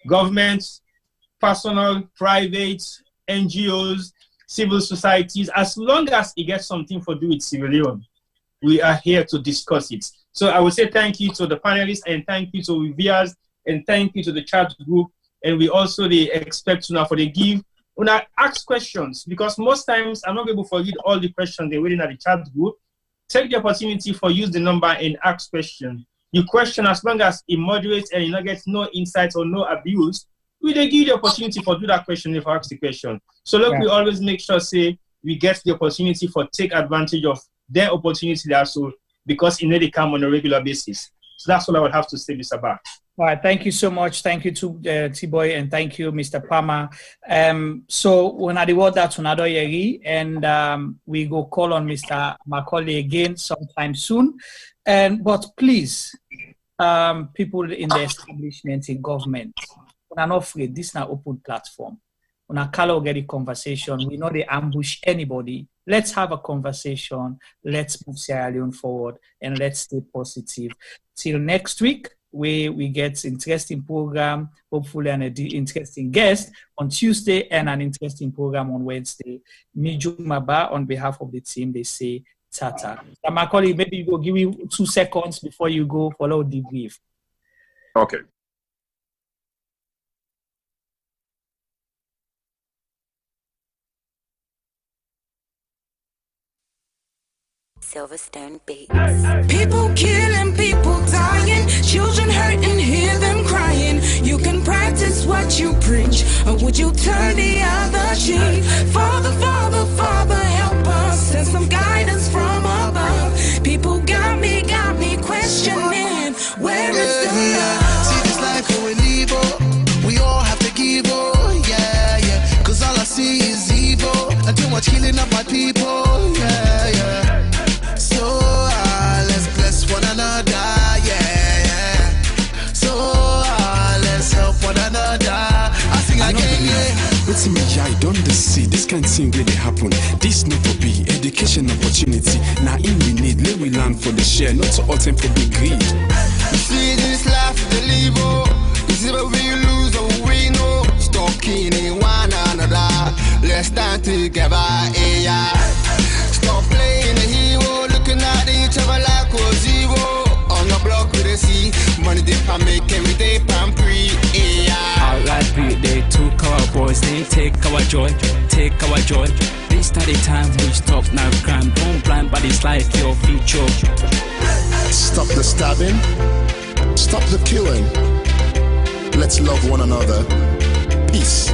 government, personal, private, NGOs, civil societies, as long as it gets something to do with Sierra Leone, we are here to discuss it. So I would say thank you to the panelists and thank you to viewers and thank you to the chat group. And we also expect now for the give. When I ask questions, because most times I'm not able to read all the questions they're waiting at the chat group, take the opportunity for use the number and ask questions. You question as long as it moderates and you not get no insights or no abuse, we they give the opportunity for do that question if I ask the question. So look, we always make sure say we get the opportunity for take advantage of their opportunity there. So because it need to come on a regular basis. So that's all I would have to say, Mr. Bar.
All right, thank you so much. Thank you to T-Boy, and thank you, Mr. Palmer. So when I reward that to another year, and we go call on Mr. Macauley again sometime soon. But please, people in the establishment, in government, we're not afraid. This is an open platform. When I call get a conversation, we know they ambush anybody. Let's have a conversation. Let's move Sierra Leone forward, and let's stay positive. Till next week, we get interesting program, hopefully an interesting guest on Tuesday and an interesting program on Wednesday. Miju Maba, on behalf of the team, they say tata. Macauley, maybe we'll give you 2 seconds before you go follow the brief.
Okay.
Silverstone Beats.
People killing, people dying, children hurting, hear them crying. You can practice what you preach, or would you turn the other cheek? Father, Father, Father, help us, send some guidance from above. People got me questioning, where is the love?
See this life going evil, we all have to give, oh, yeah, yeah. Cause all I see is evil, and too much killing of my people, yeah, yeah. So let's bless one another, yeah, yeah. So let's help one another. I sing again, yeah.
What's me, I don't see this kind of thing really happen. This not to be education opportunity. Now in we need, let we learn for the share, not to all time for big greed.
You see this life, the live, oh. You see where we lose or we know. Stop killing one another. Let's stand together, yeah. Stop playing the hero, looking at each other like we're zero. On the block with the sea, money they can make every day pan pre, yeah.
Alright, they took our boys, they take our joy, take our joy. This study time we stop now crime. Don't blind bodies like your future.
Stop the stabbing, stop the killing. Let's love one another. Peace.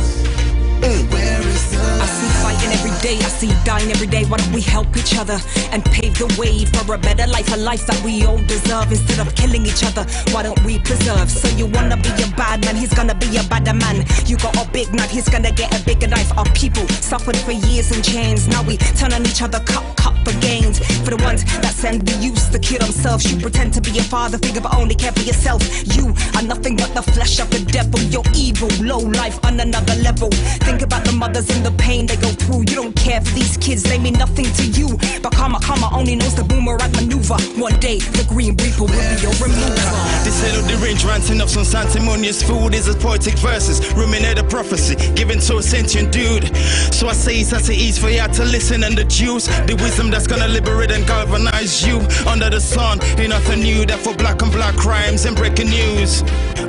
Where is the I see fighting every day, I see dying every day. Why don't we help each other and pave the way for a better life, a life that we all deserve? Instead of killing each other, why don't we preserve? So you wanna be a bad man, he's gonna be a badder man. You got a big knife, he's gonna get a bigger knife. Our people suffered for years in chains. Now we turn on each other, cut for gains. For the ones that send the youth to kill themselves, you pretend to be a father figure but only care for yourself. You are nothing but the flesh of the devil. You're evil, low life on another level. Think about the mothers and the pain they go through. You don't care for these kids, they mean nothing to you. But karma only knows the boomerang maneuver. One day the green reaper will be your remover.
This head of the range ranting up some sanctimonious food is as poetic verses, ruminate a prophecy given to a sentient dude. So I say it's as it is for you to listen and deduce the wisdom that's gonna liberate and galvanize you. Under the sun ain't nothing new, that for black and black crimes and breaking news.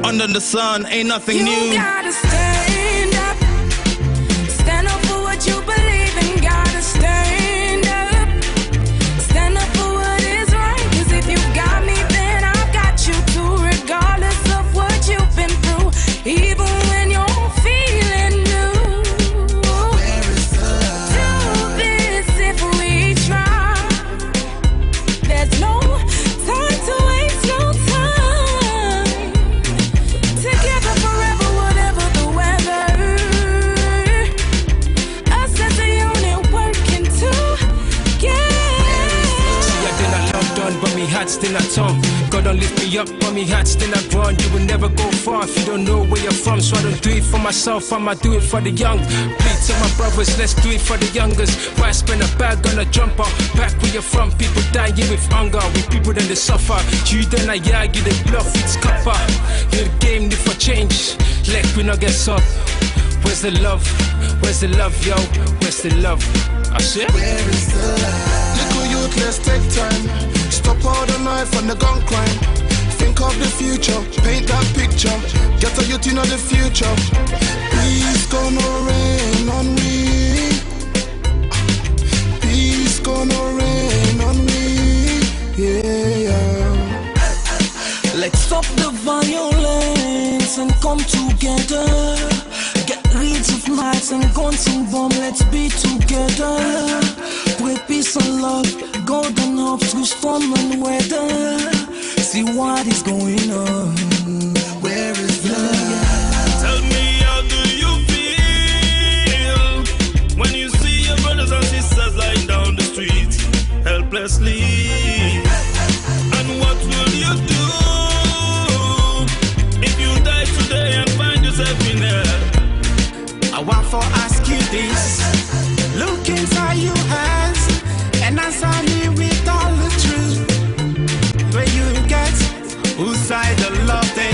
Under the sun ain't nothing new.
You gotta stand up, stand up for what you believe in. Gotta stand up, stand up for what is right. Cause if you got me, then I've got you too. Regardless of what you've been through, even when you're feeling new.
Where is the love?
Do this if we try. There's no time to waste, no time. Together forever, whatever the weather. Us as a unit working together.
See, I did not love done, but me heart still at home. God don't lift me up, but me heart still at run. You will never go far if you don't know where you're from. So I don't do it for myself, I'ma do it for the young. Plead to my brothers, let's do it for the youngers. Why spend a bag on a jumper? Back where you're from, people dying with hunger. With people then they suffer. You then I argue, they bluff, it's copper. You're the game, need for change. Like we not get up. Where's the love? Where's the love, yo? Where's the love? I said,
Where is the love?
Little youth, let's take time. Stop all the knife and the gun crime. Think of the future, paint that picture. Get a youth in the future. Peace gonna rain on me. Peace gonna rain on me. Yeah.
Let's stop the violence and come together. Get real. shades of lights and guns and bomb, let's be together. Pray peace and love, golden hope through storm and weather. See what is going on. Where is love?
Tell me, how do you feel when you see your brothers and sisters lying down the street helplessly? And what will you do if you die today and find yourself in hell? I want to ask you this. Look inside your eyes and answer me with all the truth. Where you get whose side the love they?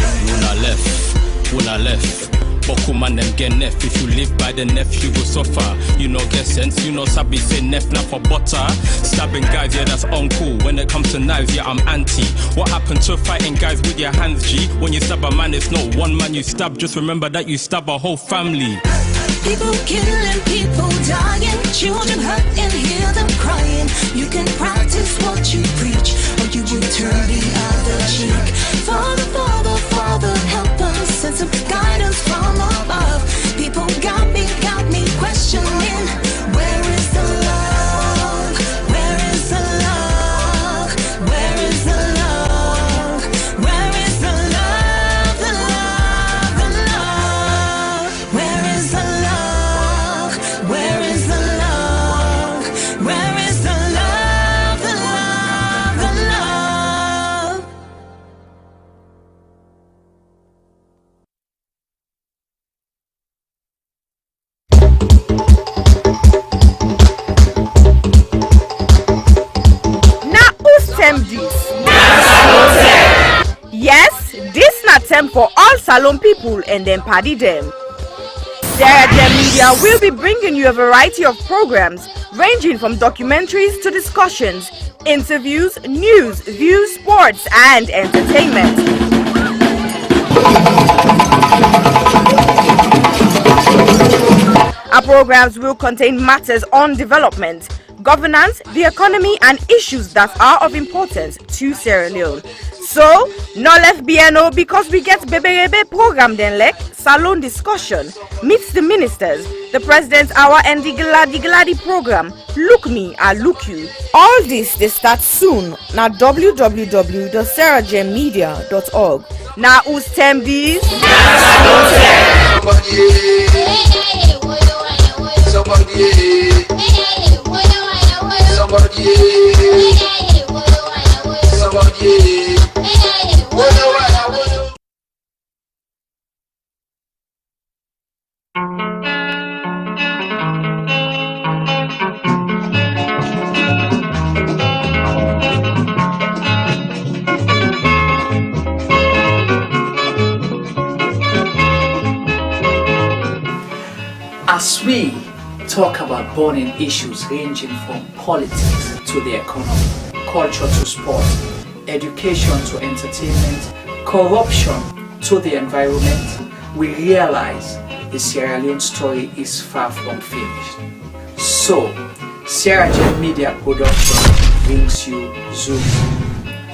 When I left. Boku man them get nef. If you live by the nef, you will suffer. You know get sense, you know sabi say nef not for butter. Stabbing guys, yeah that's uncool. When it comes to knives, yeah I'm anti. What happened to fighting guys with your hands, G? When you stab a man, it's not one man you stab. Just remember that you stab a whole family.
People killing, people dying, children hurt and hear them crying. You can practice what you preach, or you will turn the other cheek. Father, Father, Father, help us, send some guidance from above. People got me questioning, where is the love? Where is the love? Where is the love? Where is the love? The love, the love. Where is the love? Where is the love? Where is the love? The love, the love.
Now who's term this? Yes, this na term for all Salon people and then party them. Sarah Jem Media will be bringing you a variety of programs ranging from documentaries to discussions, interviews, news, views, sports, and entertainment. Our programs will contain matters on development, governance, the economy, and issues that are of importance to Sierra Leone. So, no left BNO because we get Bebe program then like Salon discussion, meets the ministers, the president's hour and the Gladi program, Look Me, I Look You. All this they start soon na www.sarahjemmedia.org. Now who's term these?
As we talk about burning issues ranging from politics to the economy, culture to sport, education to entertainment, corruption to the environment, we realize the Sierra Leone story is far from finished. So, Sierra Jem Media Production brings you Zoom.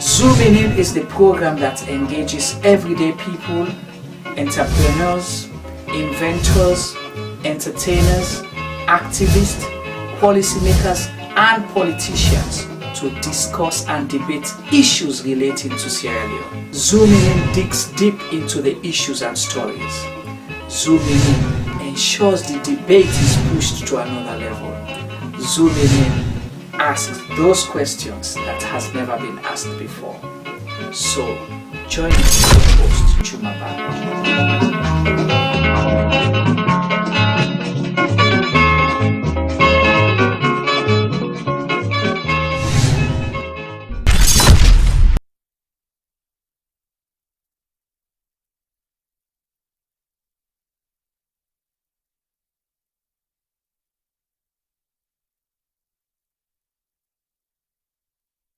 Zooming In is the program that engages everyday people, entrepreneurs, inventors, entertainers, activists, policymakers, and politicians to discuss and debate issues relating to Sierra Leone. Zooming In digs deep into the issues and stories. Zooming In ensures the debate is pushed to another level. Zooming In asks those questions that has never been asked before. So, join me, host Chumaba.